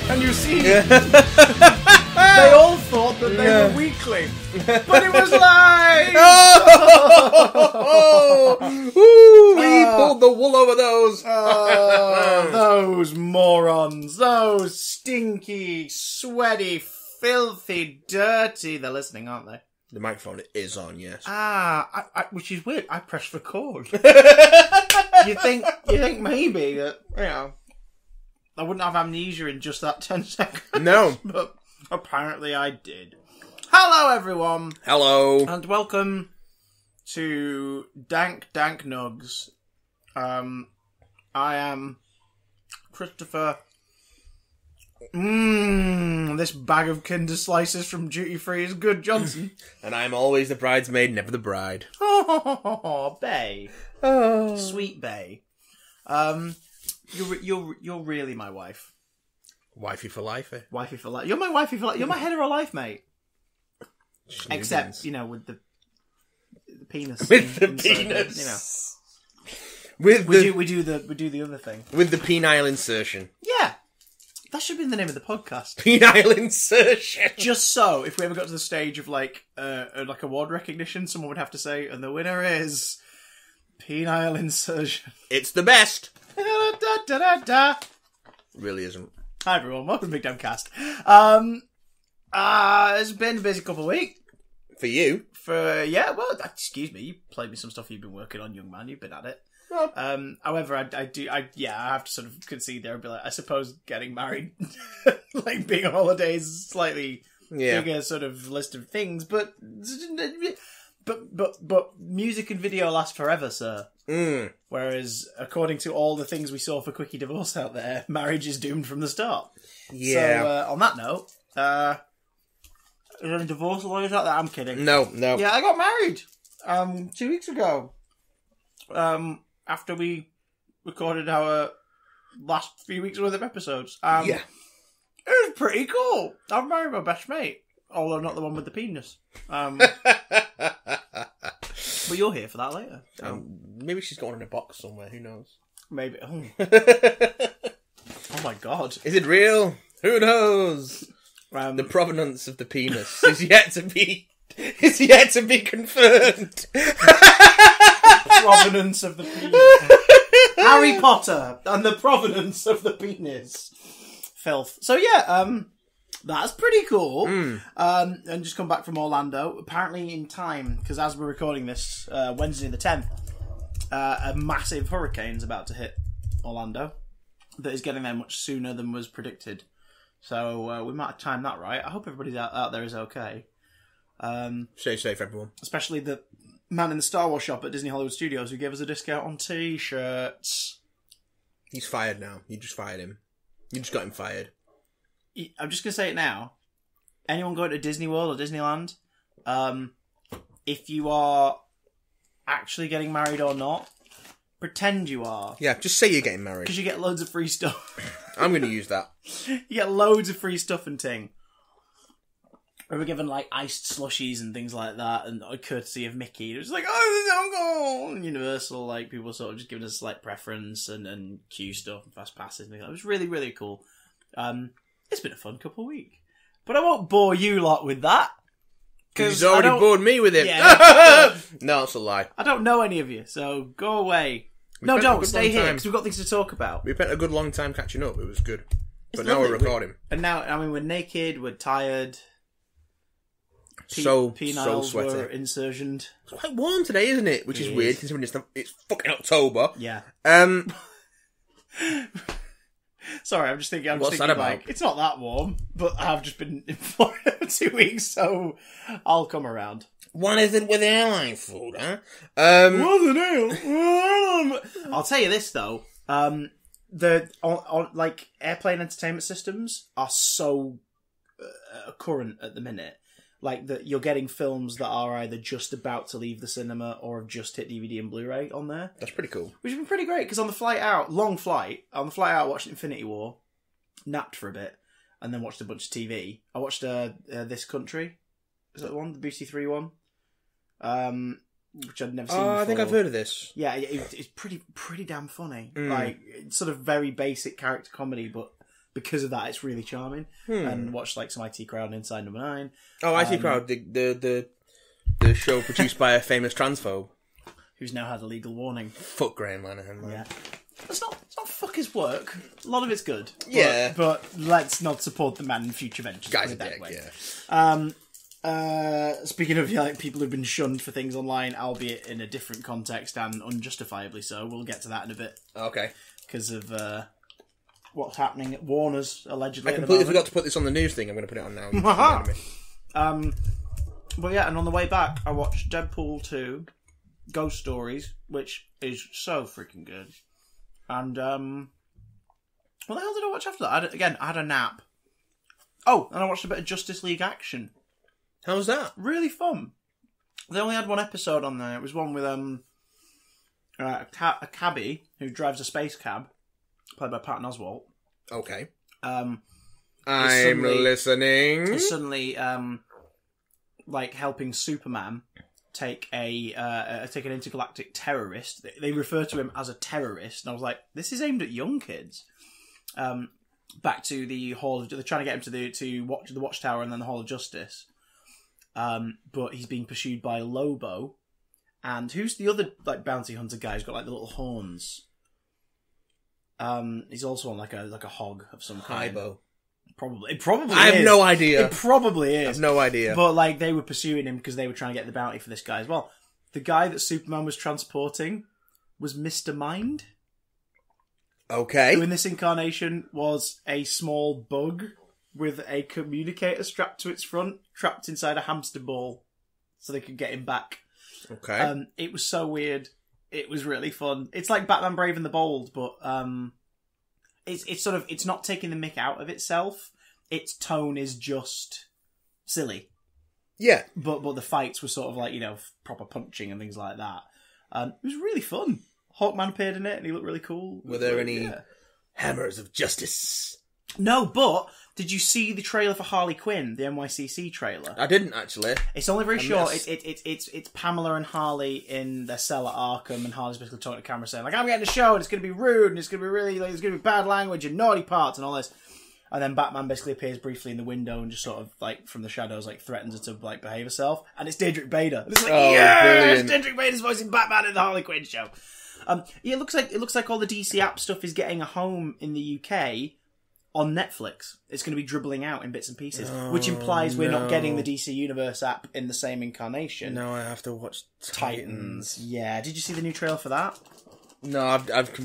And you see, they all thought that they were weakling, but it was live. We pulled the wool over those. Those morons, those stinky, sweaty, filthy, dirty. They're listening, aren't they? The microphone is on, yes. Which is weird. I pressed record. You think maybe that, you know, I wouldn't have amnesia in just that 10 seconds. No. But apparently I did. Hello, everyone. Hello. And welcome to Dank Nugs. I am Christopher. This bag of Kinder Slices from Duty Free is good, Johnson. And I'm always the bridesmaid, never the bride. Oh, Bay. Oh. Sweet Bay. You're really my wife. Wifey for life, eh? Wifey for life. You're my wifey for life. You're my hetero life, mate. Except, you know, with the penis. With the penis. You know. With We do the other thing. With the penile insertion. Yeah. That should be the name of the podcast. Penile insertion. Just so, if we ever got to the stage of like award recognition, someone would have to say, and the winner is penile insertion. It's the best. Da, da, da, da, da. Really isn't. Hi everyone, welcome to Big Damn Cast. It's been a busy couple of weeks. For you? Excuse me, you played me some stuff you've been working on, young man. You've been at it. Oh. However, I have to sort of concede there and be like, I suppose getting married, like being on holidays, is slightly bigger sort of list of things, but music and video last forever, sir. Whereas, according to all the things we saw for Quickie Divorce out there, marriage is doomed from the start. Yeah. So, on that note, is there any divorce lawyers out there? I'm kidding. No. Yeah, I got married 2 weeks ago. After we recorded our last few weeks worth of episodes. It was pretty cool. I'm married my best mate, although not the one with the penis. But you're here for that later. So. Maybe she's got one in a box somewhere. Who knows? Maybe. Oh. Oh my god! Is it real? Who knows? The provenance of the penis is yet to be confirmed. Provenance of the penis. Harry Potter and the provenance of the penis. Filth. So yeah, that's pretty cool. And just come back from Orlando. Apparently in time, because as we're recording this, Wednesday the 10th, a massive hurricane's about to hit Orlando that is getting there much sooner than was predicted. So we might have timed that right. I hope everybody out there is okay. Stay safe, everyone. Especially the man in the Star Wars shop at Disney Hollywood Studios who gave us a discount on T-shirts. He's fired now. You just fired him. You just got him fired. I'm just going to say it now. Anyone going to Disney World or Disneyland, if you are actually getting married or not, pretend you are. Yeah, just say you're getting married. Because you get loads of free stuff. I'm going to use that. You get loads of free stuff and ting. We were given like iced slushies and things like that, and courtesy of Mickey. It was like, oh, this is alcohol! And Universal, like, people sort of just giving us like preference and queue stuff and fast passes and things like that. It was really, really cool. It's been a fun couple of weeks. But I won't bore you lot with that. Because he's already bored me with it. Yeah, no, it's a lie. I don't know any of you, so go away. No, don't. Stay here, because we've got things to talk about. We spent a good long time catching up. It was good. But now lovely. we're recording. And now, I mean, we're naked, we're tired. So Peniles sweaty. were insertioned. It's quite warm today, isn't it? Which is weird, considering it's fucking October. Yeah. Sorry, I'm just thinking. What's that about? Like, it's not that warm, but I've just been in Florida for 2 weeks, so I'll come around. What is it with airline food, huh? What's the deal? I'll tell you this though. Like airplane entertainment systems are so current at the minute. Like that, you're getting films that are either just about to leave the cinema or have just hit DVD and Blu-ray on there. That's pretty cool. Which has been pretty great, because on the flight out, long flight, watching Infinity War, napped for a bit, and then watched a bunch of TV. I watched This Country. Is that the one? The BBC3 one? Which I'd never seen before. I think I've heard of this. Yeah, it's pretty damn funny. Like, it's sort of very basic character comedy, but because of that, it's really charming. And watched like some IT Crowd and Inside Number 9. Oh, IT Crowd, the show produced by a famous transphobe. Who's now had a legal warning. Fuck Graham Lanahan, man. Yeah. It's not fuck his work. A lot of it's good. Yeah. But let's not support the man in future ventures. Guy's a that dick, way. yeah. Speaking of like people who've been shunned for things online, albeit in a different context and unjustifiably so, we'll get to that in a bit. Okay. Because of what's happening at Warner's, allegedly. I completely forgot to put this on the news thing. I'm going to put it on now. But yeah, and on the way back, I watched Deadpool 2, Ghost Stories, which is so freaking good. And, what the hell did I watch after that? I had a nap. Oh, and I watched a bit of Justice League Action. How was that? Really fun. They only had one episode on there. It was one with a cabbie who drives a space cab, played by Patton Oswalt. Okay. I'm listening. Is suddenly like helping Superman take an intergalactic terrorist. They refer to him as a terrorist, and I was like, this is aimed at young kids. Back to the Hall. They're trying to get him to watch the Watchtower and then the Hall of Justice. But he's being pursued by Lobo, and who's the other like bounty hunter guy who's got like the little horns? He's also on like a hog of some kind. Hybo. It probably I is. have no idea. It probably is. I have no idea. But like they were pursuing him because they were trying to get the bounty for this guy as well. The guy that Superman was transporting was Mr. Mind. Okay. Who in this incarnation was a small bug with a communicator strapped to its front, trapped inside a hamster ball, so they could get him back. Okay. It was so weird. It was really fun. It's like Batman Brave and the Bold, but it's not taking the mick out of itself. Its tone is just silly. Yeah. But the fights were sort of like, proper punching and things like that. It was really fun. Hawkman appeared in it and he looked really cool. Were there any hammers of justice? No, but did you see the trailer for Harley Quinn, the NYCC trailer? I didn't actually. It's only very short. It's Pamela and Harley in their cell at Arkham, and Harley's basically talking to the camera saying, like, I'm getting a show and it's going to be rude and it's going to be really, like, there's going to be bad language and naughty parts and all this. And then Batman basically appears briefly in the window and just sort of, like, from the shadows, like, threatens her to, like, behave herself. And it's Diedrich Bader. And it's like, yes! Diedrich Bader's voicing Batman in the Harley Quinn show. It looks like all the DC app stuff is getting a home in the UK on Netflix. It's going to be dribbling out in bits and pieces, which implies we're not getting the DC Universe app in the same incarnation. No, I have to watch Titans. Yeah, did you see the new trailer for that? No,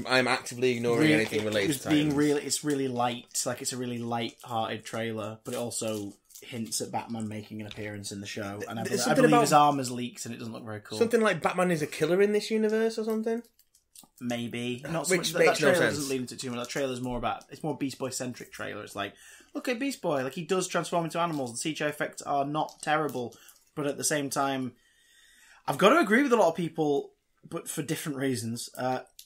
I'm actively ignoring anything related to Titans. It's really light, like it's a really light-hearted trailer, but it also hints at Batman making an appearance in the show. And I believe his arm has leaked, and it doesn't look very cool. Something like Batman is a killer in this universe or something. Maybe not. Which so much, makes that trailer no sense. Doesn't lead into too much. That trailer's more Beast Boy centric trailer. It's like, look at Beast Boy, like he does transform into animals. The CGI effects are not terrible, but at the same time, I've got to agree with a lot of people, but for different reasons.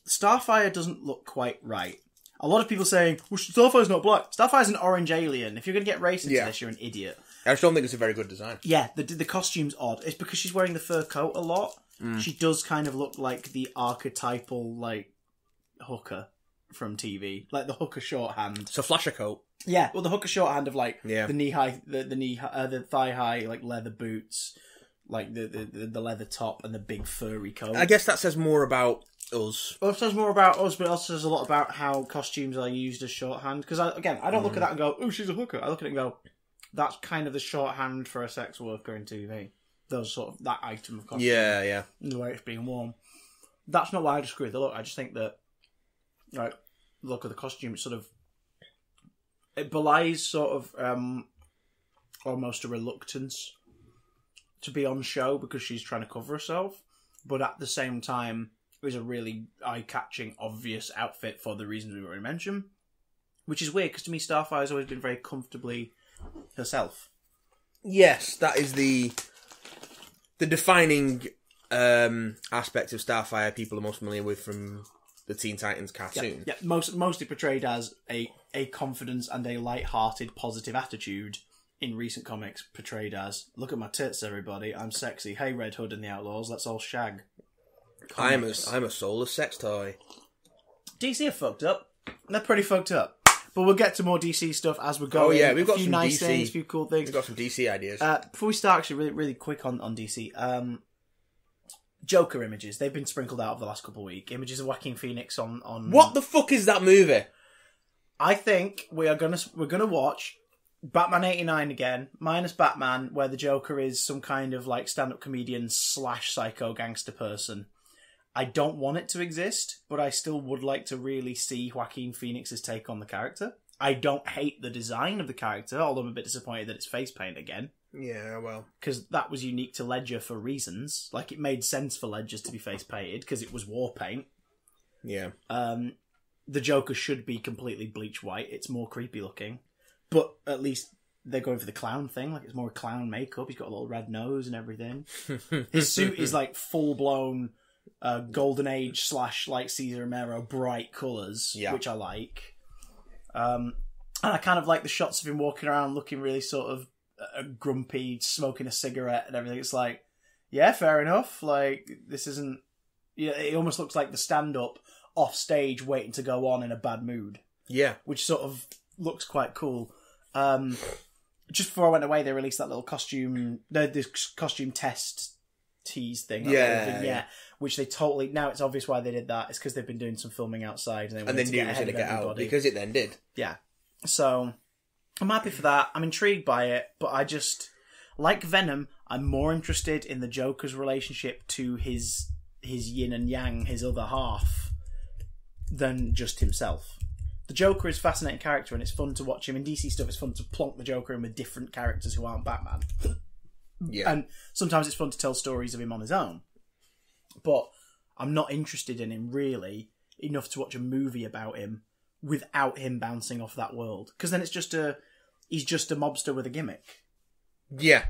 Starfire doesn't look quite right. A lot of people saying, well, Starfire's not black. Starfire's an orange alien. If you're going to get race into this, you're an idiot. I just don't think it's a very good design. Yeah, the costume's odd. It's because she's wearing the fur coat a lot. She does kind of look like the archetypal, like, hooker from TV. Like the hooker shorthand. It's a flasher coat. Yeah, well, the hooker shorthand of, like, the knee-high, the thigh-high, like, leather boots, like, the leather top and the big furry coat. I guess that says more about us. Well, it says more about us, but it also says a lot about how costumes are used as shorthand. Because, I don't look at that and go, oh, she's a hooker. I look at it and go, that's kind of the shorthand for a sex worker in TV. Those sort of, that item of costume. Yeah. The way it's being worn. That's not why I disagree with the look. I just think that, like, the look of the costume, it belies sort of almost a reluctance to be on show because she's trying to cover herself, but at the same time, it was a really eye-catching, obvious outfit for the reasons we already mentioned, which is weird because to me, Starfire's always been very comfortably herself. Yes, that is the defining aspect of Starfire people are most familiar with from the Teen Titans cartoon. Yeah, mostly portrayed as a confidence and a light-hearted, positive attitude. In recent comics, portrayed as, look at my tits, everybody, I'm sexy. Hey, Red Hood and the Outlaws, let's all shag. I'm a soulless sex toy. DC are fucked up. They're pretty fucked up. But we'll get to more DC stuff as we go. Oh yeah, we've got a few some nice DC things, a few cool things. We've got some DC ideas. Before we start, actually, really quick on DC. Joker images. They've been sprinkled out over the last couple of weeks. Images of Joaquin Phoenix on. What the fuck is that movie? I think we're gonna watch Batman 89 again, minus Batman, where the Joker is some kind of like stand-up comedian / psycho gangster person. I don't want it to exist, but I still would like to really see Joaquin Phoenix's take on the character. I don't hate the design of the character, although I'm a bit disappointed that it's face paint again. Yeah, well, because that was unique to Ledger for reasons. Like, it made sense for Ledger's to be face painted because it was war paint. Yeah. The Joker should be completely bleach white. It's more creepy looking. But at least they're going for the clown thing. Like, it's more clown makeup. He's got a little red nose and everything. His suit is like full-blown Golden Age / like Cesar Romero bright colours, which I like. And I kind of like the shots of him walking around looking really sort of grumpy, smoking a cigarette and everything. It's like, yeah, fair enough. Like, this isn't... Yeah, it almost looks like the stand-up off stage waiting to go on in a bad mood. Yeah. Which sort of looks quite cool. Just before I went away, they released that little costume... this costume test tease thing. Yeah. Which they totally... Now it's obvious why they did that. It's because they've been doing some filming outside. And then knew it was going to get out. Because it then did. Yeah. So... I'm happy for that. I'm intrigued by it, but I just... Like Venom, I'm more interested in the Joker's relationship to his yin and yang, his other half, than just himself. The Joker is a fascinating character, and it's fun to watch him. In DC stuff, it's fun to plonk the Joker in with different characters who aren't Batman. Yeah. And sometimes it's fun to tell stories of him on his own. But I'm not interested in him, really, enough to watch a movie about him without him bouncing off that world. Because then it's he's just a mobster with a gimmick. Yeah.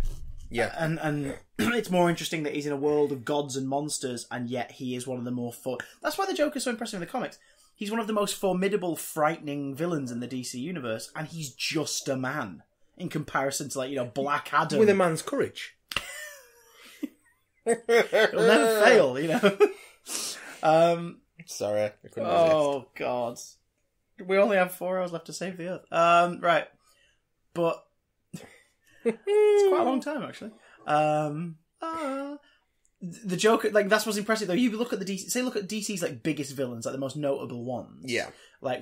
Yeah. And it's more interesting that he's in a world of gods and monsters, and yet he is one of the more... That's why the Joker's so impressive in the comics. He's one of the most formidable, frightening villains in the DC universe, and he's just a man in comparison to, Black Adam. With a man's courage. He'll never fail, Sorry, I couldn't resist. Oh, God. We only have 4 hours left to save the Earth. Right. But it's quite a long time, actually. The Joker, that's what's impressive, though. You look at look at DC's, biggest villains, the most notable ones. Yeah.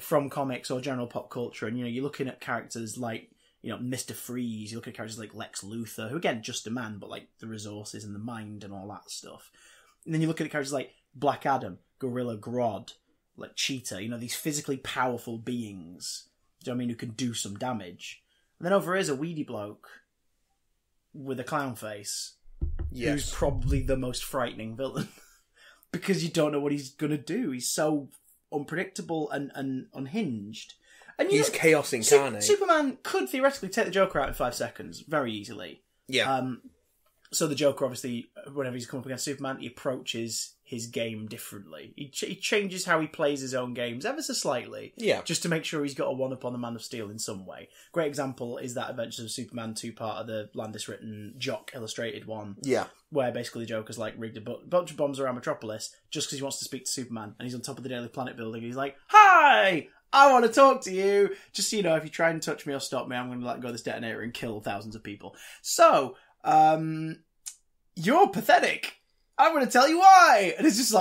From comics or general pop culture, and, you're looking at characters like, Mr. Freeze, you look at characters like Lex Luthor, who, again, just a man, but, the resources and the mind and all that stuff. And then you look at characters like Black Adam, Gorilla Grodd, like Cheetah, these physically powerful beings, do you know what I mean, who can do some damage. And then over here's a weedy bloke with a clown face, who's probably the most frightening villain. Because you don't know what he's going to do. He's so unpredictable and unhinged. And he's chaos incarnate. Superman could theoretically take the Joker out in 5 seconds, very easily. Yeah. So the Joker, obviously, whenever he's come up against Superman, he approaches his game differently. He changes how he plays his own games ever so slightly. Yeah. Just to make sure he's got a one-up on the Man of Steel in some way. Great example is that Adventures of Superman 2-part of the Landis-written Jock illustrated one. Yeah. Where basically the Joker's rigged a bunch of bombs around Metropolis just because he wants to speak to Superman. And he's on top of the Daily Planet building. And he's like, "Hi! I want to talk to you. Just so you know, if you try and touch me or stop me, I'm going to let go of this detonator and kill thousands of people." So, you're pathetic. I'm going to tell you why. And it's just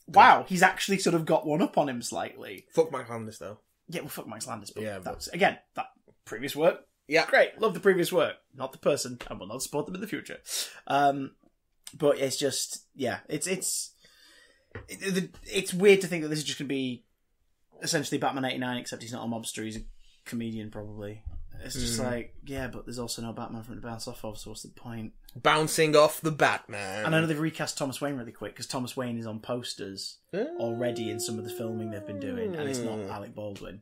wow, he's actually sort of got one up on him slightly. Fuck Mike Landis, though. Yeah, well, fuck Mike Landis. But yeah, that's, again, that previous work. Yeah. Great. Love the previous work. Not the person. And will not support them in the future. But it's just, yeah, it's weird to think that this is just going to be essentially Batman 89, except he's not a mobster, he's a comedian, probably. It's just yeah, but there's also no Batman for him to bounce off of, so what's the point? Bouncing off the Batman. And I know they've recast Thomas Wayne really quick, because Thomas Wayne is on posters already in some of the filming they've been doing, and it's not Alec Baldwin.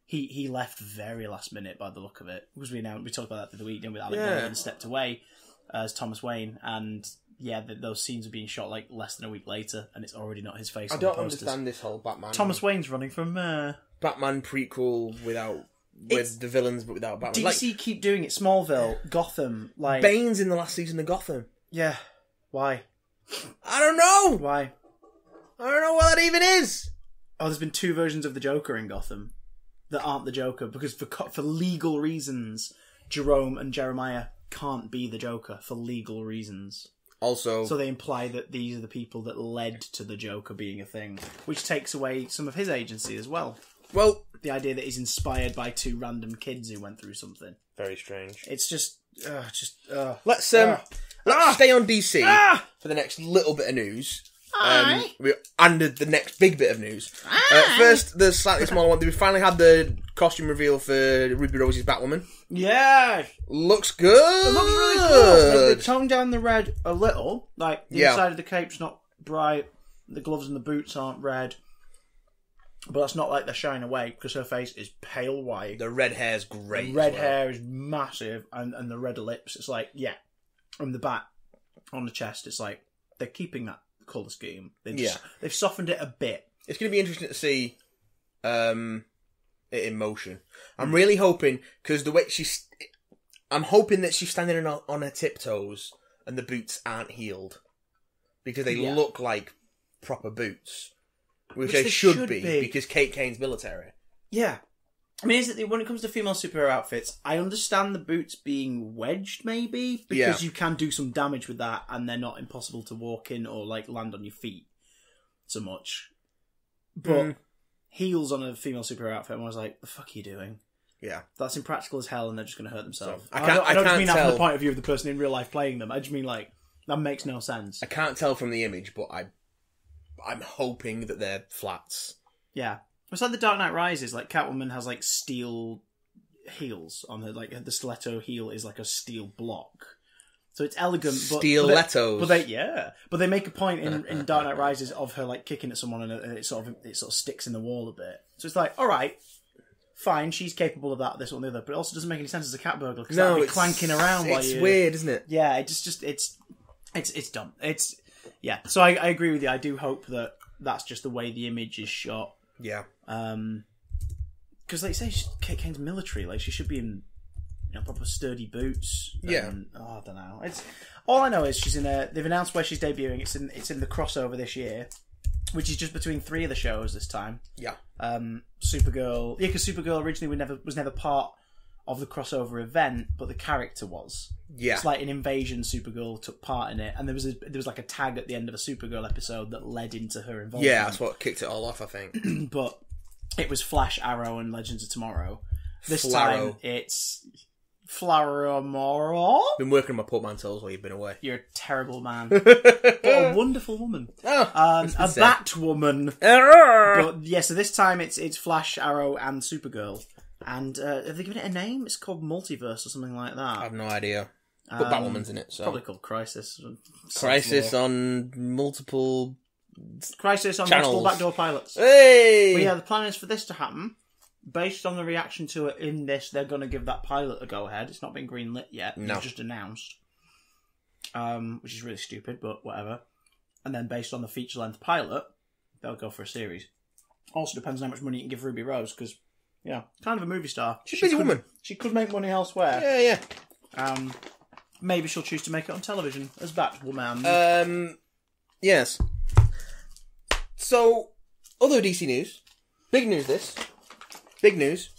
He left very last minute by the look of it, because we talked about that the other week, didn't we? Alec Baldwin stepped away as Thomas Wayne, and those scenes are being shot like less than a week later, and it's already not his face. I on don't the posters. understand this whole Batman. Thomas Wayne's running from Batman prequel with the villains, but without Batman. DC keep doing it. Smallville, Gotham, like Bane's in the last season of Gotham. Yeah, why? I don't know. Why? I don't know what that even is. Oh, there's been 2 versions of the Joker in Gotham that aren't the Joker because for legal reasons, Jerome and Jeremiah can't be the Joker for legal reasons. Also, so they imply that these are the people that led to the Joker being a thing, which takes away some of his agency as well. Well, the idea that he's inspired by 2 random kids who went through something. Very strange. It's just. Let's stay on DC for the next little bit of news. And the next big bit of news. First, the slightly smaller one. We finally had the costume reveal for Ruby Rose's Batwoman. Yeah, looks good. It looks really cool. Like, they toned down the red a little. Like the inside of the cape's not bright. The gloves and the boots aren't red. But that's not like they're shying away because her face is pale white. The red hair's great. The red hair is massive, and the red lips. It's like from the back on the chest. It's like they're keeping that colour scheme. They've softened it a bit. It's going to be interesting to see it in motion. I'm really hoping, because the way I'm hoping that she's standing on her tiptoes and the boots aren't heeled. Because they look like proper boots. Which they should be, because Kate Kane's military. Yeah. I mean, when it comes to female superhero outfits, I understand the boots being wedged, maybe, because you can do some damage with that, and they're not impossible to walk in or like land on your feet so much. But heels on a female superhero outfit, I was like, the fuck are you doing? Yeah. That's impractical as hell, and they're just going to hurt themselves. So, I don't mean that from the point of view of the person in real life playing them. I just mean, like, that makes no sense. I can't tell from the image, but I'm hoping that they're flats. Yeah. It's like the Dark Knight Rises. Like, Catwoman has, like, steel heels on her. Like, the stiletto heel is like a steel block. So it's elegant. Stilettos. But they make a point in Dark Knight Rises of her, like, kicking at someone and it sort of sticks in the wall a bit. So it's like, all right, fine, she's capable of that, this one, the other. But it also doesn't make any sense as a cat burglar because that'll be clanking around while you... It's weird, isn't it? Yeah, it's dumb. Yeah, so I agree with you. I do hope that that's just the way the image is shot. Yeah. Because like you say, Kate Kane's military. Like, she should be in proper sturdy boots. Yeah. I don't know. All I know is she's in they've announced where she's debuting. It's in the crossover this year, which is just between 3 of the shows this time. Yeah. Supergirl. Yeah, because Supergirl originally was never part of the crossover event, but the character was. Yeah. It's like an Invasion Supergirl took part in it, and there was like a tag at the end of a Supergirl episode that led into her involvement. Yeah, that's what kicked it all off, I think. But it was Flash, Arrow, and Legends of Tomorrow. This Flaro. time it's Flaramoro. Been working on my portmanteaus while you've been away. You're a terrible man. But a wonderful woman. A Batwoman. But yeah, so this time it's Flash, Arrow, and Supergirl. And have they given it a name? It's called Multiverse or something like that. I have no idea. But Batwoman's in it, so... Probably called Crisis. Crisis on multiple... Crisis on channels. multiple backdoor pilots. Hey! But yeah, the plan is for this to happen. Based on the reaction to it in this, they're going to give that pilot a go-ahead. It's not been greenlit yet. No. It's just announced. Which is really stupid, but whatever. And then based on the feature-length pilot, they'll go for a series. Also depends on how much money you can give Ruby Rose, because, kind of a movie star. She's a busy woman. She could make money elsewhere. Yeah. Maybe she'll choose to make it on television as Batwoman. Yes. So, other DC news. Big news, this. Big news.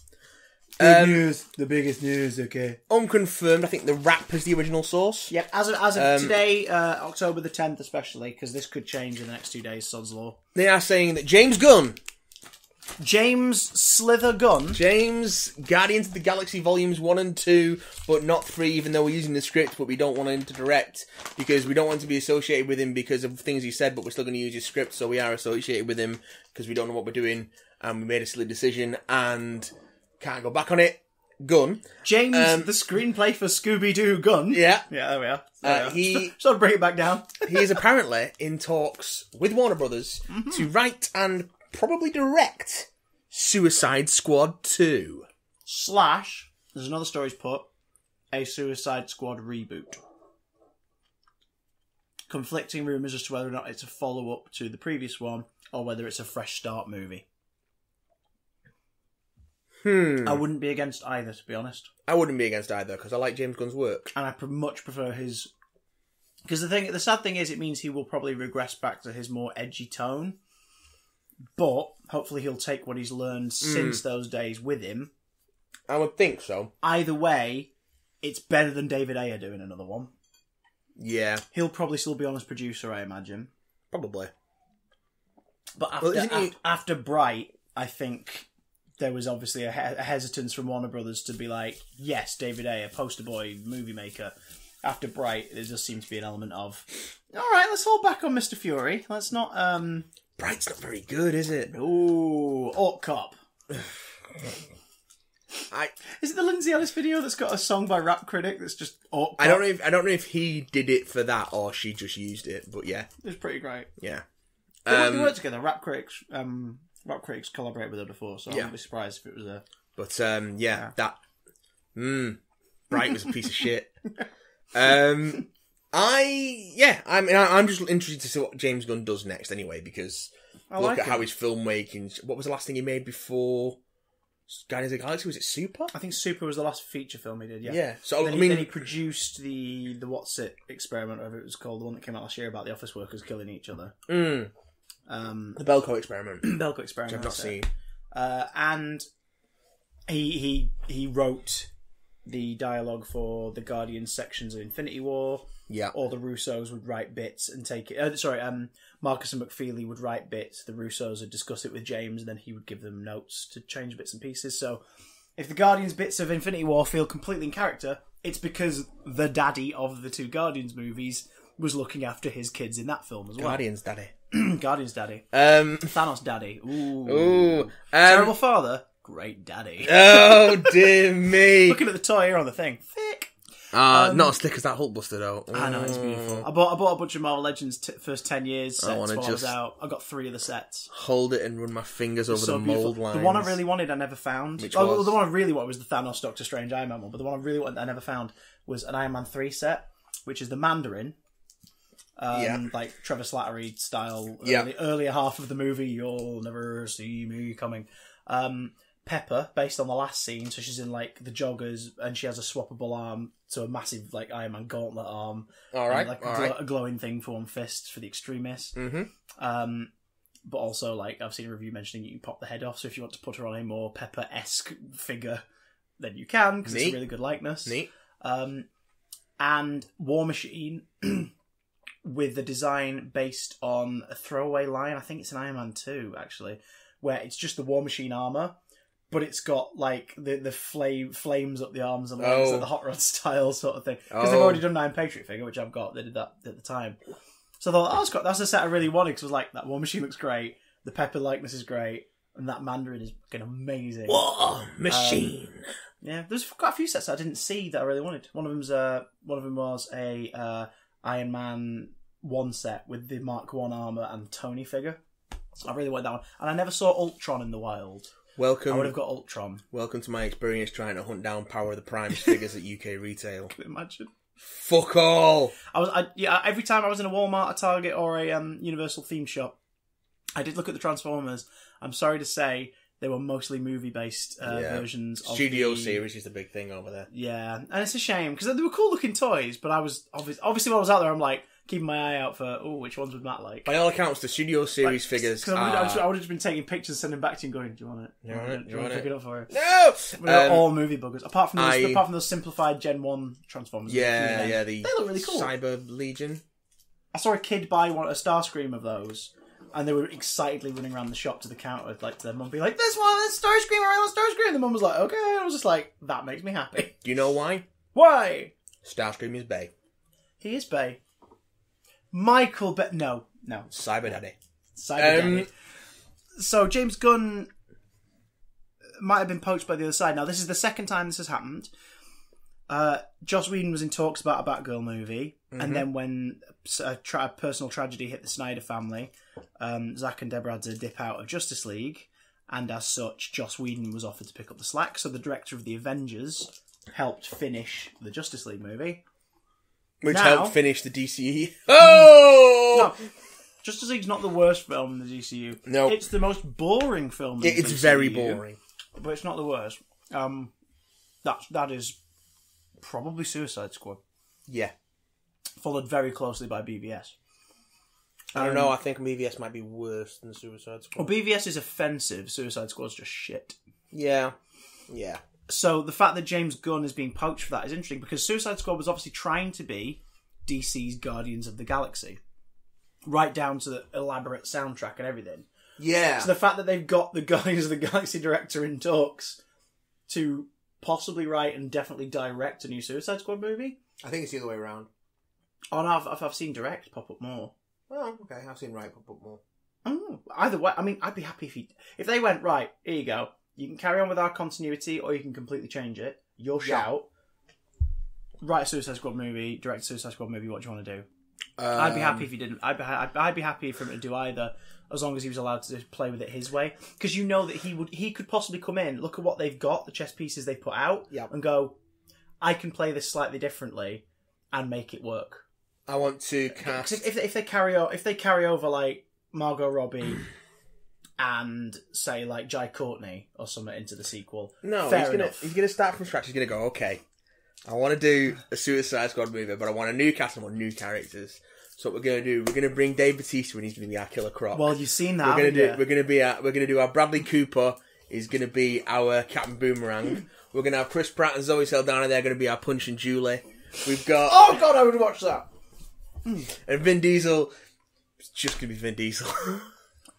Big news. The biggest news, okay. Unconfirmed. I think the Wrap is the original source. Yep, as of today, October the 10th especially, because this could change in the next 2 days, sod's law. They are saying that James Gunn... James Slither Gunn. James, Guardians of the Galaxy Volumes 1 and 2, but not 3, even though we're using the script, but we don't want him to direct, because we don't want to be associated with him because of things he said, but we're still going to use his script, so we are associated with him, because we don't know what we're doing, and we made a silly decision, and can't go back on it. Gunn. James, the screenplay for Scooby-Doo Gunn. Yeah. Yeah, there we are. He sort of bring it back down. He is apparently in talks with Warner Brothers to write and probably direct Suicide Squad 2. / there's another story's put, a Suicide Squad reboot. conflicting rumours as to whether or not it's a follow-up to the previous one, or whether it's a fresh start movie. I wouldn't be against either, to be honest. I wouldn't be against either, because I like James Gunn's work. And I much prefer his... Because the sad thing is, it means he will probably regress back to his more edgy tone. But hopefully he'll take what he's learned since those days with him. I would think so. Either way, it's better than David Ayer doing another one. Yeah. He'll probably still be on as producer, I imagine. Probably. But after Bright, I think there was obviously a hesitance from Warner Brothers to be like, yes, David Ayer, poster boy, movie maker. After Bright, there just seems to be an element of, all right, let's hold back on Mr. Fury. Let's not... Bright's not very good, is it? Ooh, Orc Cop. Is it the Lindsay Ellis video that's got a song by Rap Critic that's just Orc Cop? I don't know if he did it for that or she just used it, but yeah. It was pretty great. Yeah. They worked together. Rap Critics collaborated with her before, so I wouldn't be surprised if it was a... But, that... Bright was a piece of shit. I'm just interested to see what James Gunn does next anyway, because look at how his filmmaking... What was the last thing he made before Guardians of the Galaxy? Was it Super? I think Super was the last feature film he did, yeah. Yeah. So, then he produced the What's It experiment, whatever it was called, the one that came out last year about the office workers killing each other. The Belko experiment. Belko experiment. Which I've not seen. And he wrote the dialogue for the Guardians sections of Infinity War. Yeah. Or the Russos would write bits and take it... Marcus and McFeely would write bits, the Russos would discuss it with James, and then he would give them notes to change bits and pieces. So if the Guardians bits of Infinity War feel completely in character, it's because the daddy of the two Guardians movies was looking after his kids in that film as well. Guardians daddy. Guardians daddy. Thanos daddy. Ooh. Terrible father. Great daddy. Oh, dear me. Looking at the toy here on the thing. Thick. Not as thick as that Hulkbuster, though. I know, it's beautiful. I bought a bunch of Marvel Legends first 10 years sets while I was just out. I got 3 of the sets. Hold it and run my fingers over the mould lines. The one I really wanted, I never found. Which was? The one I really wanted was the Thanos Doctor Strange Iron Man one, but the one I really wanted I never found was an Iron Man 3 set, which is the Mandarin. Like Trevor Slattery style. The earlier half of the movie, you'll never see me coming. Pepper, based on the last scene, so she's in like the joggers and she has a swappable arm to a massive like Iron Man gauntlet arm. Alright. Like a glowing thing for one fist for the extremists. Mm-hmm. But also like I've seen a review mentioning you can pop the head off, so if you want to put her on a more Pepper-esque figure, then you can, because it's a really good likeness. Neat. And War Machine with the design based on a throwaway line, I think it's in Iron Man 2 actually, where it's just the War Machine armour, but it's got like the flames up the arms and legs, like the Hot Rod style sort of thing. Because they've already done Nine Patriot figure, which I've got. They did that at the time. So I thought, that's a set I really wanted, because it was like, that War Machine looks great, the Pepper likeness is great, and that Mandarin is fucking amazing. War Machine. Yeah, there's quite a few sets I didn't see that I really wanted. One of them was a Iron Man 1 set with the Mark 1 armour and Tony figure. I really wanted that one. And I never saw Ultron in the wild. Welcome. I would have got Ultron. Welcome to my experience trying to hunt down Power of the Primes figures at UK retail. Can you imagine? Fuck all. Every time I was in a Walmart, a Target, or a Universal theme shop, I did look at the Transformers. I'm sorry to say they were mostly movie-based versions. Studio series is the big thing over there. Yeah, and it's a shame because they were cool-looking toys. But I was obviously when I was out there, I'm like, keeping my eye out for, which ones would Matt like? By all accounts, the Studio Series figures are... I would have just been taking pictures, sending back to you and going, do you want it? Do you want it? Pick it up for you? No! They're all movie buggers. Apart from those simplified Gen 1 Transformers. Yeah, they look really cool. Cyber Legion. I saw a kid buy a Starscream of those, and they were excitedly running around the shop to the counter with like their mum be like, this one, that's Starscream, I want Starscream. And the mum was like, okay. And I was just like, that makes me happy. Do you know why? Why? Starscream is Bay. He is Bay. Michael Bay. No. Cyber Daddy. Daddy. So James Gunn might have been poached by the other side. Now, this is the second time this has happened. Joss Whedon was in talks about a Batgirl movie, and then when a personal tragedy hit the Snyder family, Zack and Deborah had to dip out of Justice League, and as such, Joss Whedon was offered to pick up the slack. So the director of the Avengers helped finish the Justice League movie. Which Now- helped finish the DCE. Oh! No, Justice League's not the worst film in the DCU. No. It's the most boring film in the It's DCU, very boring. but it's not the worst. That is probably Suicide Squad, Yeah. followed very closely by BVS. I don't know, I think BVS might be worse than Suicide Squad. Well, BVS is offensive. Suicide Squad's just shit. Yeah. Yeah. So the fact that James Gunn is being poached for that is interesting because Suicide Squad was obviously trying to be DC's Guardians of the Galaxy, right down to the elaborate soundtrack and everything. Yeah. So the fact that they've got the Guardians of the Galaxy director in talks to possibly write and definitely direct a new Suicide Squad movie. I think it's the other way around. Oh no, I've seen direct pop up more. Oh, okay. I've seen Wright pop up more. Either way, I mean, I'd be happy if they went, right, here you go. You can carry on with our continuity, or you can completely change it. Your shout. Write a Suicide Squad movie, direct a Suicide Squad movie. What do you want to do? I'd be happy if he didn't. I'd be happy for him to do either, as long as he was allowed to play with it his way. Because you know that he could possibly come in, look at what they've got, the chess pieces they've put out, and go, I can play this slightly differently and make it work. I want to cast. If they carry over like Margot Robbie and say like Jai Courtney or something into the sequel. No, enough. he's gonna start from scratch. He's gonna go, okay, I want to do a Suicide Squad movie, but I want a new cast and I want new characters. So what we're gonna do, we're gonna bring Dave Bautista and he's gonna be our Killer Croc. Well, you've seen that. We're gonna do our Bradley Cooper is gonna be our Captain Boomerang. We're gonna have Chris Pratt and Zoe Saldana. They're gonna be our Punch and Julie. We've got Oh God, I would watch that. and Vin Diesel. It's just gonna be Vin Diesel.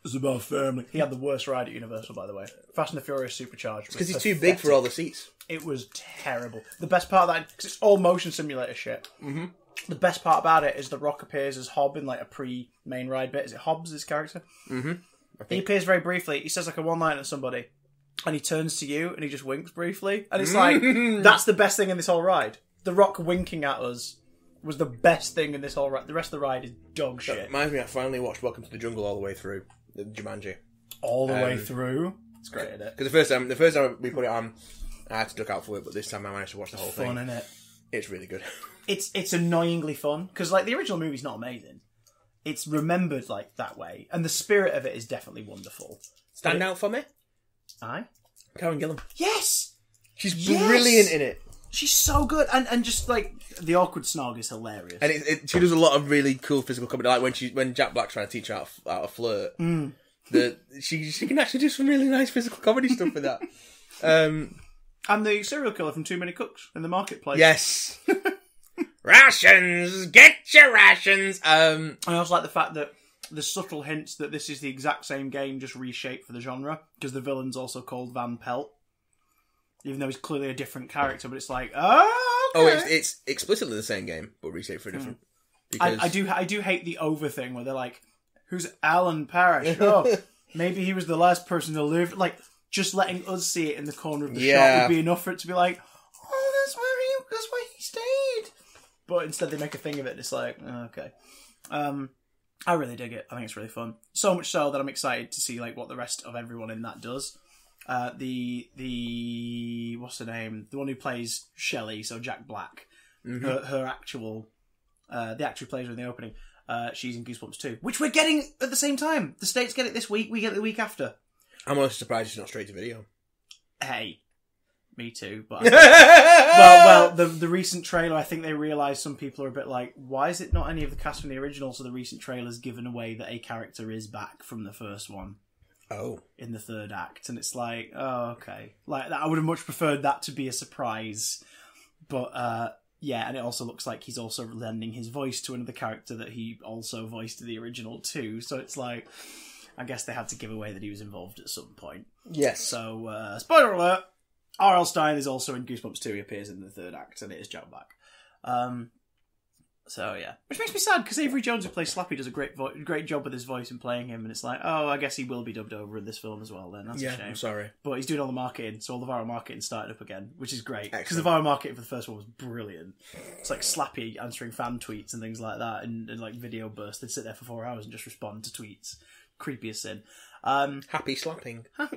It's about family. He had the worst ride at Universal, by the way. Fast and the Furious Supercharged. Because he's too big for all the seats. It was terrible. The best part of that, because it's all motion simulator shit. Mm-hmm. The best part about it is The Rock appears as Hob in like a pre-main ride bit. Is it Hobbs, his character? Mm-hmm. He appears very briefly. He says like a one-line to somebody, and he turns to you and he just winks briefly, and it's like that's the best thing in this whole ride. The Rock winking at us was the best thing in this whole ride. The rest of the ride is dog shit. It reminds me, I finally watched Welcome to the Jungle all the way through. The Jumanji. All the way through. It's great, isn't it? Because the first time we put it on, I had to duck out for it, but this time I managed to watch the whole thing. Fun, isn't it? It's really good. It's annoyingly fun because like the original movie's not amazing. It's remembered like that way, and the spirit of it is definitely wonderful. Stand out for me? Aye. Karen Gillan. Yes, She's brilliant in it. She's so good, and just like the awkward snog is hilarious. And she does a lot of really cool physical comedy, like when Jack Black's trying to teach her how to flirt. She can actually do some really nice physical comedy stuff with that. And the serial killer from Too Many Cooks in the marketplace. Yes. Rations! Get your rations! I also like the fact that the subtle hints that this is the exact same game, just reshaped for the genre, because the villain's also called Van Pelt. Even though he's clearly a different character, but it's like, oh, okay. Oh, it's explicitly the same game, but reshaped for a different. Because... I do hate the over thing where they're like, who's Alan Parrish? Oh, maybe he was the last person to live. Like, just letting us see it in the corner of the shot would be enough for it to be like, oh, that's where he stayed. But instead they make a thing of it, and it's like, oh, okay. I really dig it. I think it's really fun. So much so that I'm excited to see like what the rest of everyone in that does. The what's her name? The one who plays Shelley, so Jack Black. Mm-hmm. Her actual the actor who plays her in the opening. She's in Goosebumps 2, which we're getting at the same time. The States get it this week. We get it the week after. I'm honestly surprised it's not straight to video. Hey, me too. But well, the recent trailer, I think they realised some people are a bit like, why is it not any of the cast from the original? So the recent trailer's given away that a character is back from the first one. Oh. In the third act. And it's like, oh, okay. Like, I would have much preferred that to be a surprise. But, yeah, and it also looks like he's also lending his voice to another character that he also voiced in the original too. So it's like, I guess they had to give away that he was involved at some point. Yes. So, spoiler alert, R.L. Stein is also in Goosebumps 2. He appears in the third act, and it is Jack Black. So, yeah. Which makes me sad, because Avery Jones, who plays Slappy, does a great job with his voice and playing him, and it's like, oh, I guess he will be dubbed over in this film as well, then. That's a shame. I'm sorry. But he's doing all the marketing, so all the viral marketing started up again, which is great. Because the viral marketing for the first one was brilliant. It's like Slappy answering fan tweets and things like that, and like video bursts. They'd sit there for 4 hours and just respond to tweets. Creepy as sin. Happy slapping. How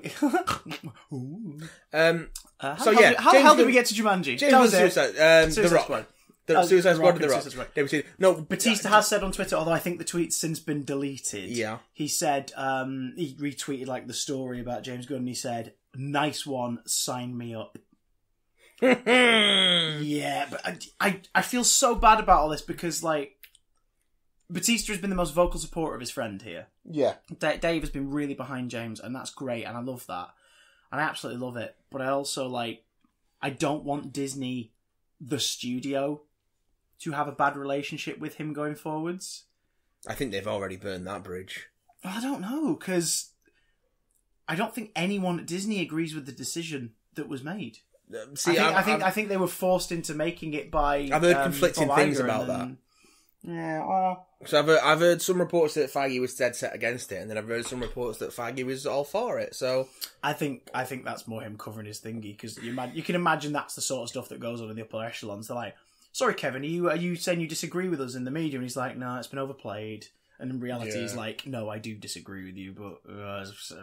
How did we get to Jumanji? James Suicide, The Rock. Squad. The Suicide Squad Rock and The and Rock. Suicide Squad. No, Batista has said on Twitter, although I think the tweet's since been deleted. Yeah. He said, he retweeted like the story about James Gunn and he said, "Nice one, sign me up." Yeah, but I feel so bad about all this because, like, Batista has been the most vocal supporter of his friend here. Yeah. Dave has been really behind James, and that's great, and I love that. And I absolutely love it. But I also, like, I don't want Disney, the studio, to have a bad relationship with him going forwards. I think they've already burned that bridge. I don't know, because I don't think anyone at Disney agrees with the decision that was made. I think they were forced into making it by. I've heard conflicting Bob things Iger about that. Yeah, well. So I've heard some reports that Feige was dead set against it, and then I've heard some reports that Feige was all for it. So I think that's more him covering his thingy, because you can imagine that's the sort of stuff that goes on in the upper echelons. They're like, "Sorry, Kevin, are you saying you disagree with us in the media?" And he's like, "No, it's been overplayed." And in reality, he's like, "No, I do disagree with you, but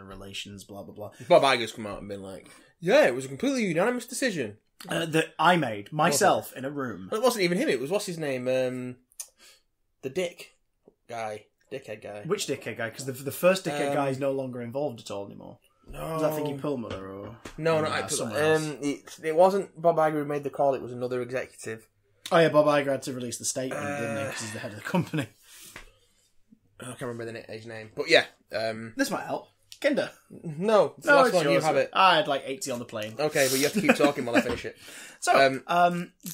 relations, blah blah blah." Bob Iger's come out and been like, "Yeah, it was a completely unanimous decision that I made myself in a room." Well, it wasn't even him. It was what's his name, the dickhead guy. Which dickhead guy? Because the first dickhead guy is no longer involved at all anymore. No, Was that Thinking Perlmutter or no, it wasn't Bob Iger who made the call. It was another executive. Oh yeah, Bob Iger had to release the statement, didn't he? Because he's the head of the company. I can't remember his name, but yeah. This might help. Kinder. No, it's the last one. You have it. I had like 80 on the plane. Okay, but you have to keep talking while I finish it. So,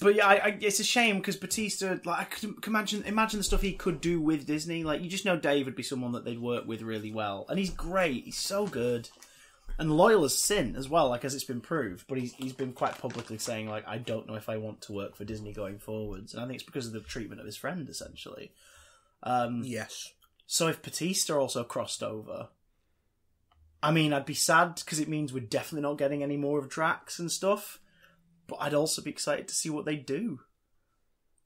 but yeah, it's a shame because Batista, like, I could imagine the stuff he could do with Disney. Like, you just know Dave would be someone that they'd work with really well, and he's great. He's so good, and loyal as sin as well. Like, as it's been proved, but he's been quite publicly saying like, I don't know if I want to work for Disney going forwards, and I think it's because of the treatment of his friend, essentially. Yes. So if Batista also crossed over, I mean, I'd be sad because it means we're definitely not getting any more of Drax and stuff. But I'd also be excited to see what they do.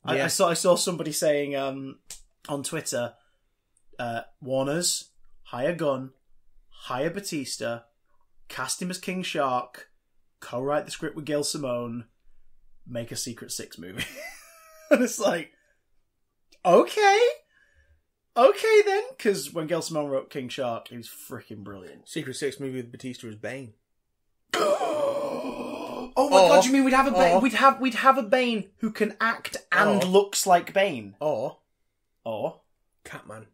Yeah. I saw somebody saying on Twitter, Warner's, hire Gunn, hire Batista, cast him as King Shark, co-write the script with Gail Simone, make a Secret Six movie. And it's like, okay then, because when Gail Simone wrote King Shark, he was freaking brilliant. Secret Six movie with Batista as Bane. Oh my god! You mean we'd have a Bane? We'd have a Bane who can act and looks like Bane. Or Oh. Catman.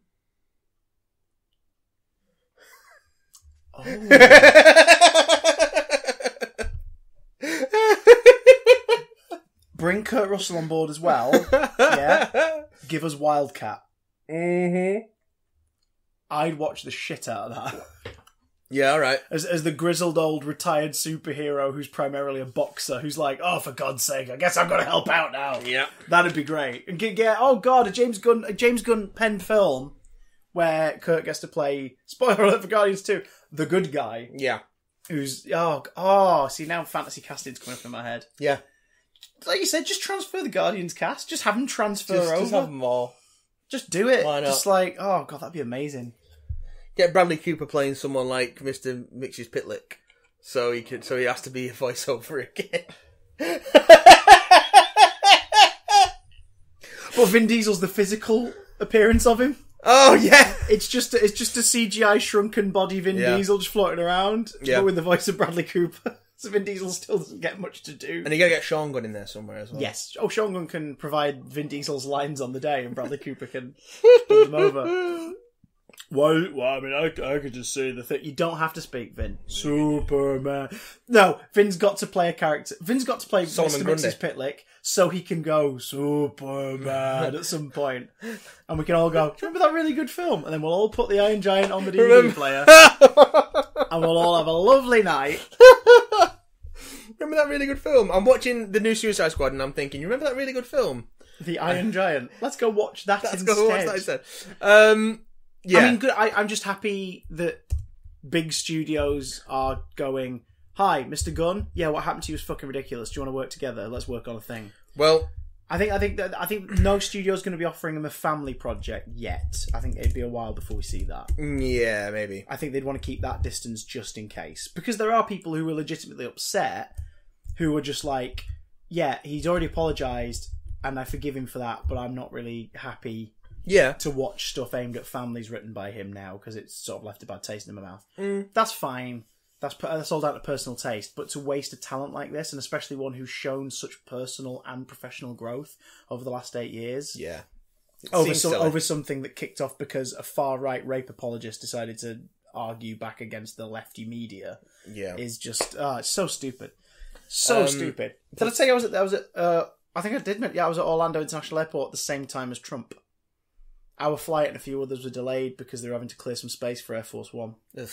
Bring Kurt Russell on board as well. Yeah. Give us Wildcat. Mm-hmm. I'd watch the shit out of that. Yeah, all right. As the grizzled old retired superhero who's primarily a boxer, who's like, oh, for God's sake, I guess I'm going to help out now. Yeah, that'd be great. And get a James Gunn penned film where Kurt gets to play, spoiler alert for Guardians 2, the good guy. Yeah, who's see now fantasy casting's coming up in my head. Yeah, like you said, just transfer the Guardians cast. Just have them transfer over. Just have them all. Just do it. Why not? Just like, oh god, that'd be amazing. Get Bradley Cooper playing someone like Mr. Mitch's Pitlick, so he has to be a voiceover again. But Vin Diesel's the physical appearance of him. Oh yeah, it's just a CGI shrunken body Vin Diesel just floating around, but with the voice of Bradley Cooper. So Vin Diesel still doesn't get much to do. And you gotta get Sean Gunn in there somewhere as well. Yes. Oh, Sean Gunn can provide Vin Diesel's lines on the day, and Bradley Cooper can put them over. Well, I mean, I could just say the thing. You don't have to speak, Vin. Superman. No, Vin's got to play a character. Vin's got to play Mr. Mix's Pitlick so he can go Superman at some point. And we can all go, remember that really good film? And then we'll all put the Iron Giant on the DVD player. And we'll all have a lovely night. Remember that really good film? I'm watching the new Suicide Squad and I'm thinking, you remember that really good film? The Iron Giant. Let's go watch that instead. Let's go watch that instead. Yeah. I mean, good. I'm just happy that big studios are going, hi, Mr. Gunn. Yeah, what happened to you was fucking ridiculous. Do you want to work together? Let's work on a thing. Well, I think no studio's going to be offering him a family project yet. I think it'd be a while before we see that. Yeah, maybe. I think they'd want to keep that distance just in case. Because there are people who are legitimately upset who are just like, yeah, he's already apologised. and I forgive him for that, but I'm not really happy Yeah. to watch stuff aimed at families written by him now, because it's sort of left a bad taste in my mouth. That's fine. That's all down to personal taste, but to waste a talent like this, and especially one who's shown such personal and professional growth over the last 8 years, Yeah. over something that kicked off because a far-right rape apologist decided to argue back against the lefty media, is just it's so stupid, stupid. Did I tell you I was at I think I did. I was at Orlando International Airport at the same time as Trump. Our flight and a few others were delayed because they were having to clear some space for Air Force One. Ugh.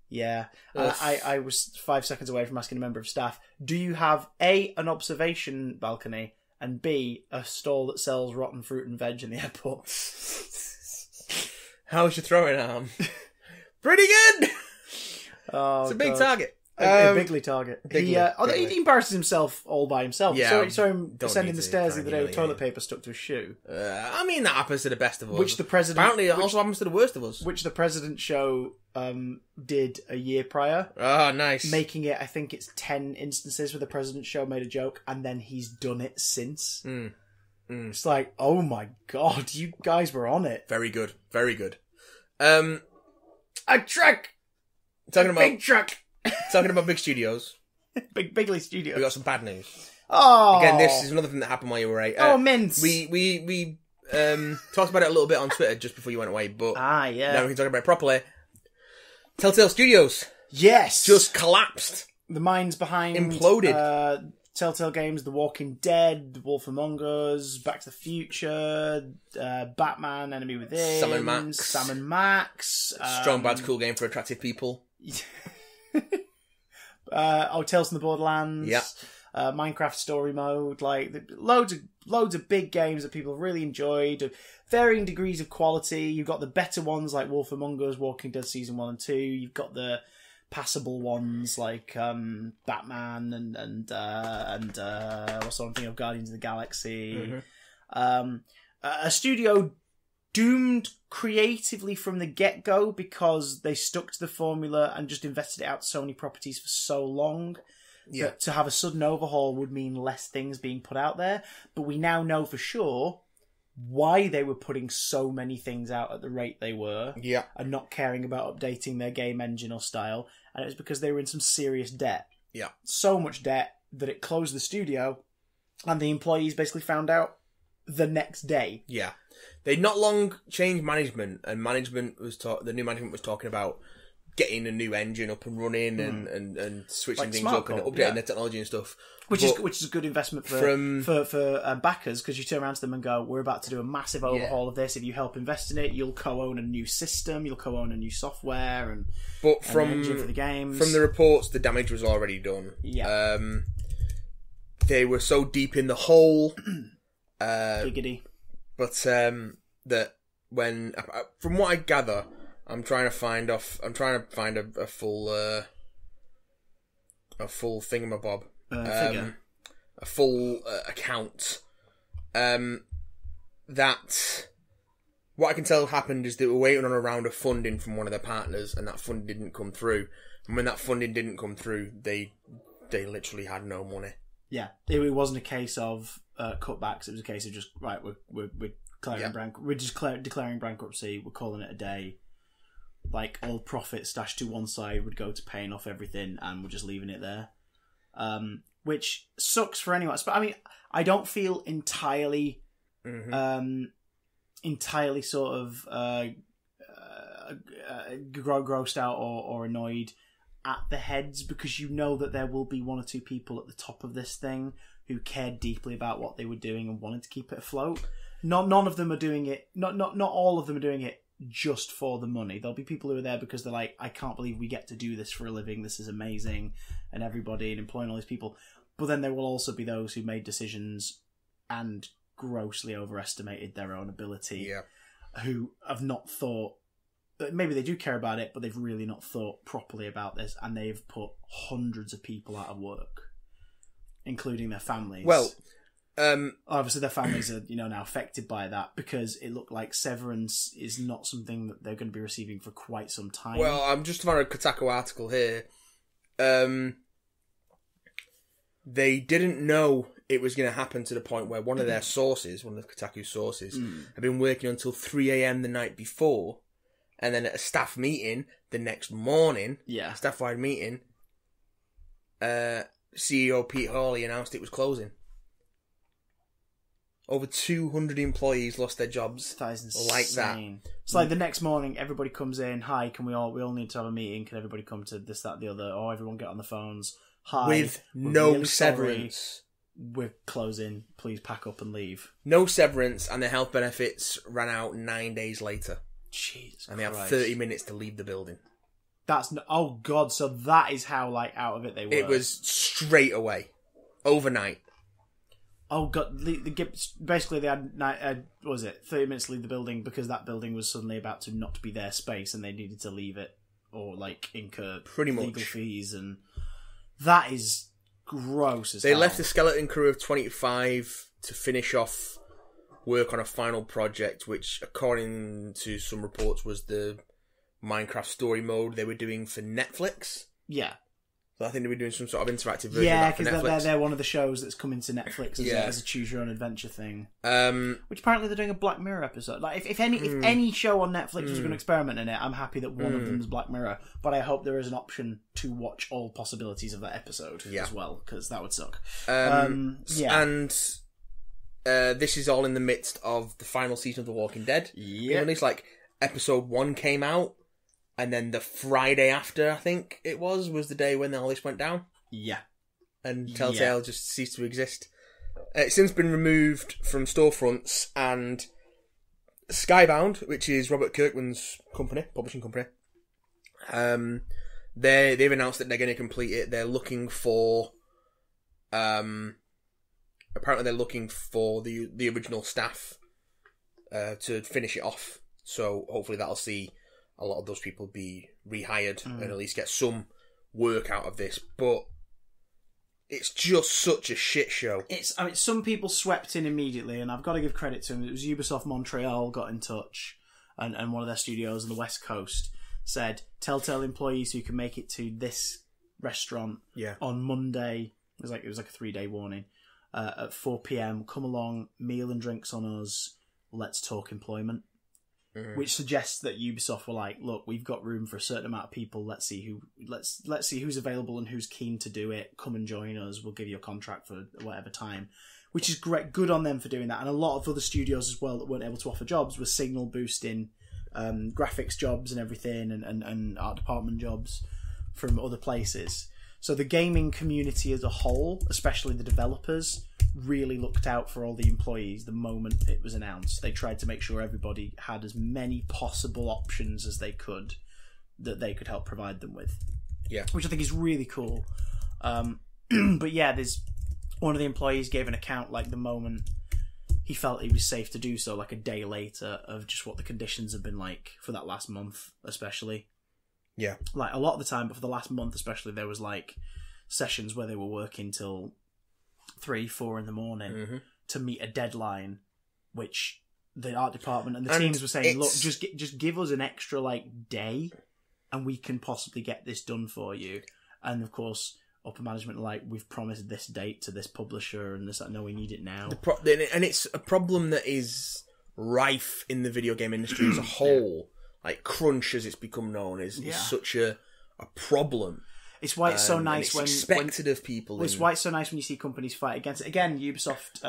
Yeah. Ugh. I was 5 seconds away from asking a member of staff, do you have A, an observation balcony, and B, a stall that sells rotten fruit and veg in the airport? How's your throwing arm? Pretty good! Oh, it's a big God. target. A bigly target. Bigly. He embarrasses himself all by himself. Yeah, You saw him don't descending need the to stairs try the and other day with humiliate toilet paper stuck to his shoe. I mean, that happens to the best of us. Which the president... Apparently, it also happens to the worst of us. Which the President show did a year prior. Oh, nice. Making it, I think it's 10 instances where the President show made a joke, and then he's done it since. It's like, oh my God, you guys were on it. Very good. Very good. A truck! Talking about Big truck! Talking about big studios. Bigly Studio. We got some bad news. Oh! Again, this is another thing that happened while you were away. Mince! We talked about it a little bit on Twitter just before you went away, but yeah. now we can talk about it properly. Telltale Studios Yes! just collapsed. The minds behind... Imploded. Telltale Games, The Walking Dead, The Wolf Among Us, Back to the Future, Batman, Enemy Within, Sam and Max. Strong Bad's cool game for attractive people. Tales from the Borderlands. Yeah. Minecraft Story Mode. Like, loads of big games that people really enjoyed, of varying degrees of quality. You've got the better ones like Wolf Among Us, Walking Dead Season 1 and 2. You've got the passable ones like Batman and what's something of Guardians of the Galaxy. A studio doomed creatively from the get-go because they stuck to the formula and just invested it out to so many properties for so long that to have a sudden overhaul would mean less things being put out there. But we now know for sure why they were putting so many things out at the rate they were and not caring about updating their game engine or style. And it was because they were in some serious debt. Yeah. So much debt that it closed the studio and the employees basically found out the next day. Yeah. They'd not long changed management, and the new management was talking about getting a new engine up and running and switching like things Smart up and Code, updating their technology and stuff. Which is a good investment for backers, because you turn around to them and go, we're about to do a massive overhaul of this. If you help invest in it, you'll co-own a new system, you'll co-own a new software but an engine for the games. From the reports, the damage was already done. Yeah. They were so deep in the hole. Giggity. But that when, from what I gather, I'm trying to find a full thingamabob, figure. a full account. That what I can tell happened is they were waiting on a round of funding from one of their partners, and that funding didn't come through. And when that funding didn't come through, they literally had no money. Yeah, it wasn't a case of cutbacks. It was a case of just we're declaring bankruptcy. We're calling it a day. Like, all profit stashed to one side would go to paying off everything, and we're just leaving it there. Which sucks for anyone. But I mean, I don't feel entirely sort of grossed out or annoyed at the heads, because you know that there will be one or two people at the top of this thing who cared deeply about what they were doing and wanted to keep it afloat. None of them are doing it. Not all of them are doing it just for the money. There'll be people who are there because they're like, I can't believe we get to do this for a living. This is amazing, and employing all these people. But then there will also be those who made decisions and grossly overestimated their own ability. Yeah. Who have not thought. Maybe they do care about it, but they've really not thought properly about this, and they've put hundreds of people out of work, including their families. Well, obviously their families are now affected by that, because it looked like severance is not something that they're going to be receiving for quite some time. Well, I'm just found a Kotaku article here. They didn't know it was going to happen to the point where one of their sources, one of the Kotaku sources, had been working until 3 a.m. the night before, and then at a staff meeting the next morning, staff-wide meeting, CEO Pete Hawley announced it was closing. Over 200 employees lost their jobs. That is insane. Like that. It's like the next morning, everybody comes in. Hi, we all need to have a meeting. Can everybody come to this, that, the other? Or everyone get on the phones. Hi, with we're no really severance. Sorry. We're closing. Please pack up and leave. No severance, and their health benefits ran out 9 days later. Jesus And they have Christ. 30 minutes to leave the building. Oh God! So that is how out of it they were. It was straight away, overnight. Oh God! Basically, they had 30 minutes to leave the building because that building was suddenly about to not be their space, and they needed to leave it or incur pretty much legal fees, and that is gross. They left a skeleton crew of 25 to finish off work on a final project, which, according to some reports, was the Minecraft story mode they were doing for Netflix. Yeah. So I think they were doing some sort of interactive version of that for Netflix. Yeah, because they're one of the shows that's coming to Netflix as a choose-your-own-adventure thing. Which apparently they're doing a Black Mirror episode. Like, if any show on Netflix was going to experiment in it, I'm happy that one of them is Black Mirror. But I hope there is an option to watch all possibilities of that episode as well, because that would suck. And this is all in the midst of the final season of The Walking Dead. Yeah. At least, episode 1 came out. And then the Friday after, I think it was the day when all this went down. Yeah. And Telltale just ceased to exist. It's since been removed from storefronts, and Skybound, which is Robert Kirkman's company, publishing company, they've announced that they're going to complete it. They're looking for... apparently they're looking for the original staff to finish it off. So hopefully that'll see a lot of those people be rehired and at least get some work out of this. But it's just such a shit show. Some people swept in immediately, and I've got to give credit to them. It was Ubisoft Montreal got in touch, and one of their studios on the West Coast said, Telltale employees who can make it to this restaurant on Monday, it was like a 3-day warning, at 4 p.m, come along, meal and drinks on us, let's talk employment. Which suggests that Ubisoft were like, look, we've got room for a certain amount of people. Let's see who's available and who's keen to do it. Come and join us. We'll give you a contract for whatever time. Which is great. Good on them for doing that. And a lot of other studios as well that weren't able to offer jobs were signal boosting graphics jobs and everything, and art department jobs from other places. So the gaming community as a whole, especially the developers, really looked out for all the employees the moment it was announced. They tried to make sure everybody had as many possible options as they could that they could help provide them with. Yeah. Which I think is really cool. But yeah, there's one of the employees gave an account the moment he felt it was safe to do so, a day later, of just what the conditions have been like for that last month, especially. Yeah. A lot of the time, but for the last month especially, there was sessions where they were working till 3-4 in the morning to meet a deadline, which the art department and the teams were saying, look, just give us an extra day and we can possibly get this done for you. And of course, upper management are we've promised this date to this publisher and this, no, we need it now. And it's a problem that is rife in the video game industry as a whole. Crunch, as it's become known, is such a problem. It's why it's so nice when expected of people. It's why it's so nice when you see companies fight against it. Again, Ubisoft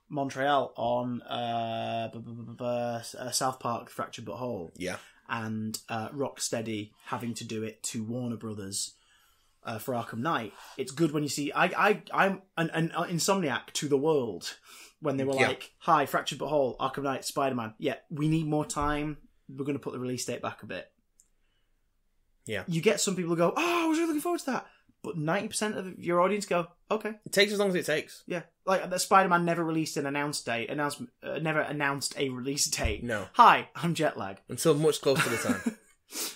Montreal on South Park Fractured But Whole. Yeah. And Rocksteady having to do it to Warner Brothers for Arkham Knight. It's good when you see I'm an Insomniac to the world when they were hi, Fractured But Whole, Arkham Knight, Spider-Man. Yeah, we need more time. We're going to put the release date back a bit. Yeah. You get some people who go, oh, I was really looking forward to that. But 90% of your audience go, okay. It takes as long as it takes. Yeah. The Spider-Man never released an never announced a release date. No. Hi, I'm Jetlag. Until much closer to the time.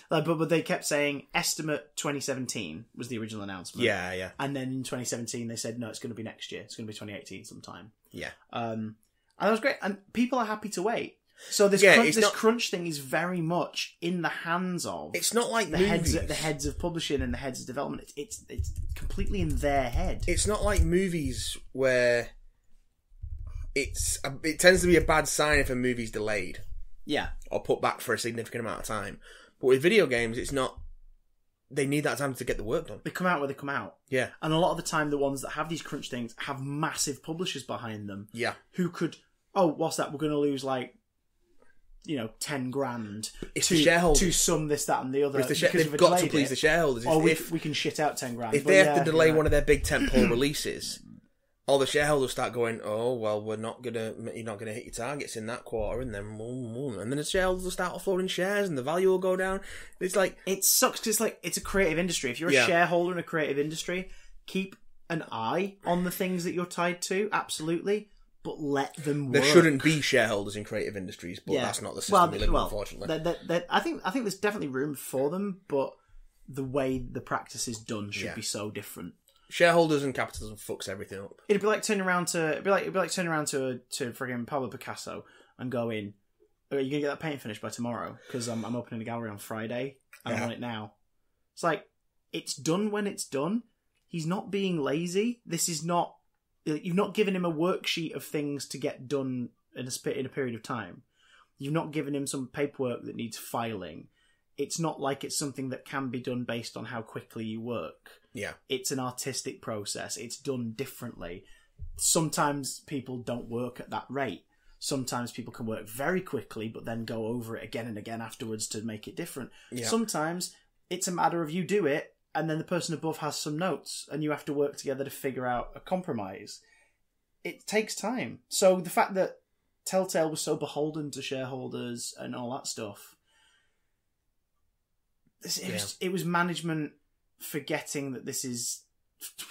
But they kept saying estimate 2017 was the original announcement. Yeah, yeah. And then in 2017 they said, no, it's going to be next year. It's going to be 2018 sometime. Yeah. And that was great. And people are happy to wait. So this crunch thing is very much in the hands of. It's not like the heads of publishing and the heads of development. It's completely in their head. It's not like movies where it tends to be a bad sign if a movie's delayed. Yeah. Or put back for a significant amount of time. But with video games, it's not. They need that time to get the work done. They come out where they come out. Yeah. And a lot of the time, the ones that have these crunch things have massive publishers behind them. Yeah. Who could, what's that? We're going to lose 10 grand it's the shareholders. To sum this, that and the other. They've got to please the shareholders. Or we can shit out 10 grand. If they have to delay one of their big tentpole releases, all the shareholders start going, oh, well, you're not going to hit your targets in that quarter, and then the shareholders will start offloading shares and the value will go down. It's like... It sucks because it's a creative industry. If you're a shareholder in a creative industry, keep an eye on the things that you're tied to, absolutely, but let them work. There shouldn't be shareholders in creative industries, but that's not the system we live in, unfortunately. I think there's definitely room for them, but the way the practice is done should be so different. Shareholders and capitalism fucks everything up. It'd be like turning around to friggin' Pablo Picasso and going, "Are you gonna get that painting finished by tomorrow? Because I'm opening a gallery on Friday and I want it now." It's like it's done when it's done. He's not being lazy. This is not. You've not given him a worksheet of things to get done in a period of time. You've not given him some paperwork that needs filing. It's not like it's something that can be done based on how quickly you work. Yeah. It's an artistic process. It's done differently. Sometimes people don't work at that rate. Sometimes people can work very quickly, but then go over it again and again afterwards to make it different. Yeah. Sometimes it's a matter of you do it, and then the person above has some notes, and you have to work together to figure out a compromise. It takes time. So the fact that Telltale was so beholden to shareholders and all that stuff, it was management forgetting that this is,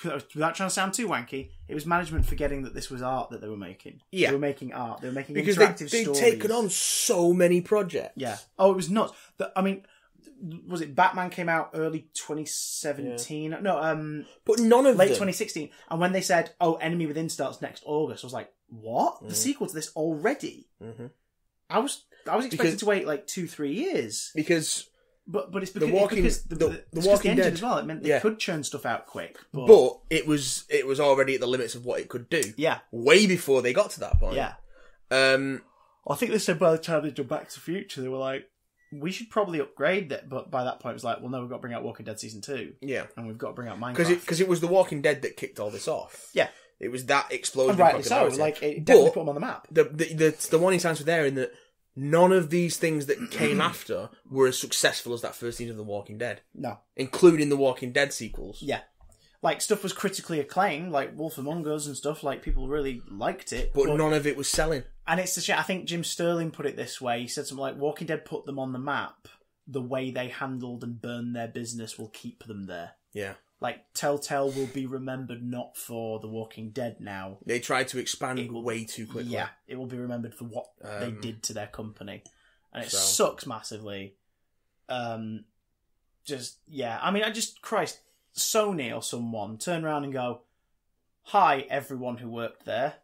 without trying to sound too wanky, it was management forgetting that this was art that they were making. Yeah. They were making art. They were making interactive stories. Because they'd taken on so many projects. Yeah. Oh, it was nuts. I mean, was it Batman came out early 2017? Yeah. No, but none of late 2016. And when they said, Enemy Within starts next August, I was like, what? The sequel to this already? Mm-hmm. I was expected to wait 2-3 years. But it's because the Walking Dead as well. It meant they could churn stuff out quick. But it was already at the limits of what it could do. Yeah. Way before they got to that point. Yeah. I think they said by the time they did Back to the Future, they were like, we should probably upgrade that. But by that point, it was like, well, no, we've got to bring out Walking Dead Season 2. Yeah. And we've got to bring out Minecraft. Because it was The Walking Dead that kicked all this off. Yeah. It was that explosion. And rightly so. It definitely put them on the map. The warning signs were there in that none of these things that came after were as successful as that first season of The Walking Dead. No. Including the Walking Dead sequels. Yeah. Stuff was critically acclaimed, like Wolf Among Us and stuff, people really liked it. But none of it was selling. And it's the shit. I think Jim Sterling put it this way. He said something like, Walking Dead put them on the map. The way they handled and burned their business will keep them there. Yeah. Telltale will be remembered not for The Walking Dead now. They tried to expand way too quickly. Yeah, it will be remembered for what they did to their company. And it sucks massively. I mean, Christ, Sony or someone turn around and go, hi, everyone who worked there.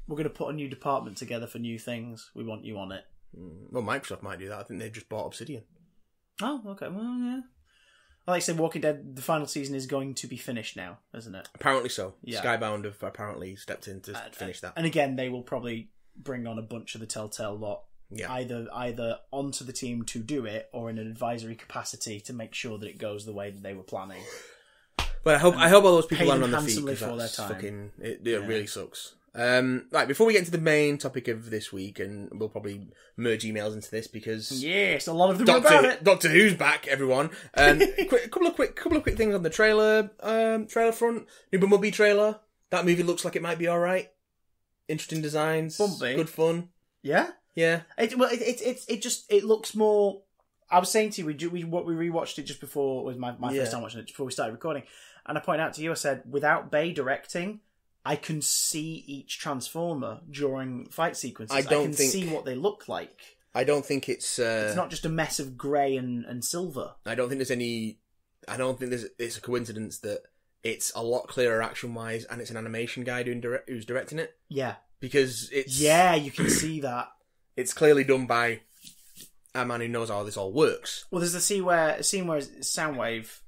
We're going to put a new department together for new things. We want you on it. Well, Microsoft might do that. I think they've just bought Obsidian. Oh, okay. Well, yeah. Like I said, Walking Dead, the final season is going to be finished now, isn't it? Apparently so. Yeah. Skybound have apparently stepped in to finish that. And again, they will probably bring on a bunch of the Telltale lot. Yeah. Either onto the team to do it, or in an advisory capacity to make sure that it goes the way that they were planning. But I hope all those people land on their feet, because that's fucking... It really sucks. Right, before we get into the main topic of this week, and we'll probably merge emails into this because yes, a lot of them are about it. Doctor Who's back, everyone. A couple of quick things on the trailer front. New Bumblebee trailer. That movie looks like it might be all right. Interesting designs, Bumblebee. Good fun. Yeah. It looks more. I was saying to you, we rewatched it just before. It was my first time watching it before we started recording, and I pointed out to you. I said, without Bay directing, I can see each Transformer during fight sequences. I can see what they look like. I don't think it's not just a mess of grey and silver. I don't think there's it's a coincidence that it's a lot clearer action-wise, and it's an animation guy who's directing it. Yeah. Because it's... Yeah, you can see that. it's clearly done by a man who knows how this all works. Well, there's a scene where Soundwave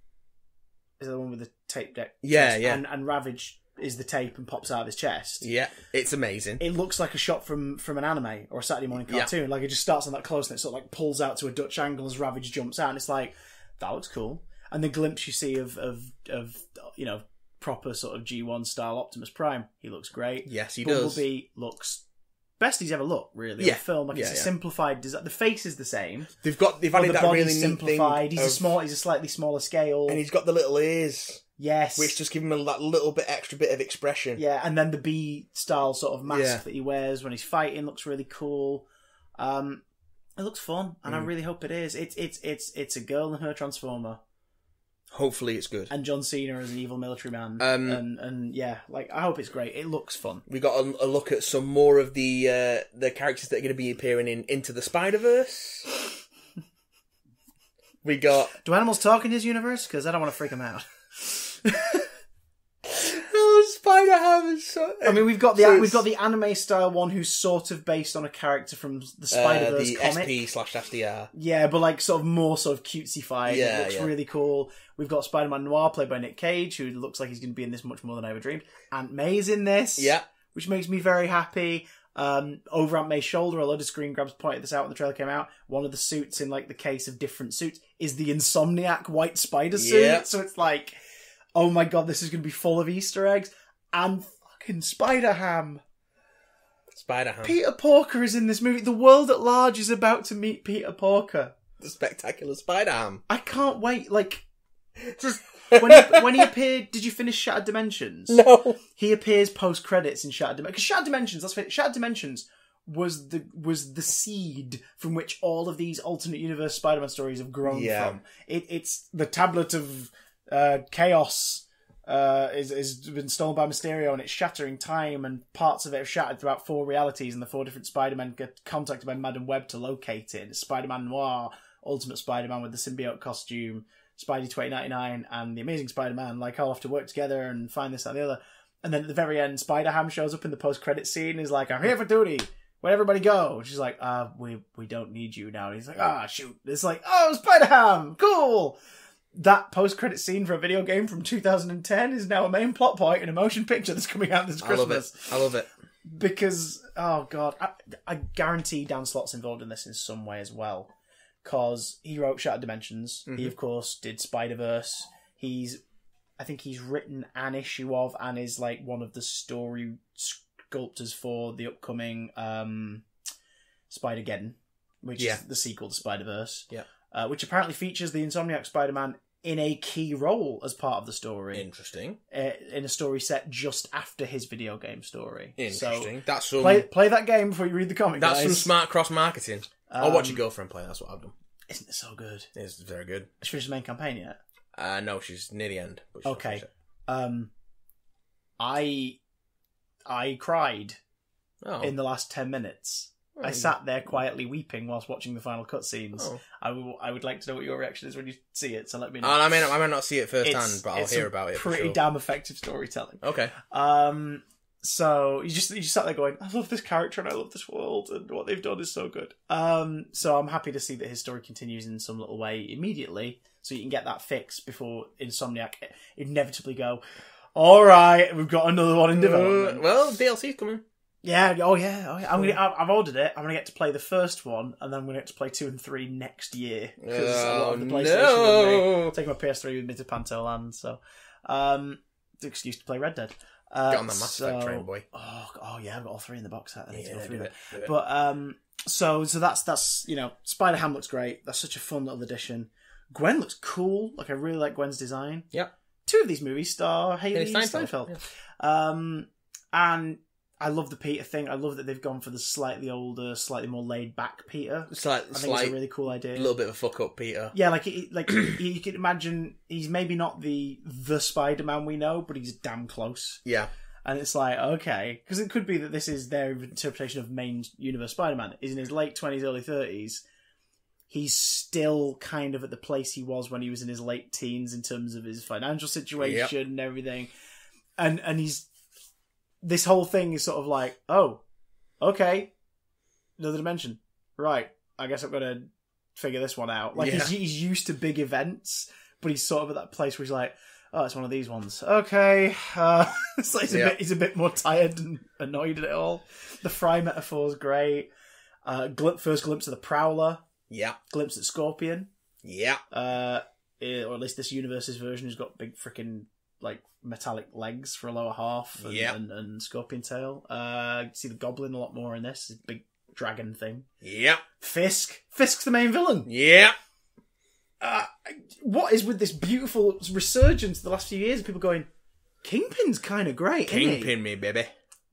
is the one with the tape deck. Yeah, chest, yeah. And Ravage is the tape and pops out of his chest. Yeah, it's amazing. It looks like a shot from an anime or a Saturday morning cartoon. Yeah. Like, it just starts on that close and it sort of like pulls out to a Dutch angle as Ravage jumps out, and it's like, that looks cool. And the glimpse you see of you know, proper sort of G1 style Optimus Prime, he looks great. Yes, he does. Bumblebee looks best he's ever looked, really. Yeah. On film, like, it's a simplified design. The face is the same. They've added that really neat simplified. thing. He's a slightly smaller scale, and he's got the little ears. Yes, which just give him that little bit extra bit of expression. Yeah, and then the B style sort of mask that he wears when he's fighting looks really cool. It looks fun, and I really hope it is. It's a girl and her Transformer. Hopefully it's good. And John Cena as an evil military man. And yeah, like, I hope it's great. It looks fun. We got a look at some more of the characters that are going to be appearing in Into the Spider-Verse. We got... Do animals talk in his universe? Because I don't want to freak them out. Spider-Ham is so... I mean, we've got the anime style one who's sort of based on a character from the Spider-Verse comic. The SP/FDR. Yeah, but like sort of more sort of cutesy-fied. Yeah, it looks really cool. We've got Spider-Man Noir played by Nick Cage, who looks like he's going to be in this much more than I ever dreamed. Aunt May's in this. Yeah. Which makes me very happy. Over Aunt May's shoulder, a load of screen grabs pointed this out when the trailer came out. One of the suits, in like the case of different suits, is the Insomniac white spider suit. Yeah. So it's like, oh my god, this is going to be full of Easter eggs. And fucking Spider-Ham. Spider-Ham. Peter Porker is in this movie. The world at large is about to meet Peter Porker. The spectacular Spider-Ham. I can't wait. Like, just when he appeared, did you finish Shattered Dimensions? No. He appears post credits in Shattered Dimensions. Because Shattered Dimensions, let's face it, Shattered Dimensions was the seed from which all of these alternate universe Spider-Man stories have grown from. It's the tablet of chaos. Is been stolen by Mysterio, and it's shattering time, and parts of it have shattered throughout 4 realities, and the 4 different Spider-Men get contacted by Madam Web to locate it. It's Spider-Man Noir, Ultimate Spider-Man with the symbiote costume, Spidey 2099, and the Amazing Spider-Man, like, all have to work together and find this, that, and the other. And then at the very end, Spider-Ham shows up in the post-credit scene and is like, I'm here for duty. Where'd everybody go? She's like, we don't need you now. And he's like, shoot. It's like, oh, Spider-Ham! Cool! That post-credit scene for a video game from 2010 is now a main plot point in a motion picture that's coming out this Christmas. I love it. Because, oh god, I guarantee Dan Slott's involved in this in some way as well. Because he wrote Shattered Dimensions. Mm-hmm. He, of course, did Spider-Verse. I think he's written an issue of, and is like one of the story sculptors for the upcoming Spider-Geddon, which is the sequel to Spider-Verse. Yeah. Which apparently features the Insomniac Spider-Man in a key role as part of the story. Interesting. In a story set just after his video game story. Interesting. So that's some... play that game before you read the comic, That's guys. some smart cross-marketing. I'll watch your girlfriend play, that's what I've done. Isn't it so good? It's very good. Has she finished the main campaign yet? No, she's near the end. But okay. I cried in the last 10 minutes. I sat there quietly weeping whilst watching the final cutscenes. Oh. I would like to know what your reaction is when you see it, so let me know. I may not see it firsthand, but I'll hear about it. Pretty damn effective storytelling. Okay. So you just sat there going, I love this character and I love this world, and what they've done is so good. So I'm happy to see that his story continues in some little way immediately, so you can get that fix before Insomniac inevitably go, all right, we've got another one in development. Well, DLC's coming. Yeah, oh yeah. I've ordered it. I'm going to get to play the first one, and then I'm going to get to play 2 and 3 next year. Because a lot of the PlayStation will take my PS3 with me to Pantoland, so it's an excuse to play Red Dead. Get on the Mass Effect train, boy. Oh yeah, I've got all 3 in the box set. I need to go through it. But so that's Spider-Ham looks great. That's such a fun little addition. Gwen looks cool. Like, I really like Gwen's design. Yep. 2 of these movies star Haley Steinfeld. Yeah. And I love the Peter thing. I love that they've gone for the slightly older, slightly more laid back Peter. I think it's a really cool idea. A little bit of a fuck up Peter. Yeah, like you could imagine he's maybe not the Spider-Man we know, but he's damn close. Yeah. And it's like, okay, because it could be that this is their interpretation of main universe Spider-Man. He's in his late 20s, early 30s. He's still kind of at the place he was when he was in his late teens in terms of his financial situation and everything. And he's... This whole thing is sort of like, oh, okay, another dimension. Right, I guess I'm gonna figure this one out. Like he's used to big events, but he's sort of at that place where he's like, oh, it's one of these ones. Okay, it's like he's a bit more tired and annoyed at it all. The Fry metaphor's great. First glimpse of the Prowler. Yeah. Glimpse at Scorpion. Yeah. Or at least this universe's version has got big freaking like metallic legs for a lower half and scorpion tail. See the Goblin a lot more in this big dragon thing. Yeah. Fisk's the main villain. Yeah. What is with this beautiful resurgence the last few years of people going, Kingpin's kind of great, isn't he? Kingpin me, baby.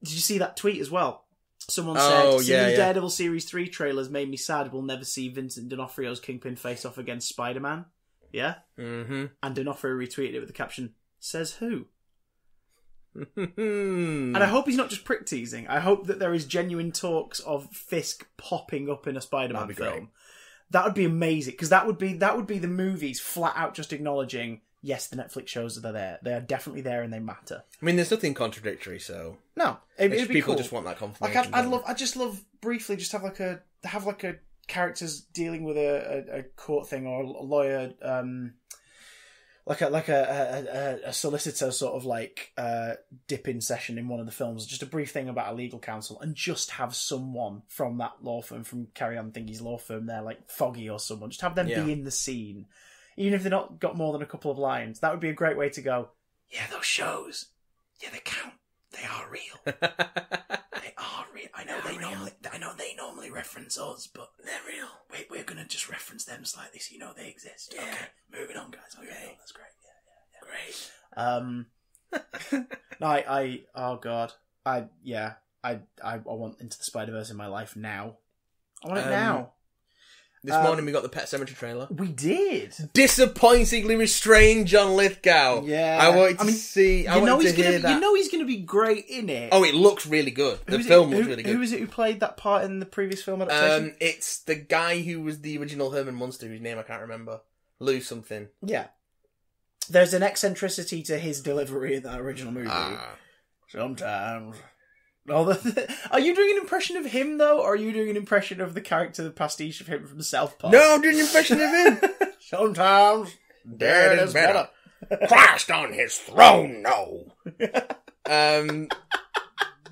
Did you see that tweet as well? Someone said, seeing the Daredevil Series 3 trailers made me sad we'll never see Vincent D'Onofrio's Kingpin face off against Spider-Man. Yeah? Mm-hmm. And D'Onofrio retweeted it with the caption, says who? And I hope he's not just prick teasing. I hope that there is genuine talks of Fisk popping up in a Spider-Man film. Great. That would be amazing, because that would be the movies flat out just acknowledging, yes, the Netflix shows are there. They are definitely there and they matter. I mean, there's nothing contradictory, so no, it'd be people cool. just want that confirmation. Like I just love briefly just have like a characters dealing with a court thing or a lawyer, like a solicitor sort of like dip-in session in one of the films, just a brief thing about a legal counsel, and just have someone from that law firm, from Carry On Thingy's law firm there, like Foggy or someone, just have them be in the scene. Even if they're not got more than a couple of lines, that would be a great way to go, yeah, those shows, yeah, they count. They are real. They are real. I know they normally reference us, but they're real. We're going to just reference them slightly so you know they exist. Yeah. Okay, moving on, guys. Okay, that's great. Yeah. Great. No, oh God. I want Into the Spider-Verse in my life now. I want it now. This morning we got the Pet Sematary trailer. We did. Disappointingly restrained John Lithgow. Yeah. I wanted to see. I wanted to hear that. You know he's going to be great in it. Oh, it looks really good. The film looks really good. Who was it who played that part in the previous film adaptation? It's the guy who was the original Herman Munster, whose name I can't remember. Lou something. Yeah. There's an eccentricity to his delivery in that original movie. Sometimes. Are you doing an impression of him, though, or are you doing an impression of the character, the pastiche of him from South Park? No, I'm doing an impression of him. Sometimes Dad is better. Christ on his throne, no.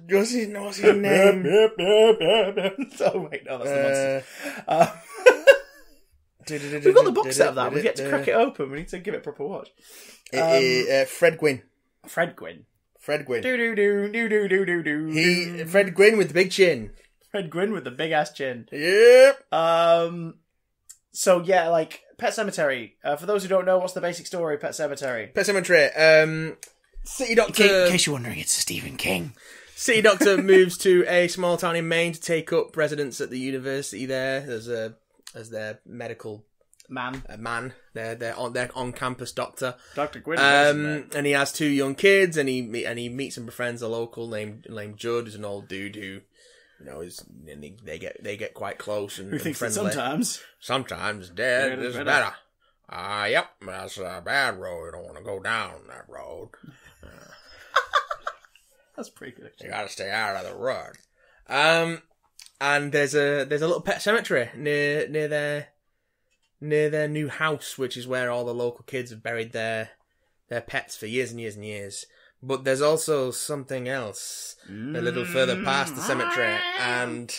What's his name? Oh, wait, no, that's the monster. We've got the box set of that. We've yet to crack it open. We need to give it a proper watch. Fred Gwynn. Fred Gwynn. Fred Gwynn. Do. Fred Gwynn with the big chin. Fred Gwynn with the big ass chin. Yep. So yeah, like Pet Sematary. For those who don't know, what's the basic story of Pet Sematary? Pet Sematary. City Doctor. In case you're wondering, it's Stephen King. City Doctor moves to a small town in Maine to take up residence at the university there as their medical man. They're on campus doctor. Dr. Gwynn. And he has two young kids, and he meets and befriends a local named Judd, who's an old dude who, you know, they get quite close and who thinks friendly. that sometimes dead is better. Yep, that's a bad road. You don't want to go down that road. That's pretty good. You got to stay out of the road. And there's a little pet cemetery near their new house, which is where all the local kids have buried their pets for years and years and years. But there's also something else a little further past the cemetery, and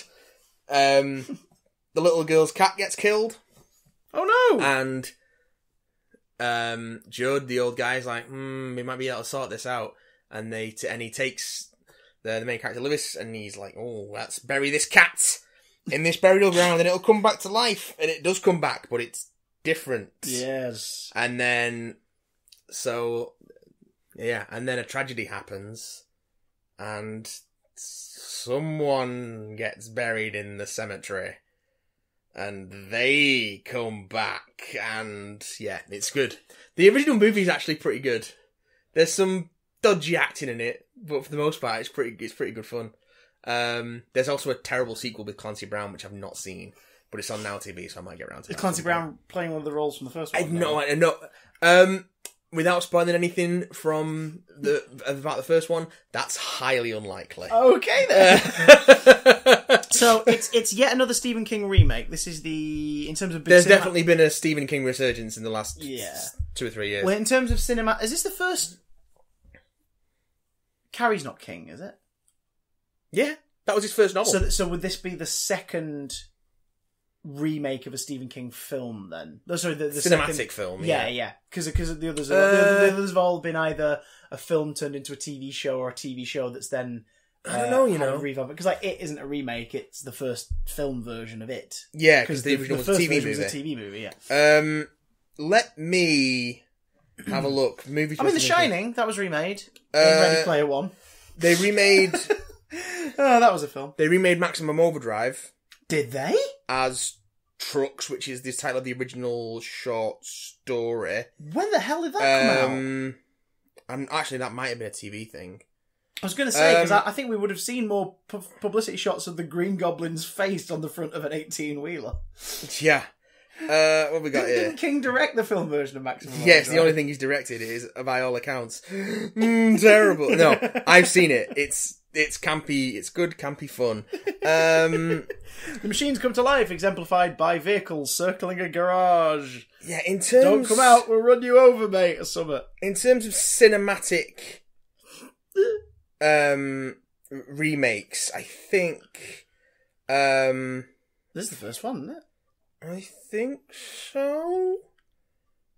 the little girl's cat gets killed. Oh no! And Judd, the old guy's like, we might be able to sort this out. And he takes the main character Lewis, and he's like, oh, let's bury this cat in this burial ground, and it'll come back to life. And it does come back, but it's different. Yes. And then, and then a tragedy happens, and someone gets buried in the cemetery, and they come back, and yeah, it's good. The original movie is actually pretty good. There's some dodgy acting in it, but for the most part, it's pretty good fun. There's also a terrible sequel with Clancy Brown, which I've not seen, but it's on Now TV, so I might get around to it. Is Clancy Brown playing one of the roles from the first one? I know. without spoiling anything from about the first one, that's highly unlikely. Okay then. So it's yet another Stephen King remake. This is in terms of there's definitely been a Stephen King resurgence in the last 2 or 3 years. Well, in terms of cinema, is this the first? Carrie's not King, is it? Yeah, that was his first novel. So would this be the second remake of a Stephen King film then? Oh, sorry, the cinematic second... film. Yeah. Because the others, the others have all been either a film turned into a TV show or a TV show that's then. I don't know, you know, because like It isn't a remake; it's the first film version of It. Yeah, because the original was a TV movie. Was a TV movie. Yeah. Let me have a look. Movies. I mean, The Shining that was remade. Ready Player One. They remade. Oh, that was a film. They remade Maximum Overdrive. Did they? As Trucks, which is the title of the original short story. When the hell did that come out? And actually, that might have been a TV thing. I was going to say, because I think we would have seen more publicity shots of the Green Goblin's face on the front of an 18-wheeler. Yeah. What have we got here? Didn't King direct the film version of Maximum Overdrive? Yes, the only thing he's directed is, by all accounts, terrible. No, I've seen it. It's campy. It's good, campy fun. The machines come to life, exemplified by vehicles circling a garage. Yeah, in terms... Don't come out, we'll run you over, mate, or something. In terms of cinematic... remakes, I think this is the first one, isn't it? I think so.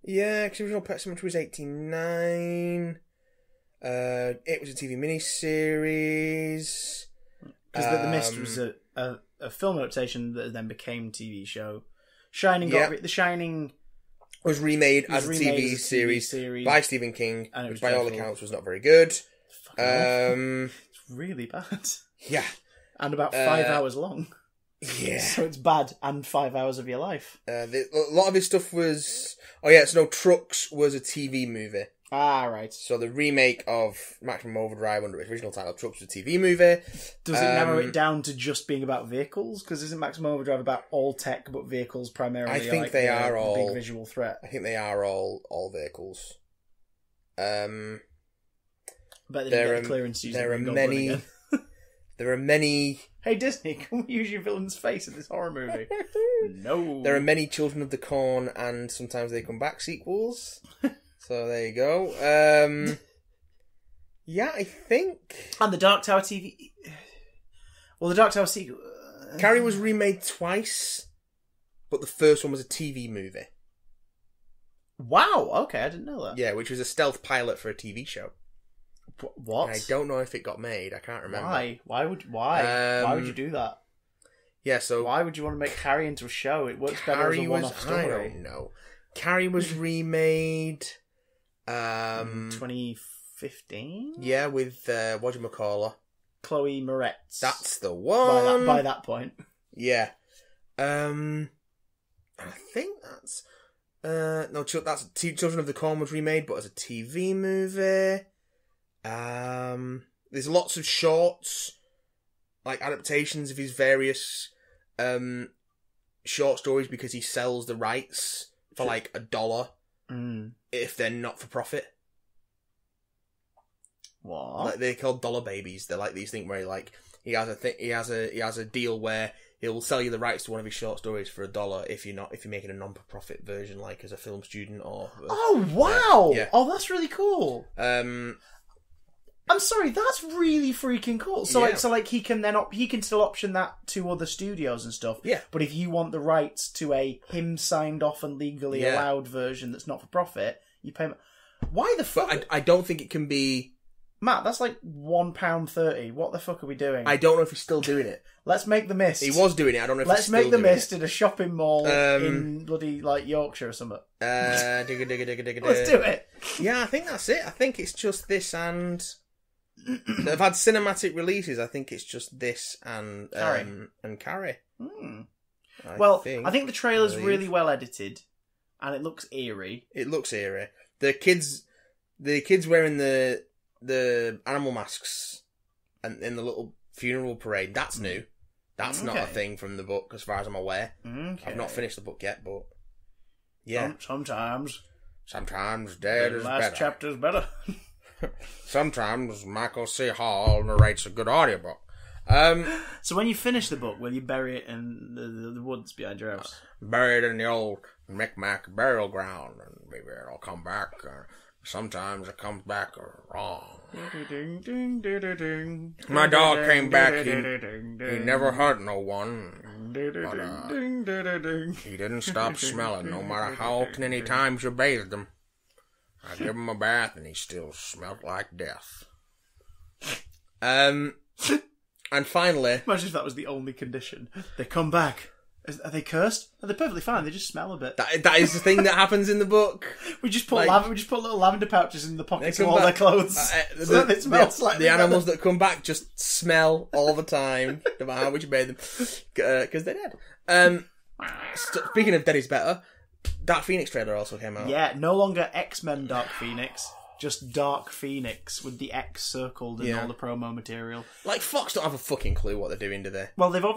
Yeah, because the original Pet Sematary was 1989. It was a TV miniseries. Because The Mist was a film adaptation that then became TV show. Shining got The Shining was remade as a TV series by Stephen King, and which by all accounts was not very good. It's really bad. Yeah. And about 5 hours long. Yeah. So it's bad and 5 hours of your life. A lot of his stuff was... Oh yeah, so no, Trucks was a TV movie. Ah, right. So the remake of Maximum Overdrive under its original title, Trucks, was a TV movie. Does it narrow it down to just being about vehicles? Because isn't Maximum Overdrive about all tech but vehicles primarily? I think they are all... big visual threat. I think they are all vehicles. But they didn't get the clearance to use there are many... Hey Disney, can we use your villain's face in this horror movie? No. There are many Children of the Corn and Sometimes They Come Back sequels. So there you go. Yeah, I think... And the Dark Tower TV... Well, the Dark Tower sequel... Carrie was remade twice, but the first one was a TV movie. Wow, okay, I didn't know that. Yeah, which was a stealth pilot for a TV show. What? And I don't know if it got made. I can't remember. Why? Why would you do that? Yeah, so... Why would you want to make Carrie into a show? It works better as a one-off story. I don't know. Carrie was remade... 2015? Yeah, with, whatchamacallit? Chloe Moretz. That's the one! By that point. Yeah. I think that's... no, that's Children of the Corn was remade, but as a TV movie. There's lots of shorts, like adaptations of his various short stories because he sells the rights for like $1 if they're not for profit. What? Like they're called dollar babies. They're like these things where he has a deal where he'll sell you the rights to one of his short stories for $1 if you're making a non-profit version, like as a film student or. Oh wow! Yeah. Oh, that's really cool. I'm sorry, that's really freaking cool. So he can still option that to other studios and stuff. Yeah. But if you want the rights to a him signed off and legally allowed version that's not for profit, you pay. Why the fuck? But I don't think it can be. Matt, that's like £1.30. What the fuck are we doing? I don't know if he's still doing it. Let's make The Mist. He was doing it. I don't know if he's still doing it. Let's make The Mist in a shopping mall in bloody like Yorkshire or something. Let's do it. Yeah, I think that's it. I think it's just this and they've had cinematic releases. I think it's just this and Carrie. I think the trailer's really well edited, and it looks eerie. It looks eerie. The kids wearing the animal masks and in the little funeral parade. That's new. That's not a thing from the book, as far as I'm aware. Okay. I've not finished the book yet, but yeah. Sometimes. Sometimes dead is Last better. chapter's better. Sometimes Michael C. Hall narrates a good audiobook. So when you finish the book, will you bury it in the woods behind your house? Buried in the old Micmac burial ground, and maybe it'll come back. Sometimes it comes back wrong. My dog came back. He never hurt no one. But, he didn't stop smelling, no matter how many times you bathed him. I gave him a bath, and he still smelled like death. And finally... Imagine if that was the only condition. They come back. Are they cursed? No, they're perfectly fine. They just smell a bit. That is the thing that happens in the book. We just put little lavender pouches in the pockets of all their clothes. The animals that come back just smell all the time, no matter how much you bathe them, because they're dead. Speaking of Dead is Better, Dark Phoenix trailer also came out. Yeah, no longer X-Men Dark Phoenix, just Dark Phoenix with the X circled in all the promo material. Like, Fox don't have a fucking clue what they're doing, do they? Well, they don't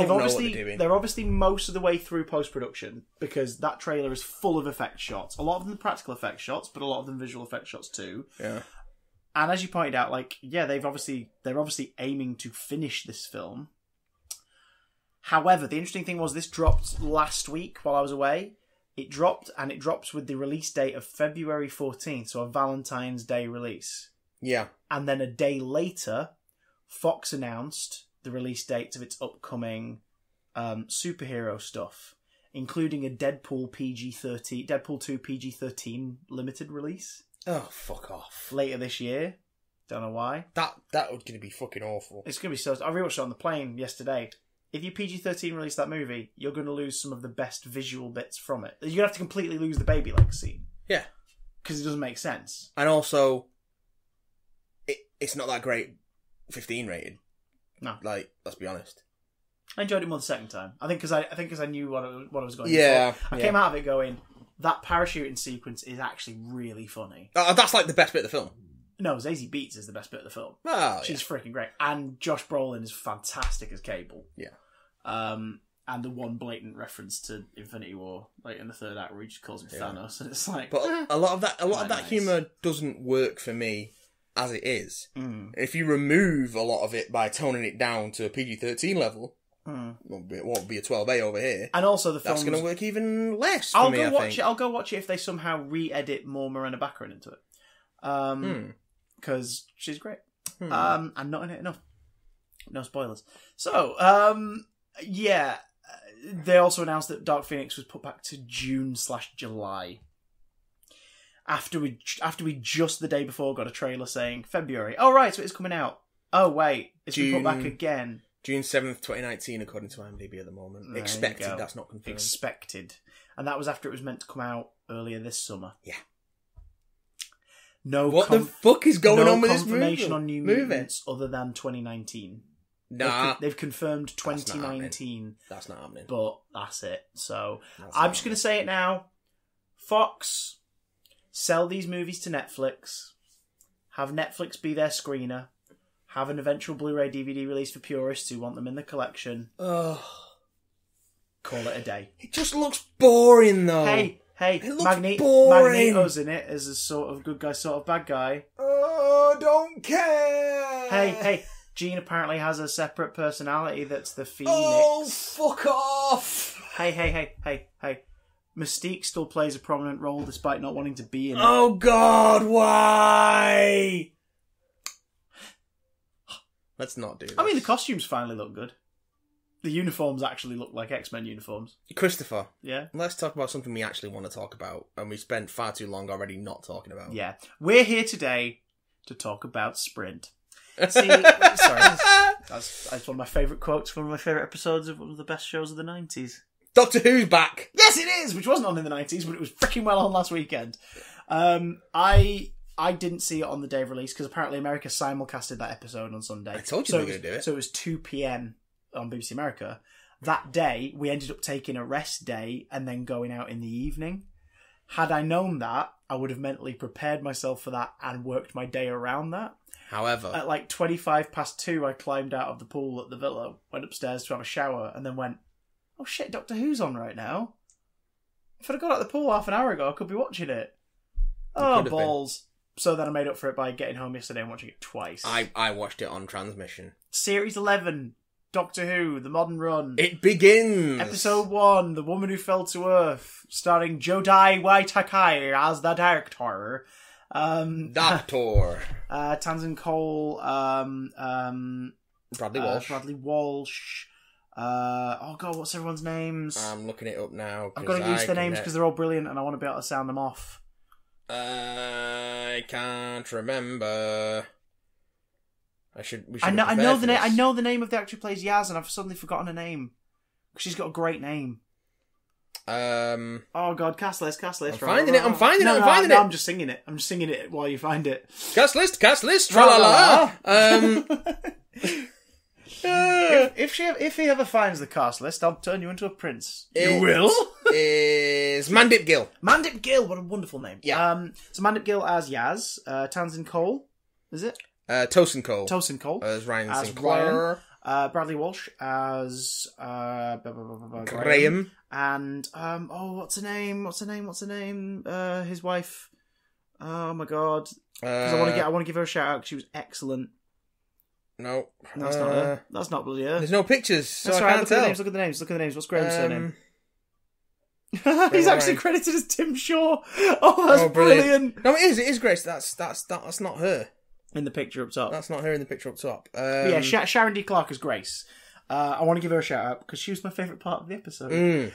know what they're doing. They're obviously most of the way through post-production, because that trailer is full of effect shots. A lot of them practical effect shots, but a lot of them visual effect shots too. Yeah. And as you pointed out, they're obviously aiming to finish this film. However, the interesting thing was this dropped last week while I was away. It dropped, and it drops with the release date of February 14th, so a Valentine's Day release. Yeah. And then a day later, Fox announced the release dates of its upcoming superhero stuff, including a Deadpool 2 PG-13 limited release. Oh, fuck off. Later this year. Don't know why. That was going to be fucking awful. It's going to be so... I rewatched it on the plane yesterday. If you PG-13 release that movie, you're going to lose some of the best visual bits from it. You're going to have to completely lose the baby leg scene. Yeah. Because it doesn't make sense. And also, it's not that great 15 rated. No. Like, let's be honest. I enjoyed it more the second time. I think because I knew what I was going for. I came out of it going, that parachuting sequence is actually really funny. That's like the best bit of the film. No, Zazie Beetz is the best bit of the film. Oh, She's freaking great. And Josh Brolin is fantastic as Cable. Yeah. And the one blatant reference to Infinity War, like in the third act, where he just calls him Thanos, and it's like... But a lot of that humour doesn't work for me as it is. Mm. If you remove a lot of it by toning it down to a PG-13 level, it won't be a 12A over here. And also the that's going to work even less for I'll me, go I watch think. it. I'll go watch it if they somehow re-edit more Miranda Baccarin into it. Because she's great. And not in it enough. No spoilers. So, yeah. They also announced that Dark Phoenix was put back to June/July. After we just the day before got a trailer saying February. Oh, right, so it's coming out. Oh, wait, it's been put back again. June 7th, 2019, according to IMDb at the moment. There Expected, that's not confirmed. Expected. And that was after it was meant to come out earlier this summer. Yeah. What the fuck is going on with this movie? No confirmation on New Mutants other than 2019. Nah. They've confirmed 2019. That's not happening. But that's it. So I'm just going to say it now. Fox, sell these movies to Netflix. Have Netflix be their screener. Have an eventual Blu-ray DVD release for purists who want them in the collection. Call it a day. It just looks boring, though. Hey, it looks boring. Magneto's in it as a sort of good guy, sort of bad guy. Oh, don't care. Hey, Jean apparently has a separate personality that's the Phoenix. Oh, fuck off. Hey. Mystique still plays a prominent role despite not wanting to be in it. Oh, God, why? Let's not do this. I mean, the costumes finally look good. The uniforms actually look like X-Men uniforms. Christopher. Yeah? Let's talk about something we actually want to talk about, and we spent far too long already not talking about. Yeah. We're here today to talk about Sprint. See, sorry. That's one of my favourite quotes from one of my favourite episodes of one of the best shows of the 90s. Doctor Who's back! Yes, it is! Which wasn't on in the 90s, but it was freaking well on last weekend. I didn't see it on the day of release, because apparently America simulcasted that episode on Sunday. I told you they were going to do it. So it was 2 p.m. on BBC America. That day, we ended up taking a rest day and then going out in the evening. Had I known that, I would have mentally prepared myself for that and worked my day around that. However, at like 2:25, I climbed out of the pool at the villa, went upstairs to have a shower, and then went, oh shit, Doctor Who's on right now. If I'd have got out of the pool half an hour ago, I could be watching it. Oh, balls. So then I made up for it by getting home yesterday and watching it twice. I watched it on transmission. Series 11, Doctor Who, The Modern Run. It begins! Episode 1, The Woman Who Fell to Earth, starring Jodai Waitakai as the director. Doctor. Tamsin Cole, Bradley Walsh. Bradley Walsh. Oh god, what's everyone's names? I'm looking it up now. I've got to get used to their names because they're all brilliant and I want to be able to sound them off. I can't remember. I know the name of the actor who plays Yaz, and I've suddenly forgotten her name. She's got a great name. Oh god, cast list. I'm finding it. I'm finding it. I'm just singing it. I'm just singing it while you find it. Cast list. Tra la la. If he ever finds the cast list, I'll turn you into a prince. You will? Is Mandip Gill. Mandip Gill, what a wonderful name. Yeah. So Mandip Gill as Yaz, Tamsin Cole, is it? Tosin Cole. Tosin Cole. As Ryan Sinclair. Ryan. Bradley Walsh as Graham. And what's her name? His wife. Oh my god. Because I want to give her a shout out because she was excellent. No, that's not her. That's not bloody her. There's no pictures, so that's I right. can't tell. Look at the names. What's Graham's surname? He's actually credited as Tim Shaw. Oh, that's brilliant. No, it is Grace. That's not her in the picture up top. That's not her in the picture up top. Sharon D. Clark as Grace. I want to give her a shout out because she was my favourite part of the episode.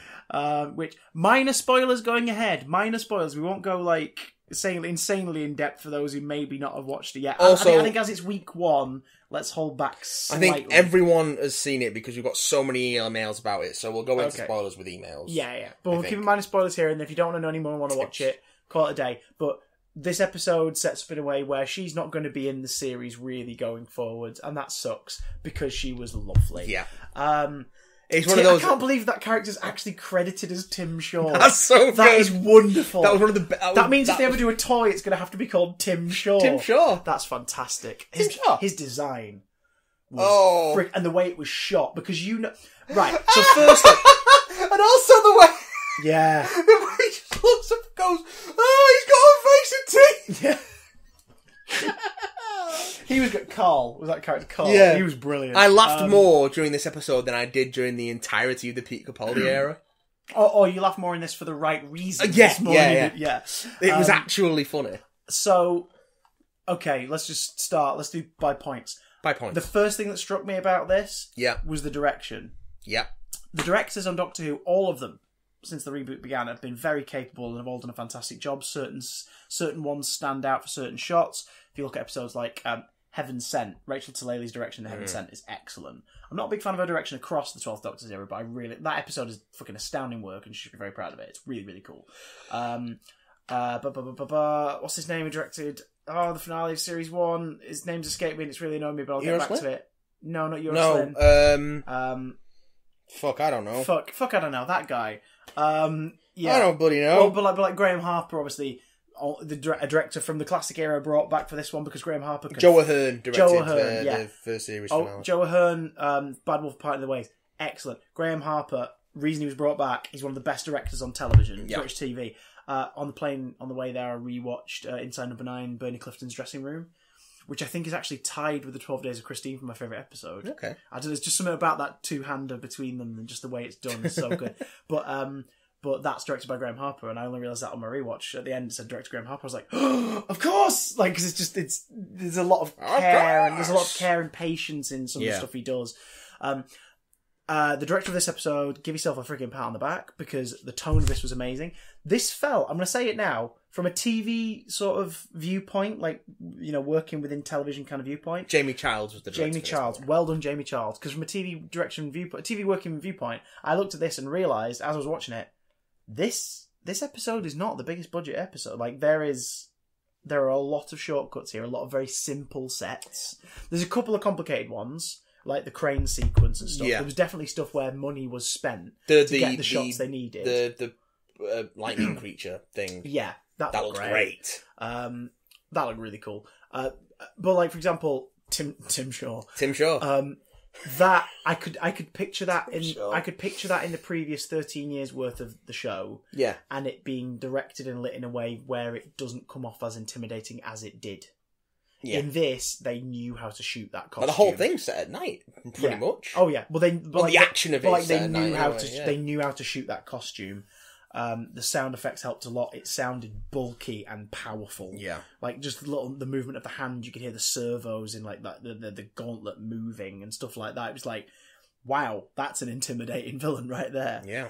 Which minor spoilers going ahead. Minor spoilers. We won't go like insanely in depth for those who maybe not have watched it yet. Also, I think as it's week 1, let's hold back slightly. I think everyone has seen it because we've got so many emails about it, so we'll go into spoilers with emails. Yeah. But we'll keep in mind spoilers here, and if you don't want to know any more and want to watch it, call it a day. But this episode sets up in a way where she's not going to be in the series really going forward, and that sucks because she was lovely. Yeah. It's one of those. I can't believe that character's actually credited as Tim Shaw. That's so good. That is wonderful. That was one of the. That means if they ever do a toy, it's going to have to be called Tim Shaw. Tim Shaw. That's fantastic. Shaw. His design. And the way it was shot, because right. So first, and also the way. Yeah. The way he just looks up and goes, "Oh, he's got a face and teeth." Yeah. He was good. Carl. Was that character Carl? Yeah. He was brilliant. I laughed more during this episode than I did during the entirety of the Peter Capaldi era. Oh, you laughed more in this for the right reasons. Yeah. It was actually funny. So, okay, let's just start. Let's do by points. The first thing that struck me about this was the direction. Yeah. The directors on Doctor Who, all of them, since the reboot began, have been very capable and have all done a fantastic job. Certain ones stand out for certain shots. If you look at episodes like Heaven Sent, Rachel Talalay's direction in Heaven Sent is excellent. I'm not a big fan of her direction across the 12th Doctor's era, but that episode is fucking astounding work and she should be very proud of it. It's really, really cool. What's his name? He directed the finale of Series 1. His name's escaped me and it's really annoying me, but I'll get back to it. No, not Euroslim. Fuck, I don't know. Fuck, I don't know. That guy. Yeah. I don't bloody know. Well, but like Graham Harper, obviously, a director from the classic era brought back for this one because Graham Harper... Joe Ahern directed the first series finale. Joe Ahern, Bad Wolf Part of the Ways. Excellent. Graham Harper, reason he was brought back, he's one of the best directors on television, British TV. On the plane, on the way there, I rewatched Inside Number 9, Bernie Clifton's Dressing Room, which I think is actually tied with the 12 Days of Christine for my favourite episode. Okay. I don't know, there's just something about that two-hander between them and just the way it's done is so good. But that's directed by Graham Harper, and I only realised that on my rewatch. At the end, it said director Graham Harper. I was like, oh, of course! Like, because there's a lot of care, and there's a lot of care and patience in some of the stuff he does. The director of this episode, give yourself a freaking pat on the back, because the tone of this was amazing. This felt, I'm going to say it now, from a TV sort of viewpoint, like, working within television kind of viewpoint. Jamie Childs was the director. Jamie Childs. Well done, Jamie Childs. Because from a TV direction viewpoint, TV working viewpoint, I looked at this and realised, as I was watching it, this episode is not the biggest budget episode. Like, there are a lot of shortcuts here, a lot of very simple sets. There's a couple of complicated ones, like the crane sequence and stuff. Yeah. There was definitely stuff where money was spent to get the shots they needed. The lightning creature thing. Yeah, that looked great. That looked really cool. But like, for example, Tim Shaw. that I could picture that in Sure. I could picture that in the previous 13 years worth of the show, Yeah. and it being directed and lit in a way where it doesn't come off as intimidating as it did. Yeah. In this, they knew how to shoot that costume. But the whole thing's set at night, pretty much. Oh yeah, well the action of it. Like is they set at knew night how anyway, to yeah. they knew how to shoot that costume. The sound effects helped a lot. It sounded bulky and powerful. Yeah. Like just the movement of the hand, you could hear the servos in like that the gauntlet moving and stuff like that. It was like, wow, that's an intimidating villain right there. Yeah.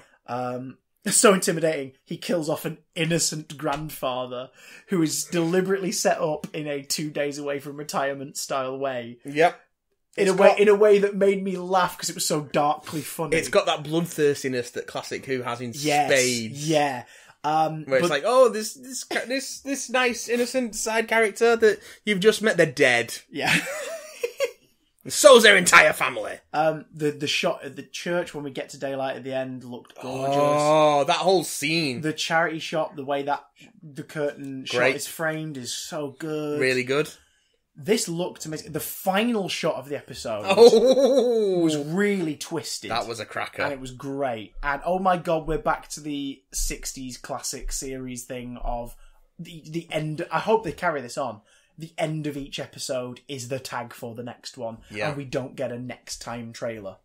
So intimidating, he kills off an innocent grandfather who is deliberately set up in a 2 days away from retirement style way. Yep. In a way that made me laugh because it was so darkly funny. It's got that bloodthirstiness that classic Who has in Yes, spades. yeah. Where it's like, oh, this nice innocent side character that you've just met, they're dead. Yeah. And so's their entire family. The shot at the church when we get to daylight at the end looked gorgeous. Oh, that whole scene. The charity shop, the way that the curtain shot is framed is so good. Really good. This looked amazing. The final shot of the episode was really twisted. That was a cracker. And it was great. And oh my god, we're back to the 60s classic series thing of the end. I hope they carry this on. The end of each episode is the tag for the next one. Yeah. And we don't get a next time trailer.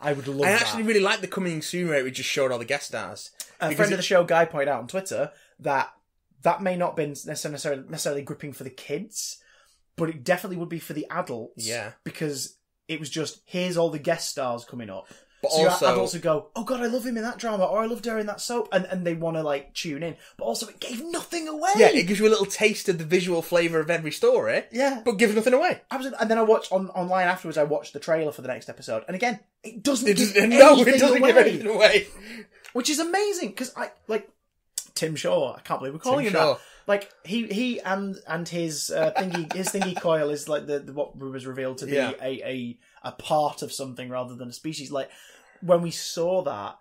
I would love that. I actually really like the coming soon where it just showed all the guest stars. A friend of the show, Guy, pointed out on Twitter that may not be necessarily gripping for the kids, but it definitely would be for the adults. Yeah. Because it was just, here's all the guest stars coming up. But so also, adults would go, oh god, I love him in that drama, or I loved her in that soap, and they want to like tune in. But also, it gave nothing away. Yeah, it gives you a little taste of the visual flavour of every story. Yeah, but gives nothing away. Absolutely. And then I watched online afterwards. I watched the trailer for the next episode, and again, it doesn't give give anything away. Which is amazing because I like Tim Shaw. I can't believe we're calling him that. Like he and his thingy coil is like the what was revealed to be a part of something rather than a species. Like when we saw that,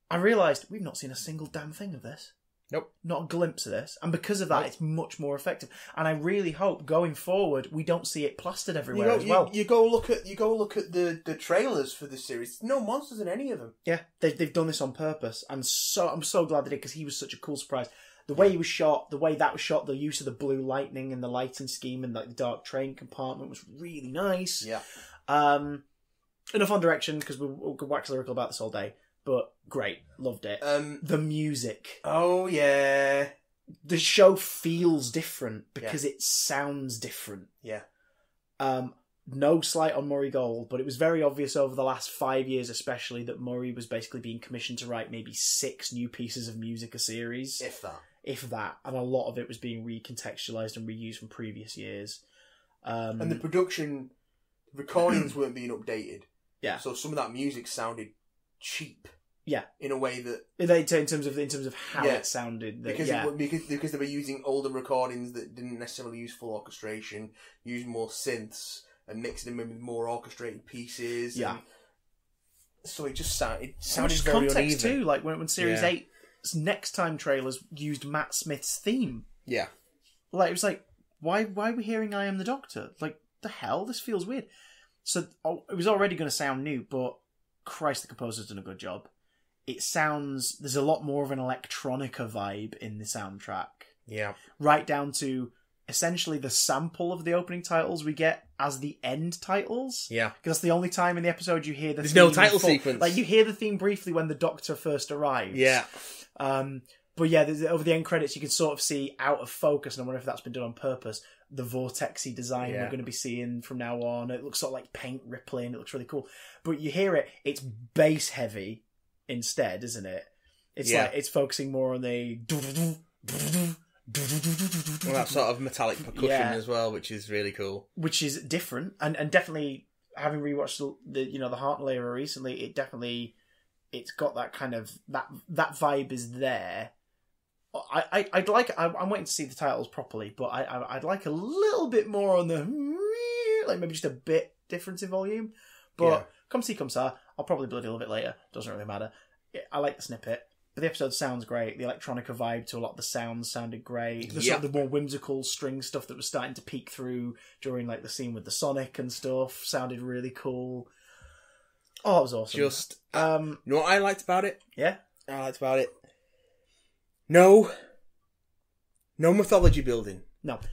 I realised we've not seen a single damn thing of this. Nope. Not a glimpse of this. And because of that, it's much more effective. And I really hope going forward we don't see it plastered everywhere as well. You go look at the trailers for this series. No monsters in any of them. Yeah, they've done this on purpose. I'm so glad they did because he was such a cool surprise. The way he was shot, the way that was shot, the use of the blue lightning and the lighting scheme and like the dark train compartment was really nice. Yeah. Enough on direction because we could wax lyrical about this all day. But great, loved it. The music. Oh yeah. The show feels different because it sounds different. Yeah. No slight on Murray Gold, but it was very obvious over the last 5 years especially that Murray was basically being commissioned to write maybe 6 new pieces of music a series. If that. And a lot of it was being recontextualised and reused from previous years. And the production recordings weren't being updated. Yeah. So some of that music sounded cheap. Yeah. In a way that in terms of how it sounded. Because they were using older recordings that didn't necessarily use full orchestration, used more synths and mixing them with more orchestrated pieces. Yeah. And so it just sounded very context uneven too. Like when Series 8's next time trailers used Matt Smith's theme. Yeah. Like it was like, why are we hearing I Am the Doctor? Like, the hell? This feels weird. So it was already going to sound new, but Christ, the composer's done a good job. It sounds... There's a lot more of an electronica vibe in the soundtrack. Yeah. Right down to essentially the sample of the opening titles we get as the end titles. Yeah. Because that's the only time in the episode you hear the theme. There's no title sequence. Like, you hear the theme briefly when the Doctor first arrives. Yeah. But yeah, over the end credits you can sort of see out of focus, and I wonder if that's been done on purpose, the vortexy design we're going to be seeing from now on. It looks sort of like paint rippling. It looks really cool. But you hear it, it's bass heavy instead, isn't it? It's like it's focusing more on the that sort of metallic percussion as well, which is really cool. Which is different, and definitely having rewatched the Hartnell era recently, it's got that kind of that vibe is there. I'm waiting to see the titles properly, but I'd like a little bit more on the like maybe just a bit difference in volume. But come see, come sa. I'll probably bloody a little bit later. Doesn't really matter. I like the snippet. But the episode sounds great. The electronica vibe to a lot of the sounds sounded great. The Yep. sort of the more whimsical string stuff that was starting to peek through during like the scene with the Sonic and stuff sounded really cool. Oh, it was awesome. Just, you know what I liked about it? Yeah? I liked about it. No mythology building.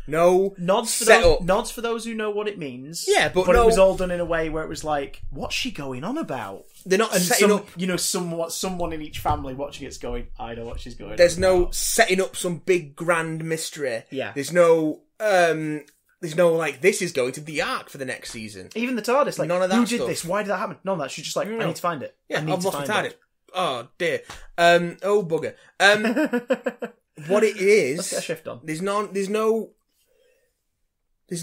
No nods for setup. nods for those who know what it means. Yeah, but it was all done in a way where it was like, what's she going on about? They're not setting up. You know, someone in each family watching it's going, I know what she's going. There's on no about. setting up some big grand mystery. Yeah. There's no like this is going to the Ark for the next season. Even the TARDIS, like, none of that who did stuff. this? Why did that happen? None of that. She's just like, I need to find it. Yeah, I need I've to lost the find TARDIS. it. Oh dear. Oh bugger. What it is? Let's get a shift on. There's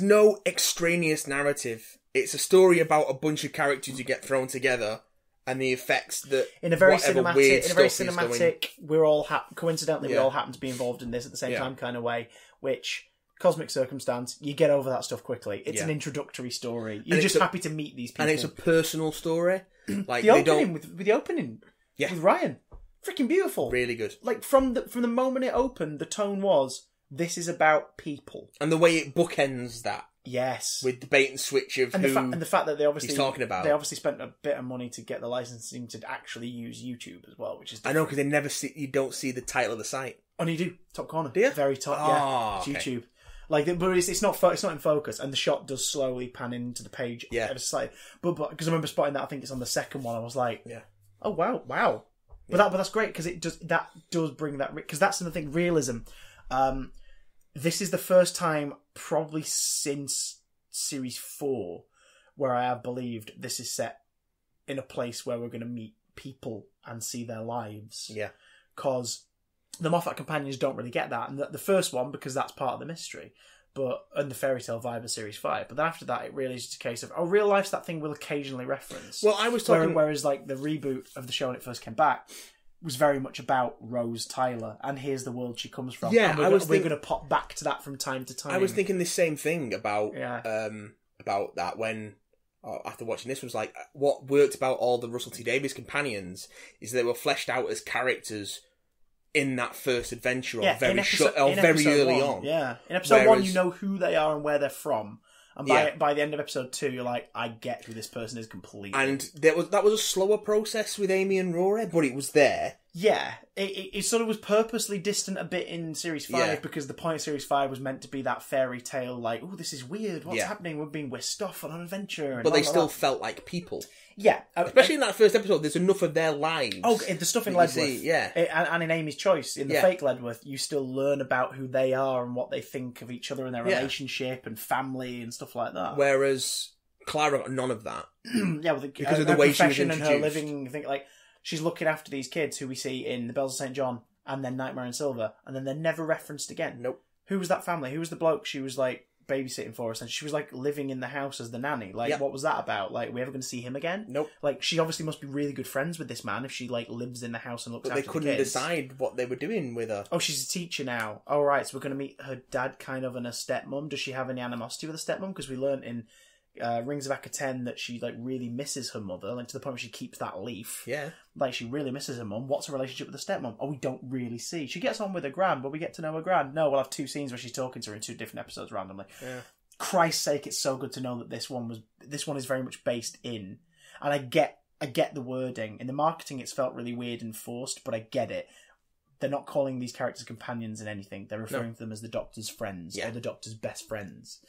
no extraneous narrative. It's a story about a bunch of characters you get thrown together and the effects that in a very whatever weird cinematic, we're all coincidentally we Yeah. all happen to be involved in this at the same Yeah. time kind of way, which cosmic circumstance, you get over that stuff quickly. It's Yeah. an introductory story. You're And just happy to meet these people. and it's a personal story. Like the they opening don't with the opening Yeah. with Ryan. Freaking beautiful. really good. Like from the moment it opened, the tone was, this is about people. And the way it bookends that Yes. with the bait and switch of and who the fact that they obviously he's talking about. They obviously spent a bit of money to get the licensing to actually use YouTube as well, which is I know because you don't see the title of the site. Oh, you do top corner, Do you? very top, Oh, It's okay. YouTube. Like, but it's not in focus, and the shot does slowly pan into the page. Yeah. ever so slightly. But because I remember spotting that, I think it's on the second one. I was like, Yeah. oh wow. But that's great because that does bring that, because that's the thing, realism. This is the first time probably since Series 4 where I have believed this is set in a place where we're going to meet people and see their lives. Yeah. Because the Moffat companions don't really get that. And the first one, because that's part of the mystery, and the fairy tale vibe of Series 5. But then after that, it really is just a case of, real life's that thing we'll occasionally reference. Well, I was talking... Whereas, like, the reboot of the show when it first came back was very much about Rose Tyler, and here's the world she comes from. Yeah, and we're going to pop back to that from time to time. I was thinking the same thing about Yeah. About that when after watching this was like what worked about all the Russell T Davies companions is they were fleshed out as characters in that first adventure or very early on. Yeah, in episode 1 you know who they are and where they're from. And by the end of episode 2, you're like, I get who this person is completely. And that was a slower process with Amy and Rory, but it was there. Yeah, it sort of was purposely distant a bit in Series 5 because the point of Series 5 was meant to be that fairy tale, like, oh, this is weird, what's happening? We're being whisked off on an adventure. And but they still felt like people. Yeah. Especially in that first episode, there's enough of their lives. Oh, the stuff in Ledworth. And in Amy's Choice, in the fake Ledworth, you still learn about who they are and what they think of each other and their relationship and family and stuff like that. Whereas Clara got none of that. Because of the way she was and her introduced. living thing, like, she's looking after these kids who we see in The Bells of St. John and then Nightmare in Silver, and then they're never referenced again. Nope. Who was that family? Who was the bloke she was, like, babysitting for us? And she was, like, living in the house as the nanny. Like, what was that about? Like, are we ever going to see him again? Nope. Like, she obviously must be really good friends with this man if she, like, lives in the house and looks after the kids. But they couldn't decide what they were doing with her. Oh, she's a teacher now. Oh, right, so we're going to meet her dad kind of and her stepmom. Does she have any animosity with her stepmom? Because we learnt in Rings of Acca 10 that she, like, really misses her mother, like, to the point where she keeps that leaf. Yeah. Like, she really misses her mum. What's her relationship with the stepmom? Oh, we don't really see. She gets on with her gran, but we get to know her gran. No, we'll have 2 scenes where she's talking to her in 2 different episodes randomly. Yeah. Christ's sake, it's so good to know that this one is very much based in, and I get the wording. In the marketing, it's felt really weird and forced, but I get it. They're not calling these characters companions in anything. They're referring to them as the Doctor's friends or the Doctor's best friends.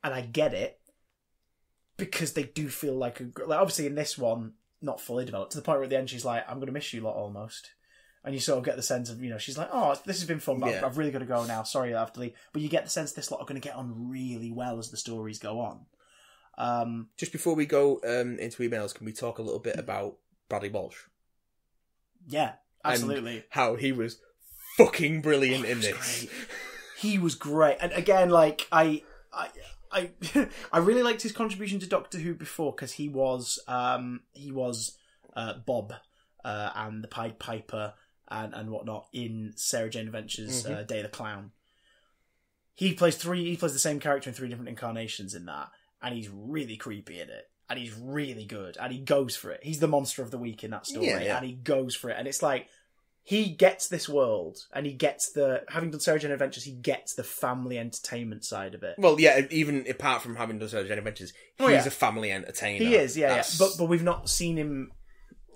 And I get it, because they do feel like obviously in this one, not fully developed, to the point where at the end she's like, I'm going to miss you lot almost. And you sort of get the sense of, she's like, oh, this has been fun, but I've really got to go now. Sorry, I have to leave. But you get the sense this lot are going to get on really well as the stories go on. Just before we go into emails, can we talk a little bit about Bradley Walsh? Yeah, absolutely. And how he was fucking brilliant in this. Great. He was great. And again, like, I really liked his contribution to Doctor Who before, because he was Bob and the Pied Piper and whatnot in Sarah Jane Adventures Day of the Clown. He plays the same character in 3 different incarnations in that, and he's really creepy in it, and he's really good, and he goes for it. He's the monster of the week in that story, and he goes for it, and it's like, he gets this world, and he gets having done Sarah Jane Adventures, he gets the family entertainment side of it. Well, yeah, even apart from having done Sarah Jane Adventures, he's a family entertainer. He is, yeah. But we've not seen him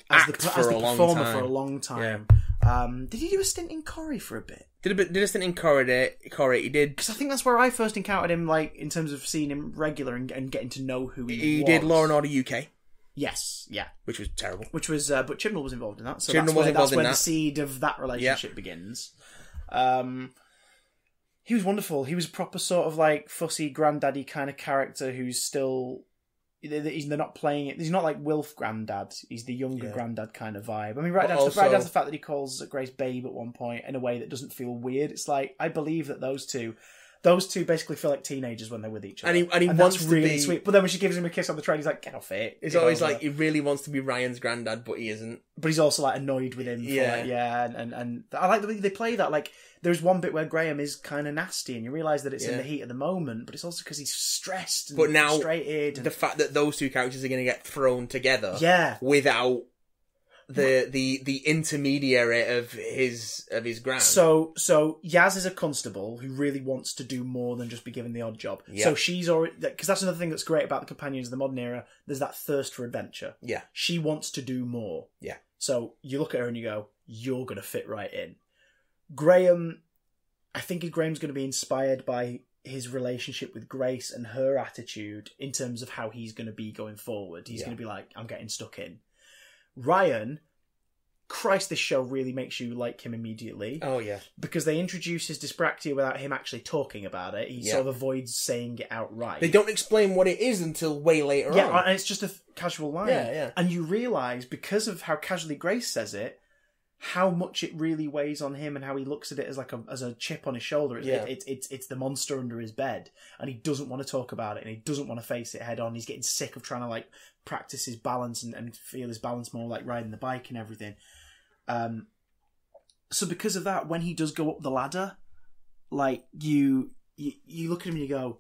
as the performer for a long time. Yeah. Did he do a stint in Corrie for a bit? Did a stint in Corrie, he did. Because I think that's where I first encountered him, like, in terms of seeing him regular and getting to know who he was. He did Law and Order UK. Yes, yeah. Which was terrible. But Chibnall was involved in that. So Chibnall that's where the seed of that relationship begins. He was wonderful. He was a proper sort of like fussy granddaddy kind of character who's still... They're not playing it. He's not like Wilf Granddad. He's the younger granddad kind of vibe. I mean, right down to the fact that he calls Grace babe at one point in a way that doesn't feel weird. It's like, I believe that those two basically feel like teenagers when they're with each other. And he wants that's to really be sweet. But then when she gives him a kiss on the train, he's like, get off it. It's always like, he really wants to be Ryan's granddad, but he isn't. But he's also like annoyed with him. And I like the way they play that. Like, there's one bit where Graham is kind of nasty, and you realise that it's in the heat of the moment, but it's also because he's stressed and frustrated. The fact that those two characters are going to get thrown together, without the intermediary of his grand. So Yaz is a constable who really wants to do more than just be given the odd job. Yep. So she's already, because that's another thing that's great about the companions of the modern era. There's that thirst for adventure. Yeah, she wants to do more. Yeah. So you look at her and you go, you're going to fit right in. Graham, I think Graham's going to be inspired by his relationship with Grace and her attitude in terms of how he's going to be going forward. He's going to be like, I'm getting stuck in. Ryan, Christ, this show really makes you like him immediately. Oh, yeah. Because they introduce his dyspraxia without him actually talking about it. He sort of avoids saying it outright. They don't explain what it is until way later on. Yeah, and it's just a casual line. Yeah. And you realise, because of how casually Grace says it, how much it really weighs on him and how he looks at it as like as a chip on his shoulder. It's the monster under his bed, and he doesn't want to talk about it, and he doesn't want to face it head on. He's getting sick of trying to like practice his balance and feel his balance more like riding the bike and everything. So because of that, when he does go up the ladder, like you look at him and you go,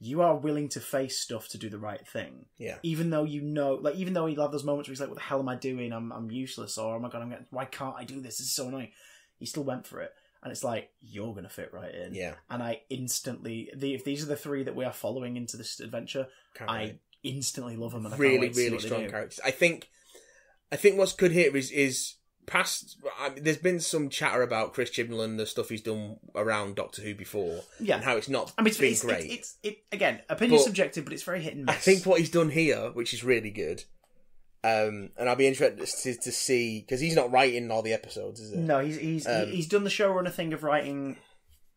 you are willing to face stuff to do the right thing. Yeah. Even though even though he'll have those moments where he's like, what the hell am I doing? I'm useless, or oh my god, why can't I do this? This is so annoying. He still went for it. And it's like, you're going to fit right in. Yeah. And I instantly, if these are the three that we are following into this adventure, I instantly love them. And really strong characters. I think what's good here is past. There's been some chatter about Chris Chibnall and the stuff he's done around Doctor Who before, and how it's not been great. Again, opinion subjective, but it's very hit and miss. I think what he's done here, which is really good, and I'll be interested to see, because he's not writing all the episodes, is it? No, he's done the showrunner thing of writing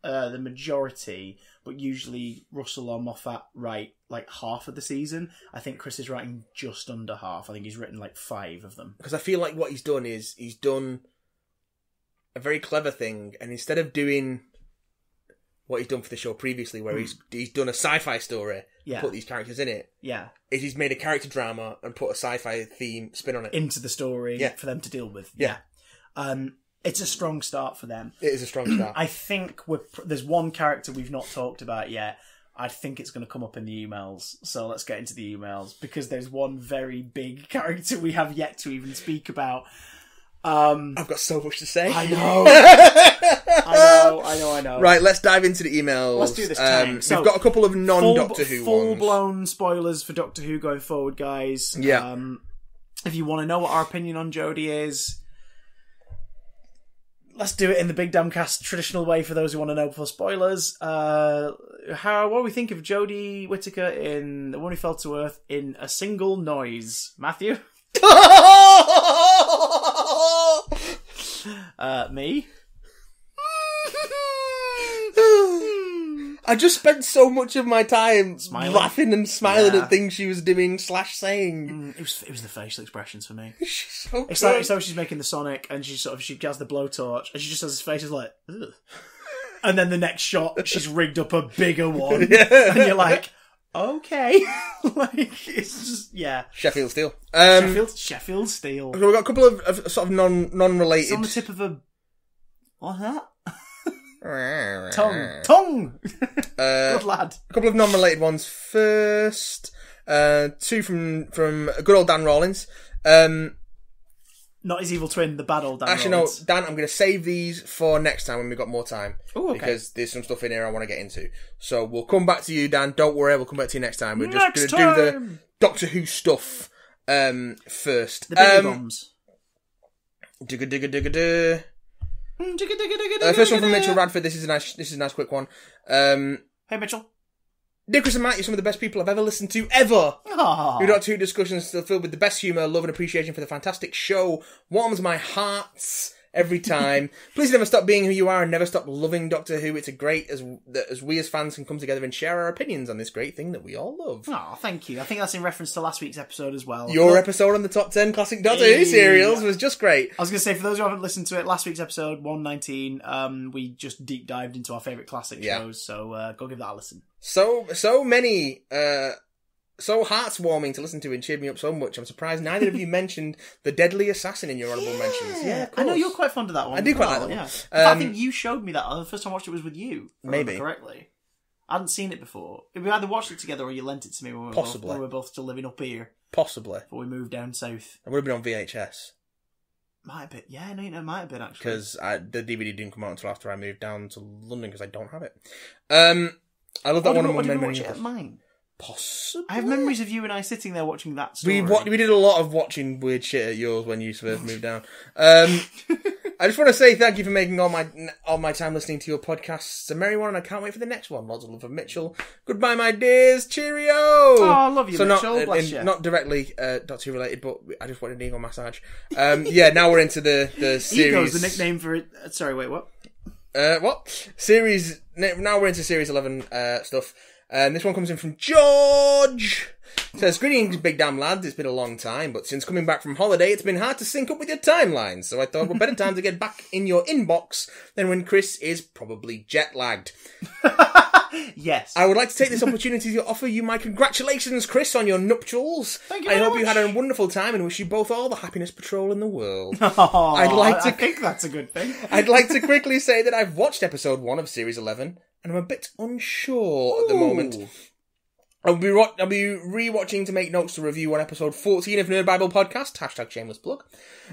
the majority, but usually Russell or Moffat write like half of the season. I think Chris is writing just under half. I think he's written like 5 of them. Because I feel like what he's done is he's done a very clever thing, and instead of doing what he's done for the show previously, where he's done a sci-fi story, put these characters in it, is he's made a character drama and put a sci-fi theme spin on it into the story for them to deal with. It's a strong start for them. It is a strong start. I think there's one character we've not talked about yet. I think it's going to come up in the emails. So let's get into the emails, because there's one very big character we have yet to even speak about. I've got so much to say. I know. I know. Right, let's dive into the emails. Let's do this. We've got a couple of non-Doctor Who ones. Full-blown spoilers for Doctor Who going forward, guys. Yeah. If you want to know what our opinion on Jodie is, let's do it in the Big Damn Cast traditional way for those who want to know before spoilers. What do we think of Jodie Whittaker in The One Who Fell to Earth in a single noise? Matthew? Me? I just spent so much of my time laughing and smiling at things she was doing / saying. It was the facial expressions for me. She's so it's like she's making the Sonic, and she has the blowtorch, and she just has his face is like, ugh. And then the next shot, she's rigged up a bigger one, and you're like, okay, like it's just Sheffield Steel. Sheffield Steel. So we've got a couple of sort of non-related. It's on the tip of a what's that? Tongue. Good lad. A couple of non-related ones. First, 2 from good old Dan Rawlins. Not his evil twin, the bad old Dan Actually, Roberts. no, Dan, I'm going to save these for next time when we've got more time. Ooh, okay. Because there's some stuff in here I want to get into. So we'll come back to you, Dan. Don't worry, we'll come back to you next time. We're just going to do the Doctor Who stuff first. The baby bombs. Digga. First one from Mitchell Radford. This is a nice quick one. Hey, Mitchell. Nicholas and Matt, you're some of the best people I've ever listened to, ever. Aww. Your Doctor Who discussions are filled with the best humour, love and appreciation for the fantastic show. Warms my heart every time. Please never stop being who you are and never stop loving Doctor Who. It's a great as we as fans can come together and share our opinions on this great thing that we all love. Oh, thank you. I think that's in reference to last week's episode as well. Your episode on the top 10 classic Doctor Who serials was just great. I was going to say, for those who haven't listened to it, last week's episode 119, we just deep dived into our favourite classic shows, so go give that a listen. So many so heartwarming to listen to and cheered me up so much. I'm surprised neither of you mentioned The Deadly Assassin in your honourable mentions. Yeah, of course. I know you're quite fond of that one. I do quite like that one. Yeah. In fact, I think you showed me that. The first time I watched it was with you. If I remember correctly. I hadn't seen it before. We either watched it together or you lent it to me when we were both still living up here. Possibly. Before we moved down south. It would have been on VHS. Might have been. Yeah, no, it might have been, actually. Because the DVD didn't come out until after I moved down to London because I don't have it. I love that one. Did you watch it at mine? Possibly. I have memories of you and I sitting there watching that We story. did a lot of watching weird shit at yours when you first moved down. I just want to say thank you for making all my time listening to your podcasts a merry one, and I can't wait for the next one. Lots of love from Mitchell. Goodbye, my dears. Cheerio. Oh, I love you, Mitchell. Bless you. Not directly Doctor Who related, but I just wanted an ego massage. Now we're into the series. Ego's the nickname for it. Sorry, wait, what? What? Series... Now we're into Series 11 stuff. This one comes in from George. It says, greetings, big damn lads. It's been a long time, but since coming back from holiday, it's been hard to sync up with your timelines. So I thought, what better time to get back in your inbox than when Chris is probably jet-lagged. Yes. I would like to take this opportunity to offer you my congratulations, Chris, on your nuptials. Thank you I very hope much. you had a wonderful time and wish you both all the happiness patrol in the world. Oh, I think that's a good thing. I'd like to quickly say that I've watched episode 1 of Series 11, and I'm a bit unsure at the moment. I'll be re-watching to make notes to review on episode 14 of Nerd Bible Podcast. # shameless plug.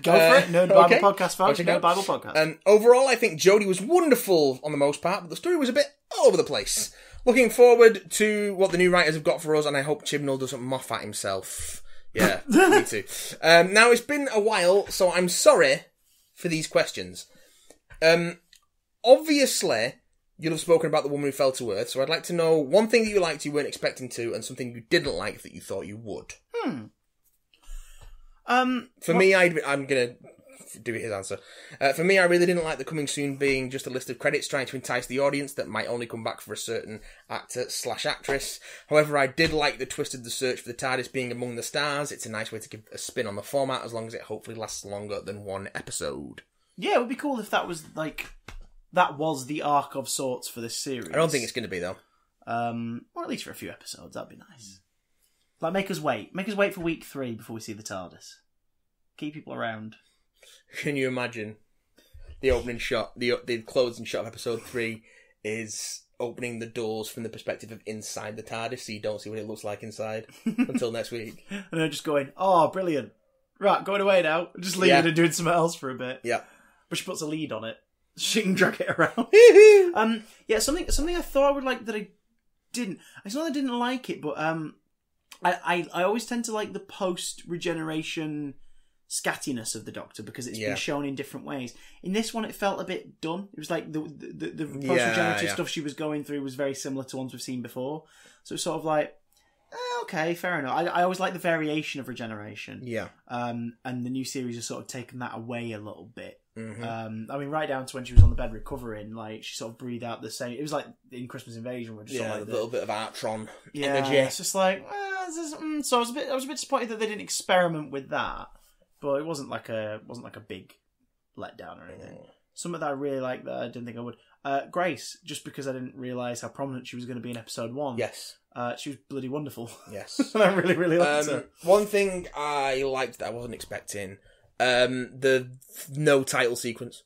Go for it. Nerd Bible Podcast, folks. Nerd Bible Podcast. Overall, I think Jodie was wonderful on the most part, but the story was a bit all over the place. Looking forward to what the new writers have got for us, and I hope Chibnall doesn't moff at himself. Yeah, me too. Now, it's been a while, so I'm sorry for these questions. Obviously, you'll have spoken about The Woman Who Fell to Earth, so I'd like to know one thing that you liked you weren't expecting to, and something you didn't like that you thought you would. For me, I'm going to do his answer. For me, I really didn't like the coming soon being just a list of credits trying to entice the audience that might only come back for a certain actor/actress. However, I did like the twist of the search for the TARDIS being among the stars. It's a nice way to give a spin on the format, as long as it hopefully lasts longer than one episode. Yeah, it would be cool if that was that was the arc of sorts for this series. I don't think it's going to be, though. Or at least for a few episodes. That'd be nice. Make us wait. Make us wait for week 3 before we see the TARDIS. Keep people around. Can you imagine the opening shot, the closing shot of episode 3 is opening the doors from the perspective of inside the TARDIS, so you don't see what it looks like inside until next week. And they're just going, oh, brilliant. Right, going away now. Just leaving it and doing something else for a bit. Yeah. But she puts a lead on it. She can drag it around. Something I thought I would like that I didn't. It's not that I didn't like it, but I always tend to like the post-regeneration scattiness of the Doctor because it's been shown in different ways. In this one, it felt a bit done. It was like the post-regenerative stuff she was going through was very similar to ones we've seen before. So it's sort of like, okay, fair enough. I always like the variation of regeneration. Yeah. And the new series has sort of taken that away a little bit. Mm-hmm. I mean, right down to when she was on the bed recovering, like she sort of breathed out the same. It was like in Christmas Invasion, where just a little bit of Artron energy. It's just like, so I was a bit disappointed that they didn't experiment with that, but it wasn't like a big letdown or anything. Something that I really liked that I didn't think I would. Grace, just because I didn't realise how prominent she was going to be in episode 1. Yes. She was bloody wonderful. Yes. And I really, really liked her. One thing I liked that I wasn't expecting, the no title sequence.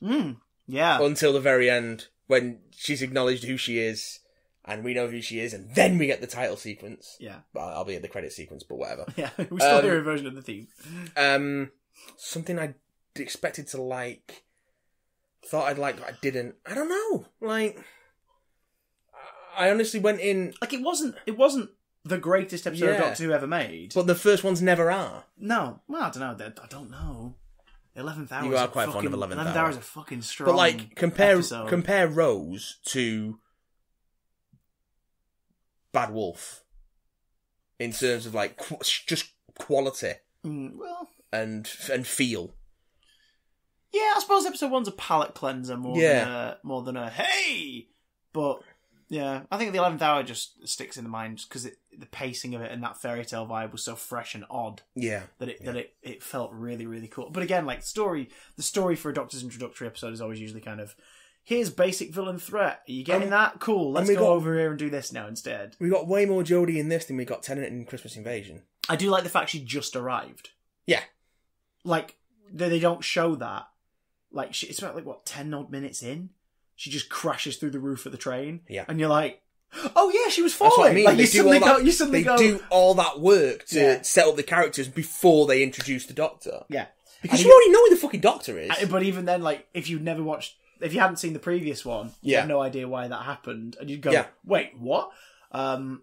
Yeah. Until the very end, when she's acknowledged who she is, and we know who she is, and then we get the title sequence. Yeah. I'll be at the credit sequence, but whatever. Yeah, we still hear a version of the theme. something I expected to like, thought I'd like, but I didn't. I don't know. Like, I honestly went in... Like, it wasn't the greatest episode of Doctor Who ever made. But the first ones never are. No. Well, I don't know. I don't know. 11th Hour. You are quite fond of 11th Hour. 11th Hour is a fucking strong But, like, compare episode. Rose to Bad Wolf in terms of, like, just quality. Well... And feel. Yeah, I suppose episode 1's a palate cleanser more than a hey! But... Yeah, I think the 11th Hour just sticks in the mind just because the pacing of it and that fairy tale vibe was so fresh and odd. Yeah, that it felt really, really cool. But again, like the story for a Doctor's introductory episode is always usually kind of, here's basic villain threat. Are you getting that? Cool. Let's go over here and do this now instead. We got way more Jodie in this than we got Tennant in Christmas Invasion. I do like the fact she just arrived. Yeah, like they don't show that. Like it's about 10 odd minutes in. She just crashes through the roof of the train. Yeah. And you're like, oh yeah, she was falling. That's what I mean. Like, they do all that work to set up the characters before they introduce the Doctor. Yeah. Because you already know who the fucking Doctor is. But even then, like, if you hadn't seen the previous one, you have no idea why that happened. And you'd go, wait, what? The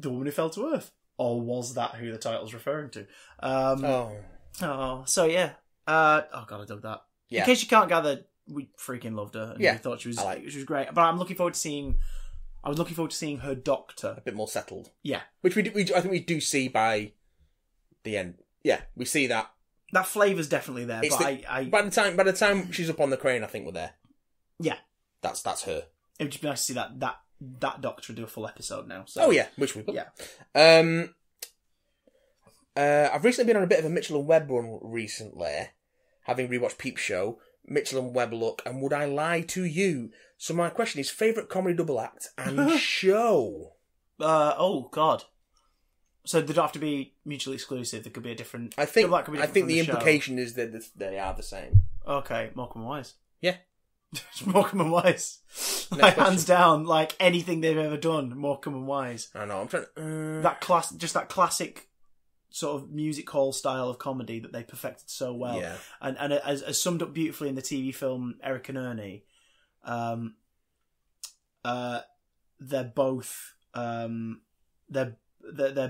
woman who fell to Earth. Or was that who the title's referring to? So yeah. Oh god, I dug that. Yeah. In case you can't gather, we freaking loved her, and we thought she was great. But I'm looking forward to seeing. I was looking forward to seeing her Doctor a bit more settled. Yeah, which I think we do see by the end. Yeah, we see that. That flavour's definitely there. By the time she's up on the crane, I think we're there. Yeah, that's her. It would just be nice to see that Doctor do a full episode now. So. Oh yeah, which we will. Yeah. I've recently been on a bit of a Mitchell and Webb run recently, having rewatched Peep Show. Mitchell and Webb look, and would I lie to you? So my question is, favourite comedy double act and show? Oh god. So they don't have to be mutually exclusive. There could be a different. I think the implication is that they are the same. Okay, Morecambe and Wise. Yeah, Morecambe and Wise. Like, hands down, like anything they've ever done, Morecambe and Wise. I know. I'm trying. That classic sort of music hall style of comedy that they perfected so well, and as summed up beautifully in the TV film Eric and Ernie, they're both they're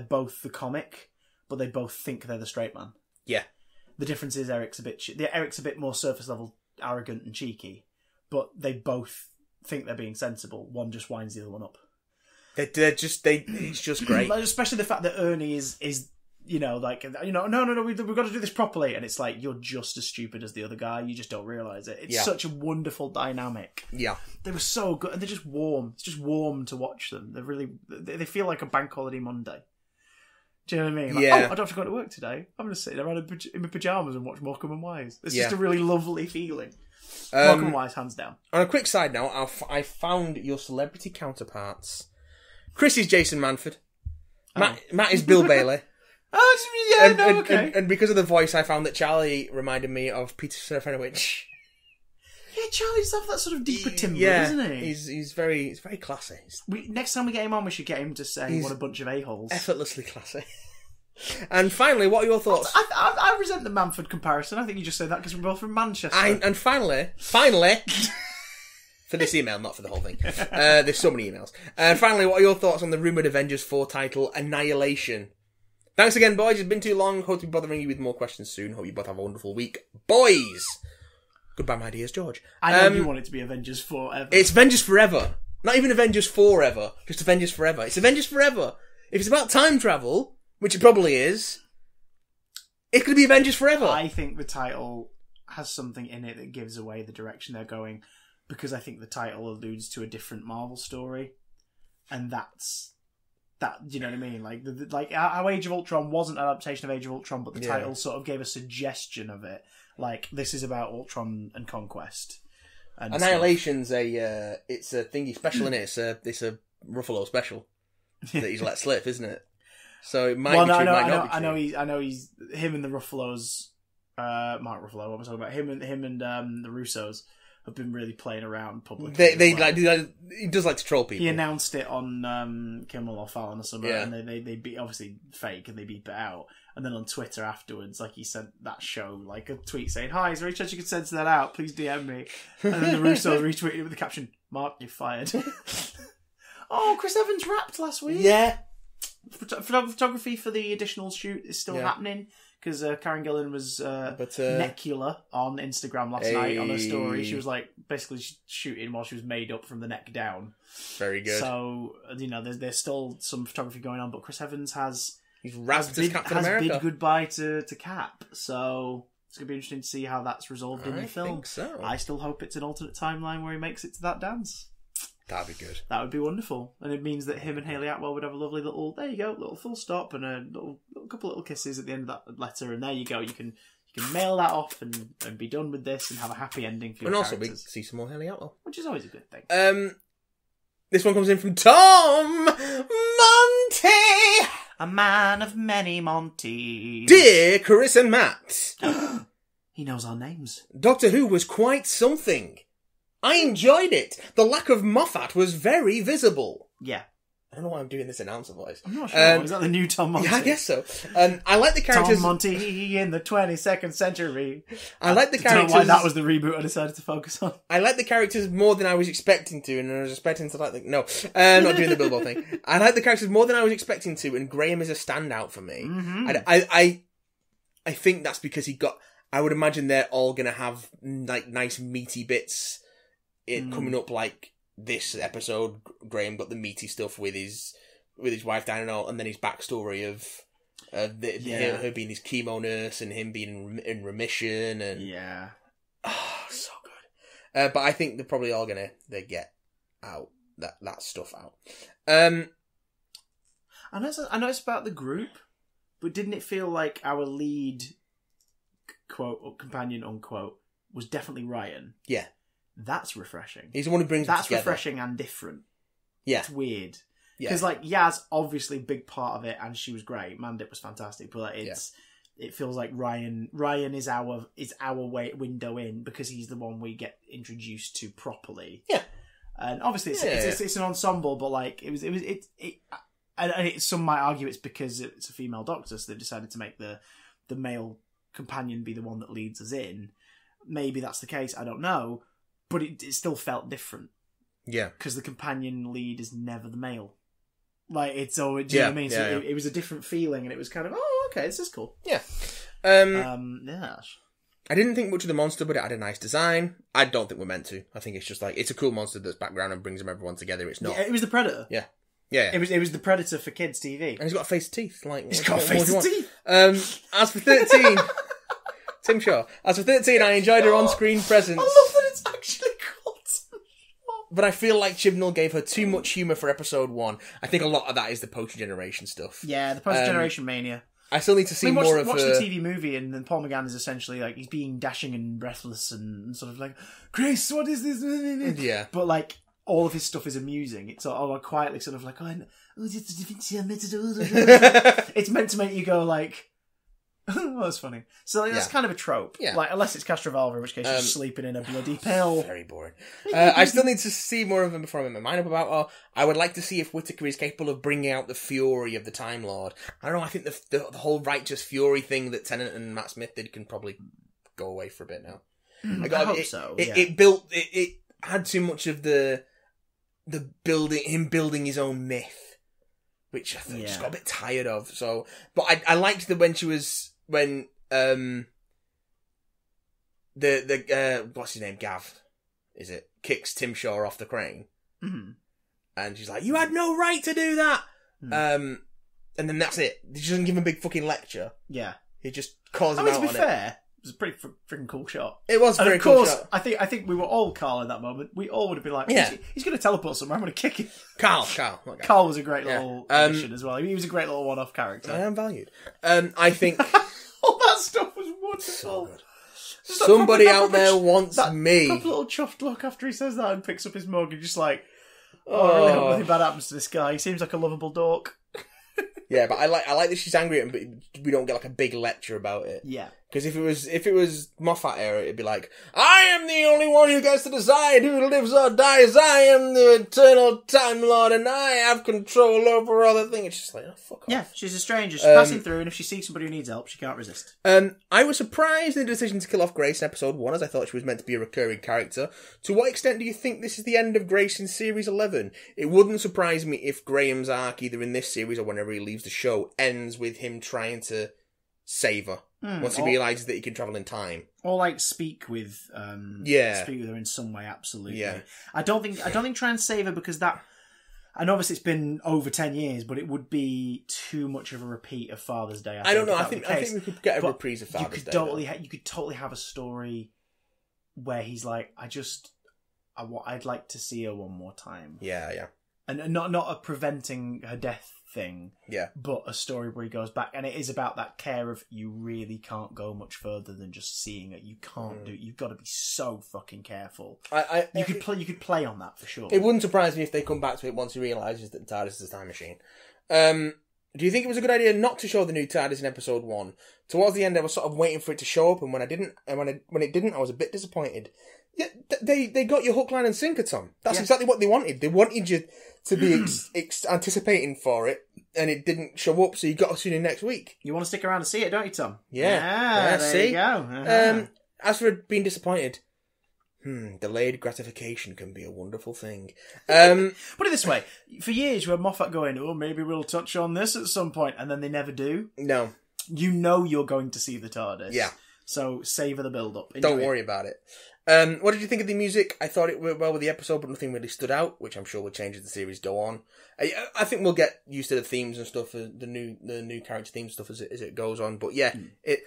both the comic, but they both think they're the straight man. Yeah, the difference is Eric's a bit more surface level, arrogant and cheeky, but they both think they're being sensible. One just winds the other one up. It's just great, especially the fact that Ernie is. No, we've got to do this properly. And it's like, you're just as stupid as the other guy. You just don't realise it. It's such a wonderful dynamic. Yeah. They were so good. And they're just warm. It's just warm to watch them. They feel like a bank holiday Monday. Do you know what I mean? Like, I don't have to go to work today. I'm going to sit around in my pyjamas and watch Morecambe and Wise. It's just a really lovely feeling. Morecambe and Wise, hands down. On a quick side note, I found your celebrity counterparts. Chris is Jason Manford. Matt is Bill Bailey. Okay. And because of the voice, I found that Charlie reminded me of Peter Serafinowicz. Yeah, Charlie's have that sort of deeper timbre, doesn't he? He's very classy. Next time we get him on, we should get him to say what a bunch of a-holes. Effortlessly classy. And finally, what are your thoughts? I resent the Manford comparison. I think you just say that because we're both from Manchester. And finally, for this email, not for the whole thing. There's so many emails. Finally, what are your thoughts on the rumoured Avengers 4 title, Annihilation? Thanks again, boys. It's been too long. Hope to be bothering you with more questions soon. Hope you both have a wonderful week. Boys! Goodbye, my dears, George. I know you want it to be Avengers Forever. It's Avengers Forever. Not even Avengers Forever. Just Avengers Forever. It's Avengers Forever. If it's about time travel, which it probably is, it could be Avengers Forever. I think the title has something in it that gives away the direction they're going, because I think the title alludes to a different Marvel story. And that's... That, do you know what I mean? Like how Age of Ultron wasn't an adaptation of Age of Ultron, but the title sort of gave a suggestion of it. Like, this is about Ultron and conquest. And Annihilation's it's a thingy special, isn't it? It's a Ruffalo special that he's let slip, isn't it? So it might be true, might not be true. I know he's him and the Ruffalos. Mark Ruffalo. What am I talking about? Him and the Russos have been really playing around publicly. He does like to troll people. He announced it on Kimmel or Fallon or something, and they beat, obviously fake, and they beep it out. And then on Twitter afterwards, like, he sent that show, like, a tweet saying, "Hi, is there any chance you could censor that out? Please DM me." And then the Russos retweeted it with the caption, "Mark, you're fired." Oh, Chris Evans rapped last week. Yeah. Photography for the additional shoot is still happening, because Karen Gillan was neckula on Instagram last night on her story. She was, like, basically shooting while she was made up from the neck down. Very good. So, you know, there's still some photography going on, but Chris Evans He's rapped as Captain America. Bid goodbye to Cap, so it's going to be interesting to see how that's resolved in the film. I think so. I still hope it's an alternate timeline where he makes it to that dance. That'd be good. That would be wonderful. And it means that him and Hayley Atwell would have a lovely little full stop and a couple little kisses at the end of that letter, and there you go. You can mail that off and be done with this and have a happy ending for your characters. And also we see some more Hayley Atwell. Which is always a good thing. This one comes in from Tom Monty. A man of many Monties. Dear Chris and Matt. He knows our names. Doctor Who was quite something. I enjoyed it. The lack of Moffat was very visible. Yeah. I don't know why I'm doing this announcer voice. I'm not sure. Is that the new Tom Monty? Yeah, I guess so. I like the characters... Tom Monty in the 22nd century. I like the characters... I don't know why that was the reboot I decided to focus on. I like the characters more than I was expecting to, and I was expecting to like... No, not doing the Bilbo thing. I like the characters more than I was expecting to, and Graham is a standout for me. Mm-hmm. I think that's because he got... I would imagine they're all going to have like nice meaty bits coming up, like this episode. Graham got the meaty stuff with his wife dying and all, and then his backstory of her being his chemo nurse and him being in remission, and so good. But I think they're probably all gonna get out that stuff out. I know it's about the group, but didn't it feel like our lead quote or companion unquote was definitely Ryan? Yeah. That's refreshing. He's the one who brings them together. That's refreshing and different. Yeah. It's weird. Yeah. Because, like, Yaz, obviously, big part of it, and she was great. Mandip was fantastic, but like, it feels like Ryan is our window in, because he's the one we get introduced to properly. Yeah. And obviously, it's an ensemble, but like, some might argue it's because it's a female doctor, so they've decided to make the male companion be the one that leads us in. Maybe that's the case. I don't know. But it still felt different. Yeah. Because the companion lead is never the male. Like, it's always... Do you know what I mean? So it was a different feeling, and it was kind of, oh, okay, this is cool. Yeah. Yeah. I didn't think much of the monster, but it had a nice design. I don't think we're meant to. I think it's just like, it's a cool monster that's background and brings everyone together. It's not... Yeah, it was the Predator. Yeah. Yeah. It was the Predator for kids' TV. And he's got a face of teeth. Like, he's got a face of teeth. As for 13... Tim Shaw. As for 13, I enjoyed her on-screen presence. I love that it's actually called Tim Shaw. But I feel like Chibnall gave her too much humour for episode 1. I think a lot of that is the post-generation stuff. Yeah, the post-generation mania. I still need to see more of her... Watch the TV movie, and then Paul McGann is essentially like, he's being dashing and breathless and sort of like, Chris, what is this? Yeah. But like, all of his stuff is amusing. It's all quietly sort of like, it's meant to make you go like... Oh, that's funny. So like, that's kind of a trope. Yeah. Like, unless it's Castrovalva, in which case you're sleeping in a bloody pill. Very boring. I still need to see more of him before I make my mind up about her. I would like to see if Whittaker is capable of bringing out the fury of the Time Lord. I don't know, I think the whole righteous fury thing that Tennant and Matt Smith did can probably go away for a bit now. I hope so. It had too much of him building his own myth, which I think just got a bit tired of. So, but I liked when she was the what's his name, Gav, is it, kicks Tim Shaw off the crane, and she's like, "You had no right to do that," and then that's it. She doesn't give him a big fucking lecture. Yeah, he just calls him out on it. To be fair, it was a pretty freaking cool shot. It was a very cool shot. I think we were all Carl in that moment. We all would have been like, he's going to teleport somewhere, I'm going to kick him. Carl was a great little addition as well. He was a great little one-off character. I am valued. I think all that stuff was wonderful. So good. Somebody out there wants me. That little chuffed look after he says that and picks up his mug and just like, I really hope nothing bad happens to this guy. He seems like a lovable dork. Yeah, but I like that she's angry at him, but we don't get like a big lecture about it. Yeah. Because if it was Moffat era, it'd be like, I am the only one who gets to decide who lives or dies. I am the eternal Time Lord, and I have control over other things. It's just like, oh, fuck off. Yeah, she's a stranger. She's passing through, and if she sees somebody who needs help, she can't resist. I was surprised in the decision to kill off Grace in episode 1, as I thought she was meant to be a recurring character. To what extent do you think this is the end of Grace in series 11? It wouldn't surprise me if Graham's arc, either in this series or whenever he leaves the show, ends with him trying to save her. Once he realises that he can travel in time. Or like speak with her in some way, absolutely. Yeah. I don't think try and save her, because that, and obviously it's been over 10 years, but it would be too much of a repeat of Father's Day. I don't know. I think we could get a reprise of Father's Day. You could totally have a story where he's like, I'd like to see her one more time. Yeah. And not a preventing her death thing, but a story where he goes back, and it is about that care of, you really can't go much further than just seeing it. You can't you've got to be so fucking careful. You could play on that for sure. It wouldn't surprise me if they come back to it once he realises that the TARDIS is a time machine. Do you think it was a good idea not to show the new TARDIS in episode 1? Towards the end, I was sort of waiting for it to show up, and when it didn't, I was a bit disappointed. Yeah, they got your hook, line, and sinker, Tom. That's exactly what they wanted. They wanted you to be anticipating for it, and it didn't show up, so you got to tune in next week. You want to stick around and see it, don't you, Tom? Yeah, there see? you go. As for being disappointed, delayed gratification can be a wonderful thing. Put it this way, for years you had Moffat going, oh, maybe we'll touch on this at some point, and then they never do. No. You know you're going to see the TARDIS. Yeah. So savour the build-up. Don't worry about it. What did you think of the music? I thought it went well with the episode, but nothing really stood out, which I'm sure will change as the series go on. I think we'll get used to the themes and stuff, the new character theme stuff as it goes on. But yeah,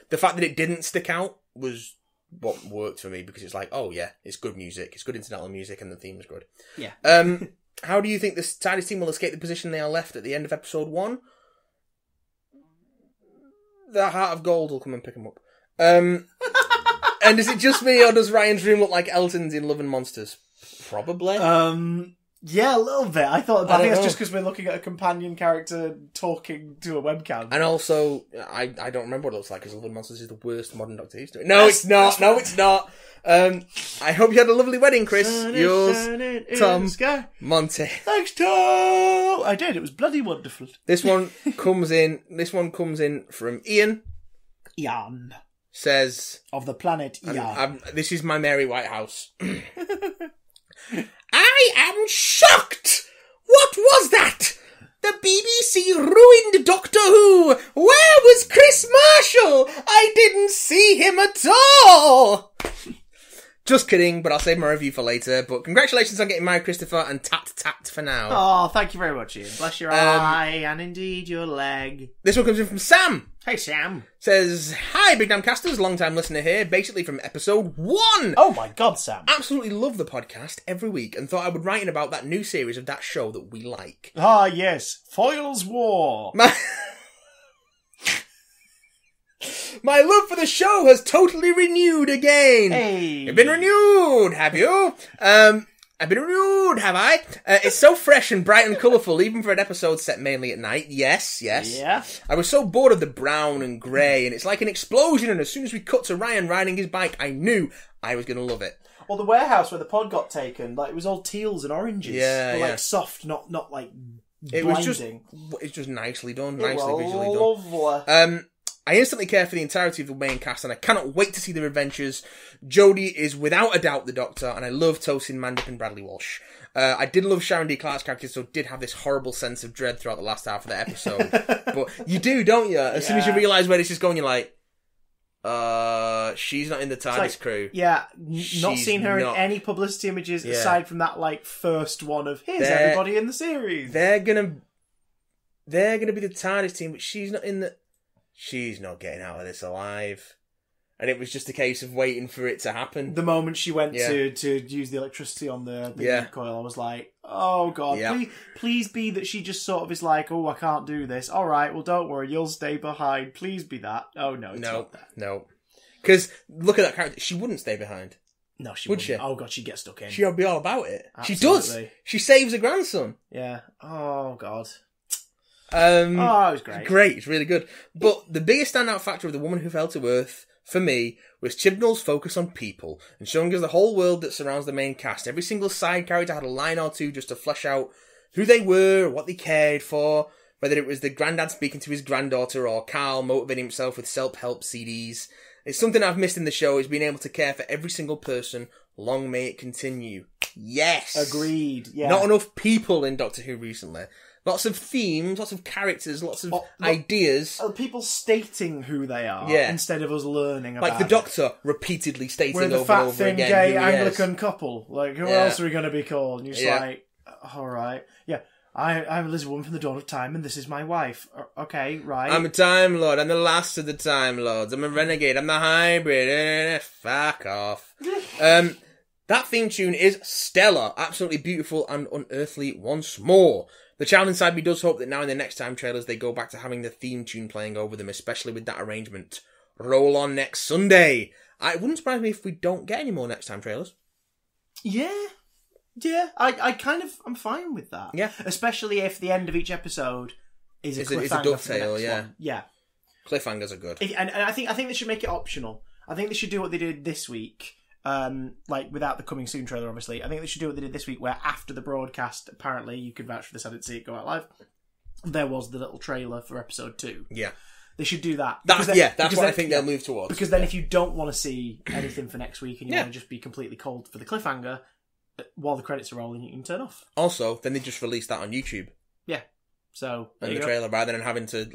the fact that it didn't stick out was what worked for me, because it's like, oh yeah, it's good music, it's good incidental music, and the theme is good. Yeah. How do you think the TARDIS team will escape the position they are left at the end of episode 1? The Heart of Gold will come and pick them up. And is it just me, or does Ryan's room look like Elton's in Love and Monsters? Probably. Yeah, a little bit. I think it's just because we're looking at a companion character talking to a webcam. And also, I don't remember what it looks like, because Love and Monsters is the worst modern Doctor Who story. No, it's not. No, it's not. I hope you had a lovely wedding, Chris. Yours, Tom, Monty. Thanks, Tom. I did. It was bloody wonderful. This one comes in from Ian. Ian. Says... Of the planet Ian. This is my Mary Whitehouse. I am shocked! What was that? The BBC ruined Doctor Who! Where was Chris Marshall? I didn't see him at all! Just kidding, but I'll save my review for later. But congratulations on getting married, Christopher, and tat for now. Oh, thank you very much, Ian. Bless your eye, and indeed your leg. This one comes in from Sam. Hey, Sam. Says, hi, Big Damn Casters, long-time listener here, basically from episode 1. Oh my God, Sam. Absolutely love the podcast every week, and thought I would write in about that new series of that show that we like. Ah, yes. Foyle's War. My love for the show has totally renewed again. Hey. You've been renewed, have you? I've been renewed, have I? It's so fresh and bright and colourful, even for an episode set mainly at night. Yes. Yeah. I was so bored of the brown and grey, and it's like an explosion, and as soon as we cut to Ryan riding his bike, I knew I was going to love it. Well, the warehouse where the pod got taken, like, it was all teals and oranges. Yeah, but, yeah. like, soft, not like It blinding. It's just nicely done, It nicely was visually done. lovely. I instantly care for the entirety of the main cast, and I cannot wait to see their adventures. Jodie is without a doubt the Doctor, and I love Tosin Mandip and Bradley Walsh. I did love Sharon D. Clark's character, so did have this horrible sense of dread throughout the last half of the episode. But you do, don't you? As soon as you realise where this is going, you're like, she's not in the TARDIS crew. Yeah, not seen her in any publicity images aside from that, like, first one of, here's everybody in the series. They're gonna be the TARDIS team, but she's not in the... She's not getting out of this alive. And it was just a case of waiting for it to happen. The moment she went to use the electricity on the coil, I was like, oh God, please be that she just sort of is like, oh, I can't do this. All right, well, don't worry, you'll stay behind. Please be that. Oh, no, it's not that. No. Because look at that character. She wouldn't stay behied. No, she would wouldn't. she? Oh God, she'd get stuck in. She'd be all about it. Absolutely. She does. She saves her grandson. Yeah. Oh God. It was great. Great, it's really good. But the biggest standout factor of The Woman Who Fell to Earth for me, was Chibnall's focus on people, and showing us the whole world that surrounds the main cast. Every single side character had a line or two just to flesh out who they were, what they cared for, whether it was the granddad speaking to his granddaughter or Carl motivating himself with self-help CDs. It's something I've missed in the show, is being able to care for every single person. Long may it continue. Yes! Agreed, yeah. Not enough people in Doctor Who recently. Lots of themes, lots of characters, lots of ideas. People stating who they are instead of us learning about it. Like the Doctor repeatedly stating We're the over fat, and over thin, again gay who he Anglican is. couple. Like, who else are we going to be called? And you're just Yeah. like, alright. Yeah, I'm Elizabeth Woman from the Dawn of Time, and this is my wife. Okay, right. I'm a Time Lord. I'm the last of the Time Lords. I'm a renegade. I'm the hybrid. Fuck off. That theme tune is stellar. Absolutely beautiful and unearthly once more. The child inside me does hope that now in the next time trailers they go back to having the theme tune playing over them, especially with that arrangement. Roll on next Sunday. It wouldn't surprise me if we don't get any more next time trailers. Yeah. I'm fine with that. Yeah. Especially if the end of each episode is a cliffhanger it's a dovetail, for the next yeah. one. Yeah. Cliffhangers are good. And I think they should make it optional. I think they should do what they did this week. Without the coming soon trailer, obviously. I think they should do what they did this week, where after the broadcast, apparently, you could vouch for this, I didn't see it go out live, there was the little trailer for episode 2. Yeah. They should do that. That's what I think they'll move towards. Because then if you don't want to see anything for next week and you want to just be completely cold for the cliffhanger, while the credits are rolling, you can turn off. Also, then they just release that on YouTube. Yeah. So, and the trailer, rather than having to,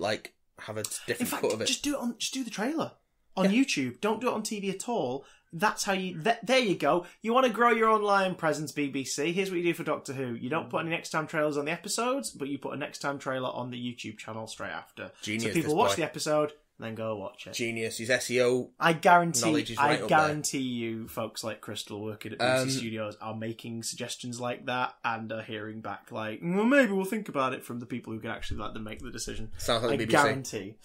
have a different cut of it. Just do the trailer on YouTube. Don't do it on TV at all. That's how you... there you go. You want to grow your online presence, BBC. Here's what you do for Doctor Who. You don't put any next time trailers on the episodes, but you put a next time trailer on the YouTube channel straight after. Genius. So people watch the episode, and then go watch it. Genius. His SEO I guarantee guarantee you, folks like Crystal working at BBC Studios are making suggestions like that and are hearing back like, well, maybe we'll think about it from the people who can actually let them make the decision. Sounds like I BBC. Guarantee.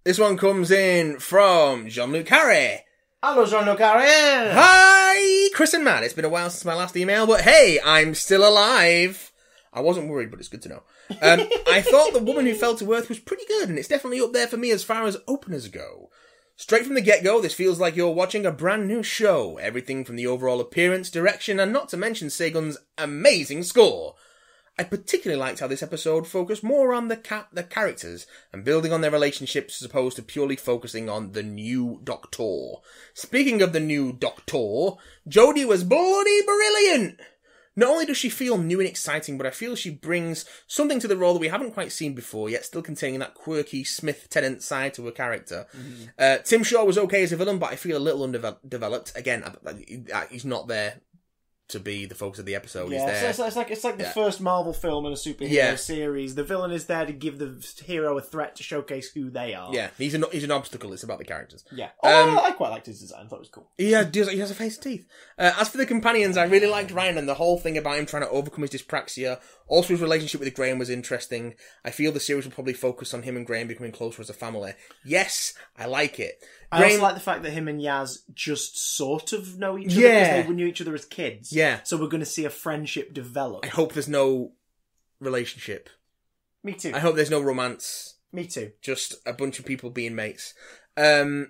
This one comes in from Jean-Luc Harry. Hello, Jean-Luc Harry. Hi, Chris and Matt. It's been a while since my last email, but hey, I'm still alive. I wasn't worried, but it's good to know. I thought The Woman Who Fell to Earth was pretty good, and it's definitely up there for me as far as openers go. Straight from the get-go, this feels like you're watching a brand new show. Everything from the overall appearance, direction, and not to mention Sagan's amazing score. I particularly liked how this episode focused more on the characters and building on their relationships as opposed to purely focusing on the new Doctor. Speaking of the new Doctor, Jodie was bloody brilliant! Not only does she feel new and exciting, but I feel she brings something to the role that we haven't quite seen before, yet still containing that quirky Smith-Tennant side to her character. Mm-hmm. Tim Shaw was okay as a villain, but I feel a little undeveloped. Again, he's not there to be the focus of the episode. Yeah, so it's like the first Marvel film in a superhero series. The villain is there to give the hero a threat to showcase who they are. Yeah, he's an obstacle. It's about the characters. Yeah. I quite liked his design. I thought it was cool. Yeah, he has a face and teeth. As for the companions, I really liked Ryan, and the whole thing about him trying to overcome his dyspraxia. Also, his relationship with Graham was interesting. I feel the series will probably focus on him and Graham becoming closer as a family. Yes, I like it. I also like the fact that him and Yaz just sort of know each other because they knew each other as kids. Yeah. So we're going to see a friendship develop. I hope there's no relationship. Me too. I hope there's no romance. Me too. Just a bunch of people being mates. You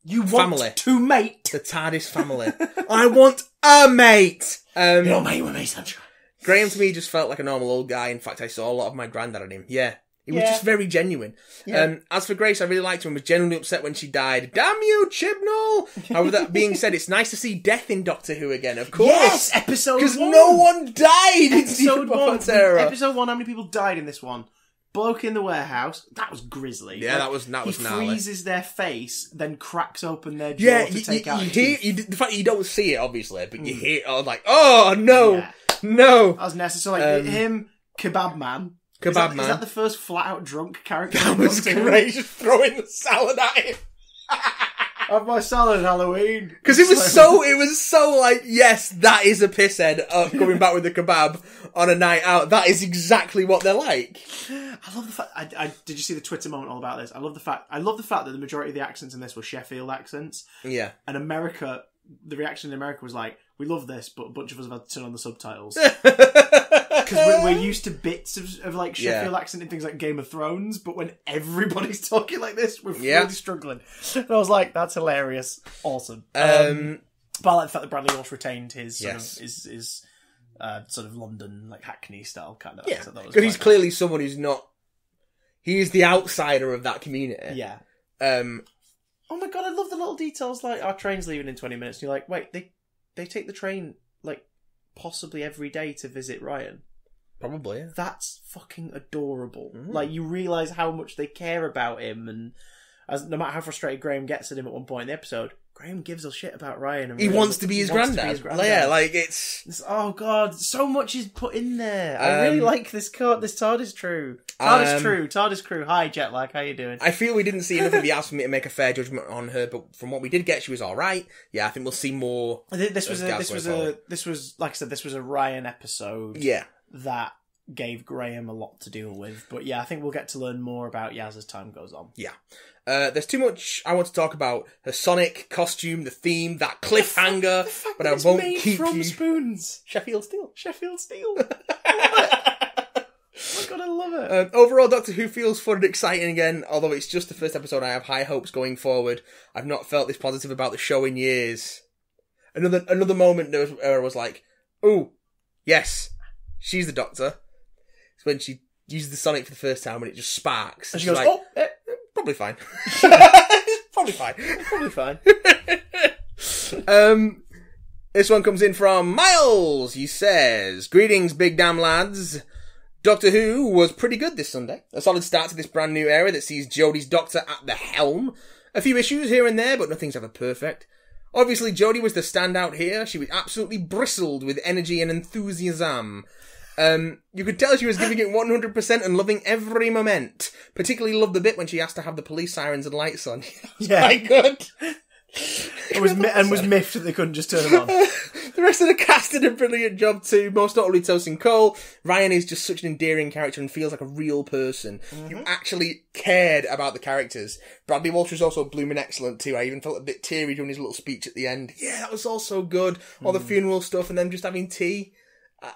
want to mate? The TARDIS family. I want a mate! You're mate with me, sunshine. Graham to me just felt like a normal old guy. In fact, I saw a lot of my granddad in him. Yeah. He was just very genuine. Yeah. As for Grace, I really liked her and was genuinely upset when she died. Damn you, Chibnall! However, that being said, it's nice to see death in Doctor Who again, of course. Yes, episode 1! Because no one died in episode 1. Episode 1, how many people died in this one? Bloke in the warehouse. That was grisly. Yeah, that was He gnarly. freezes their face, then cracks open their jaw to take out the fact that you don't see it, obviously, but you hear it, like, oh, no, no. That was necessary. So, him, Kebab Man. Is that the first flat-out drunk character? That was great, just throwing the salad at him. Have my salad, Halloween. Because it was so like, yes, that is a pisshead coming back with the kebab on a night out. That is exactly what they're like. I love the fact. Did you see the Twitter moment all about this? I love the fact that the majority of the accents in this were Sheffield accents. Yeah. And America, the reaction in America was like, we love this, but a bunch of us have had to turn on the subtitles. Because we're used to bits of like Sheffield accent and things like Game of Thrones, but when everybody's talking like this, we're really struggling. And I was like, that's hilarious. Awesome. But I like the fact that Bradley Walsh retained his sort of London, like Hackney style kind of accent. Because he's clearly someone who's not... He is the outsider of that community. Yeah. Oh my god, I love the little details, like our train's leaving in 20 minutes, and you're like, wait, they take the train, like, possibly every day to visit Ryan. Probably, yeah. That's fucking adorable. Like, you realise how much they care about him, and no matter how frustrated Graham gets at him at one point in the episode, Graham gives a shit about Ryan. And he wants to be his granddad. Yeah, like, it's... Oh god, so much is put in there. I really like this TARDIS crew. TARDIS crew. Hi, Jetlag, how you doing? I feel we didn't see enough of the ass for me to make a fair judgment on her, but from what we did get, she was alright. Yeah, I think we'll see more. This was like I said, this was a Ryan episode. Yeah. That gave Graham a lot to deal with. But yeah, I think we'll get to learn more about Yaz as time goes on. Yeah. There's too much I want to talk about. Her Sonic costume, the theme, that cliffhanger. But I won't keep from you... spoons. Sheffield Steel. Oh my god, I love it. Overall, Doctor Who feels fun and exciting again. Although it's just the first episode, I have high hopes going forward. I've not felt this positive about the show in years. Another moment where I was like, "Oh, yes, she's the Doctor." It's when she uses the Sonic for the first time and it just sparks. And she goes, like, "Oh, probably fine." Probably fine. This one comes in from Miles. He says, "Greetings, big damn lads. Doctor Who was pretty good this Sunday. A solid start to this brand new era that sees Jodie's Doctor at the helm. A few issues here and there, but nothing's ever perfect. Obviously, Jodie was the standout here. She was absolutely bristled with energy and enthusiasm. You could tell she was giving it 100% and loving every moment. Particularly loved the bit when she asked to have the police sirens and lights on. Yeah, my god." Was miffed that they couldn't just turn them on. The rest of the cast did a brilliant job too, most notably Tosin Cole. Ryan is just such an endearing character and feels like a real person. You actually cared about the characters. Bradley Walsh was also blooming excellent too. I even felt a bit teary during his little speech at the end. Yeah, that was all so good. All the funeral stuff and them just having tea.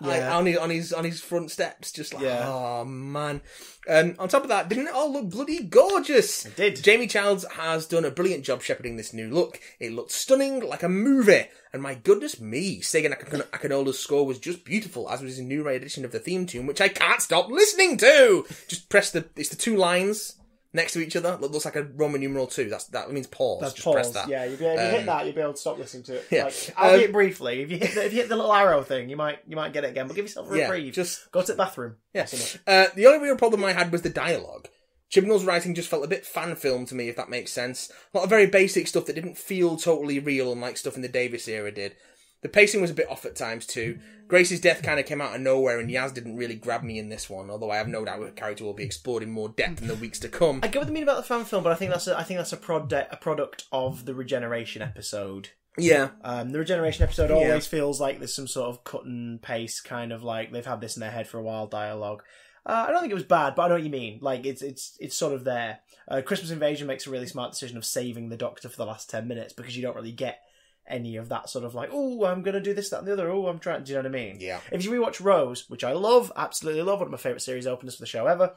On his front steps, just like, oh man. On top of that, didn't it all look bloody gorgeous? It did. Jamie Childs has done a brilliant job shepherding this new look. It looked stunning, like a movie. And my goodness me, Sagan Akinola's score was just beautiful, as was his new edition of the theme tune, which I can't stop listening to! Just press it's the two lines next to each other. It looks like a Roman numeral 2. That means pause. That's just pause. Press that. Yeah, if you hit that, you'll be able to stop listening to it. Yeah. Like, albeit briefly. If you hit the little arrow thing, you might get it again. But give yourself a reprieve. Just go to the bathroom. Yeah. The only real problem I had was the dialogue. Chibnall's writing just felt a bit fan film to me, if that makes sense. A lot of very basic stuff that didn't feel totally real, unlike stuff in the Davis era did. The pacing was a bit off at times too. Grace's death kind of came out of nowhere, and Yaz didn't really grab me in this one. Although I have no doubt her character will be explored in more depth in the weeks to come. I get what you mean about the fan film, but I think that's a product of the Regeneration episode. Yeah. The Regeneration episode always feels like there's some sort of cut and paste kind of like they've had this in their head for a while dialogue. I don't think it was bad, but I know what you mean. Like it's sort of there. Christmas Invasion makes a really smart decision of saving the Doctor for the last 10 minutes because you don't really get any of that sort of like, oh, I'm going to do this, that, and the other. Oh, I'm trying. Do you know what I mean? Yeah. If you rewatch Rose, which I love, absolutely love, one of my favourite series openers for the show ever,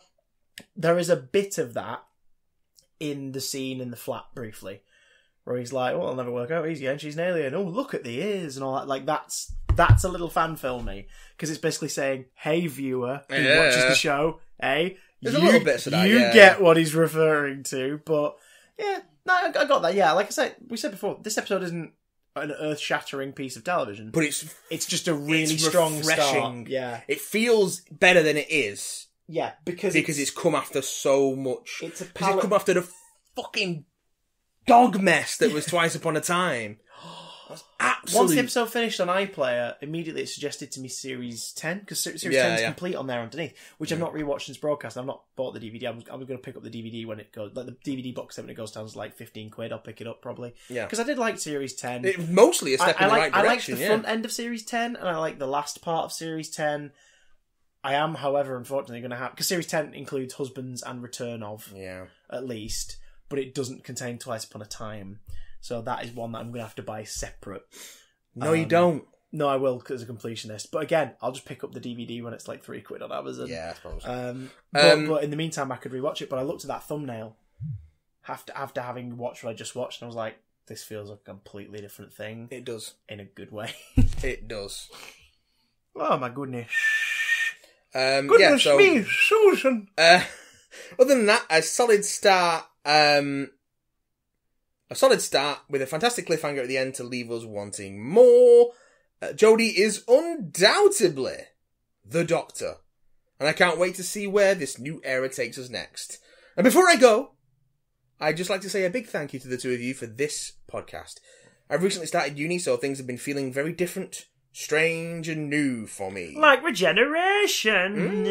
there is a bit of that in the scene in the flat briefly, where he's like, well, it'll never work out easy, and she's an alien. Oh, look at the ears and all that. Like, that's a little fan filmy, because it's basically saying, hey, viewer who watches the show, hey, there's a little bit of that, you get what he's referring to, but yeah, no, I got that. Yeah, like I said, we said before, this episode isn't an earth-shattering piece of television, but it's just a really strong refreshing start. Yeah, it feels better than it is. Yeah, because it's come after so much. It's it's come after the fucking dog mess that was Twice Upon a Time. Once the episode finished on iPlayer, immediately it suggested to me Series 10, because Series 10 is complete on there underneath, which I've not rewatched since broadcast. I've not bought the DVD. I'm going to pick up the DVD when it goes, like the DVD box set when it goes down to like 15 quid. I'll pick it up probably. Yeah. Because I did like Series 10. It mostly a step in the right direction. I like the front end of Series 10, and I like the last part of Series 10. I am, however, unfortunately going to have, because Series 10 includes Husbands and Return of, at least, but it doesn't contain Twice Upon a Time. So that is one that I'm going to have to buy separate. No, you don't. No, I will as a completionist. But again, I'll just pick up the DVD when it's like £3 on Amazon. Yeah, I suppose. But in the meantime, I could rewatch it. But I looked at that thumbnail after having watched what I just watched, and I was like, this feels like a completely different thing. It does. In a good way. It does. Oh, my goodness. Goodness me, Susan. Other than that, a solid start with a fantastic cliffhanger at the end to leave us wanting more. Jodie is undoubtedly the Doctor, and I can't wait to see where this new era takes us next. And before I go, I'd just like to say a big thank you to the two of you for this podcast. I've recently started uni, so things have been feeling very different, strange and new for me. Like regeneration.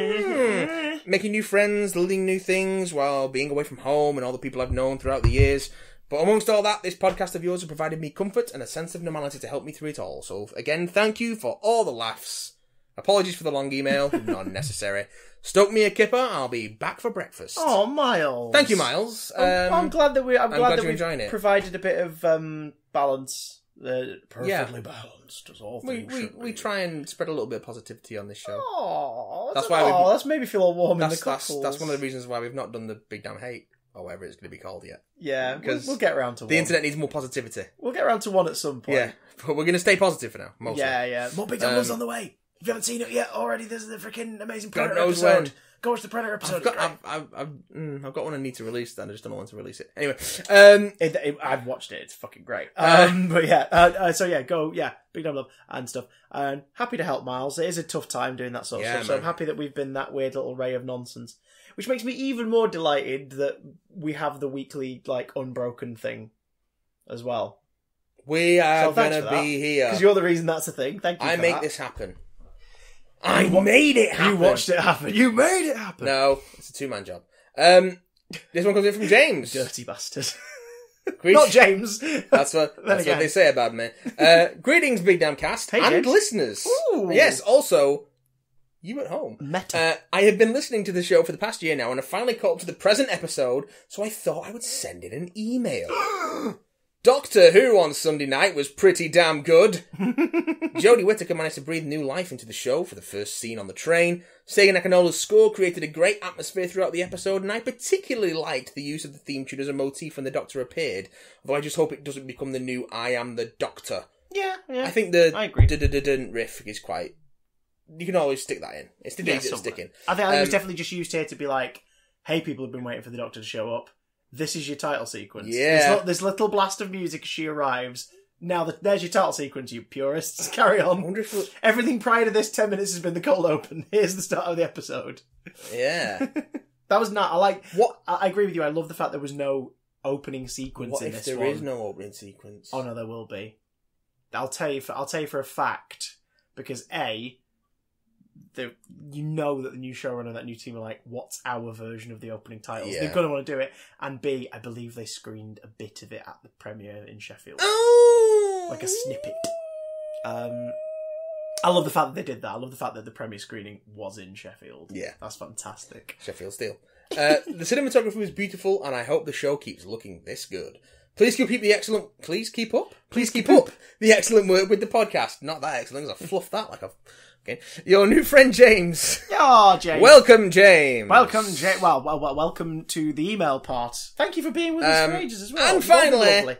Making new friends, learning new things while being away from home and all the people I've known throughout the years. But amongst all that, this podcast of yours has provided me comfort and a sense of normality to help me through it all. So again, thank you for all the laughs. Apologies for the long email, not necessary. Stoke me a kipper, I'll be back for breakfast. Oh, Miles. Thank you, Miles. I'm glad that I'm glad you're enjoying it. Provided a bit of balance. Perfectly balanced as all things we try and spread a little bit of positivity on this show. Oh, that's made me feel all warm in the cockles. That's one of the reasons why we've not done the Big Damn Hate, or whatever it's going to be called yet. Yeah, because we'll get around to one. The internet needs more positivity. We'll get around to one at some point. Yeah, but we're going to stay positive for now, mostly. Yeah. More Big Damn Love's on the way. If you haven't seen it yet already, there's the freaking amazing Predator God knows episode. when. Go watch the Predator episode. I've got one I need to release, then I just don't know when to release it. Anyway, I've watched it. It's fucking great. But yeah, so yeah, go, yeah, Big Damn Love and stuff. And happy to help Miles. It is a tough time doing that sort of stuff. So I'm happy that we've been that weird little ray of nonsense, which makes me even more delighted that we have the weekly like unbroken thing as well. We are going to be here because you're the reason that's a thing. Thank you. I make this happen. I made it happen. You watched it happen. You made it happen. No, it's a two-man job. This one comes in from James. Dirty bastard. Not James. That's what they say about me. Greetings, Big Damn Cast and James. Listeners. Ooh. Yes, also, you at home. Meta. I have been listening to the show for the past year now and have finally caught up to the present episode, so I thought I would send in an email. Doctor Who on Sunday night was pretty damn good. Jodie Whittaker managed to breathe new life into the show for the first scene on the train. Sega Nakanola's score created a great atmosphere throughout the episode, and I particularly liked the use of the theme tune as a motif when the Doctor appeared, although I just hope it doesn't become the new I Am the Doctor. Yeah. I think the I agree. riff is quite... You can always stick that in. It's the easy to stick in. I think it was definitely just used here to be like, hey, people have been waiting for the Doctor to show up. This is your title sequence. Yeah. This little blast of music as she arrives. Now, there's your title sequence, you purists. Carry on. I wonder if everything prior to this 10 minutes has been the cold open. Here's the start of the episode. Yeah. That was not... I agree with you. I love the fact there was no opening sequence in this one. What if there is no opening sequence? Oh, no, there will be. I'll tell you for a fact. Because A... you know that the new showrunner, that new team are like, what's our version of the opening titles? Yeah. They're going to want to do it. And B, I believe they screened a bit of it at the premiere in Sheffield. Oh! Like a snippet. I love the fact that they did that. I love the fact that the premiere screening was in Sheffield. Yeah. That's fantastic. Sheffield Steel. The cinematography was beautiful, and I hope the show keeps looking this good. Please keep up the excellent work with the podcast. Not that excellent, because I fluffed that like a... Okay. Your new friend James. Oh, James. Welcome, James. Welcome to the email part. Thank you for being with us for ages as well. And finally,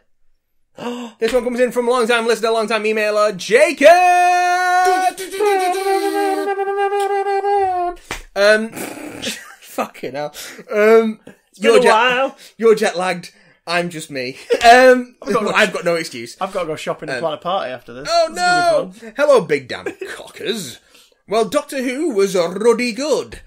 this one comes in from long-time listener, long-time emailer, Jacob. Fucking hell. It's been a while. You're jet-lagged. I'm just me. I've got no excuse. I've got to go shopping and plan a party after this. Oh no! Hello, Big Damn Cockers. Well, Doctor Who was ruddy good.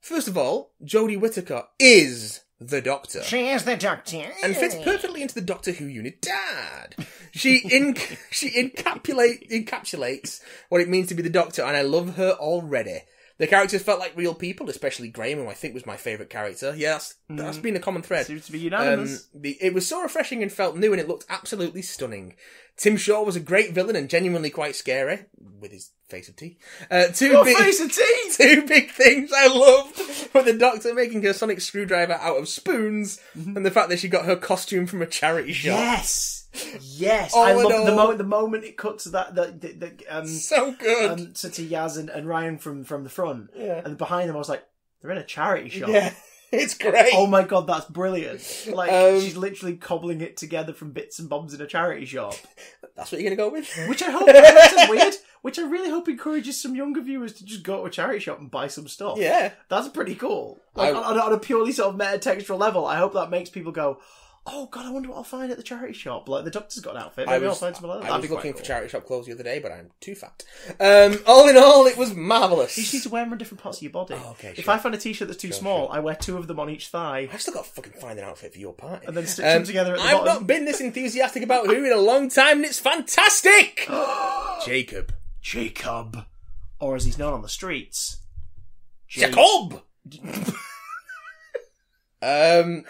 First of all, Jodie Whittaker is the Doctor. She is the Doctor. And fits perfectly into the Doctor Who unit dad. She encapsulates what it means to be the Doctor, and I love her already. The characters felt like real people, especially Graham, who I think was my favourite character. Yeah, that's been a common thread. Seems to be unanimous. It was so refreshing and felt new, and it looked absolutely stunning. Tim Shaw was a great villain and genuinely quite scary, with his face of tea. Face of tea! Two big things I loved were the Doctor making her sonic screwdriver out of spoons, and the fact that she got her costume from a charity shop. Yes! Yes, Oh, I love no. the moment it cuts to that So good. to Yaz and Ryan from the front, Yeah. and behind them I was like, they're in a charity shop. Yeah, it's great. Oh my god, that's brilliant! Like she's literally cobbling it together from bits and bobs in a charity shop. That's what you're gonna go with? Which I hope that sounds weird. Which I really hope encourages some younger viewers to just go to a charity shop and buy some stuff. Yeah, that's pretty cool. Like on a purely sort of metatextual level, I hope that makes people go, oh god, I wonder what I'll find at the charity shop. Like the Doctor's got an outfit. Maybe I'll find something like that. I was looking for charity shop clothes the other day, but I'm too fat. All in all, it was marvellous. You just need to wear them on different parts of your body. Oh, okay, if sure. I find a t-shirt that's too small, I wear 2 of them on each thigh. I've still got to fucking find an outfit for your party. And then stitch them together at the I've bottom. not been this enthusiastic about Who in a long time, and it's fantastic! Jacob. Or as he's known on the streets, Jacob! So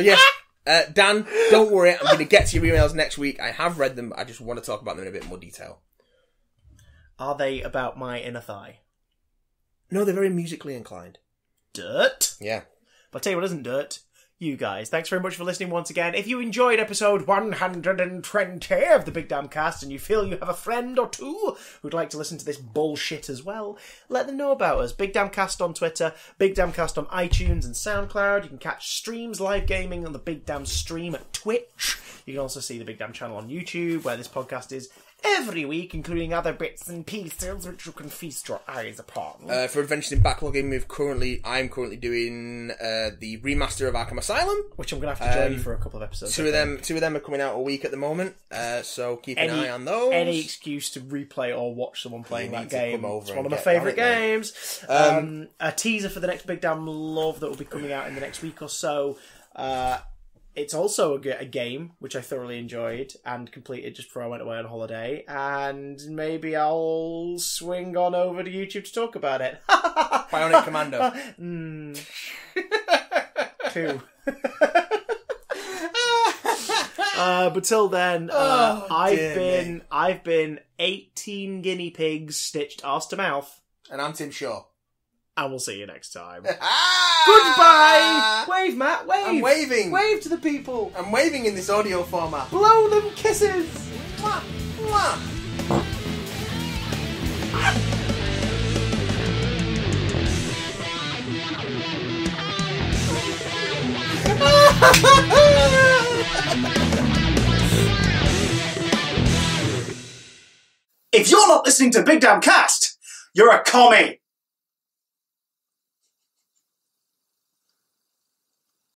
yes, Dan, don't worry, I'm going to get to your emails next week. I have read them, but I just want to talk about them in a bit more detail. Are they about my inner thigh? No, they're very musically inclined. Dirt? Yeah. But I'll tell you what isn't dirt. You guys. Thanks very much for listening once again. If you enjoyed episode 120 of the Big Damn Cast and you feel you have a friend or two who'd like to listen to this bullshit as well, let them know about us. Big Damn Cast on Twitter, Big Damn Cast on iTunes and SoundCloud. You can catch streams, live gaming on the Big Damn stream at Twitch. You can also see the Big Damn channel on YouTube, where this podcast is every week, including other bits and pieces which you can feast your eyes upon. For Adventures in Backlogging, I'm currently doing the remaster of Arkham Asylum, which I'm going to have to join you for a couple of episodes. Two of them are coming out a week at the moment, so keep an eye on those. Any excuse to replay or watch someone playing that game. It's one of my favourite games. A teaser for the next Big Damn Love that will be coming out in the next week or so. It's also a game which I thoroughly enjoyed and completed just before I went away on holiday, and maybe I'll swing on over to YouTube to talk about it. Bionic Commando. 2. But till then, I've been 18 guinea pigs stitched arse to mouth, and I'm Tim Shaw. And we'll see you next time. Goodbye! Wave, Matt, wave! I'm waving! Wave to the people! I'm waving in this audio format. Blow them kisses! Mwah! Mwah! If you're not listening to Big Damn Cast, you're a commie!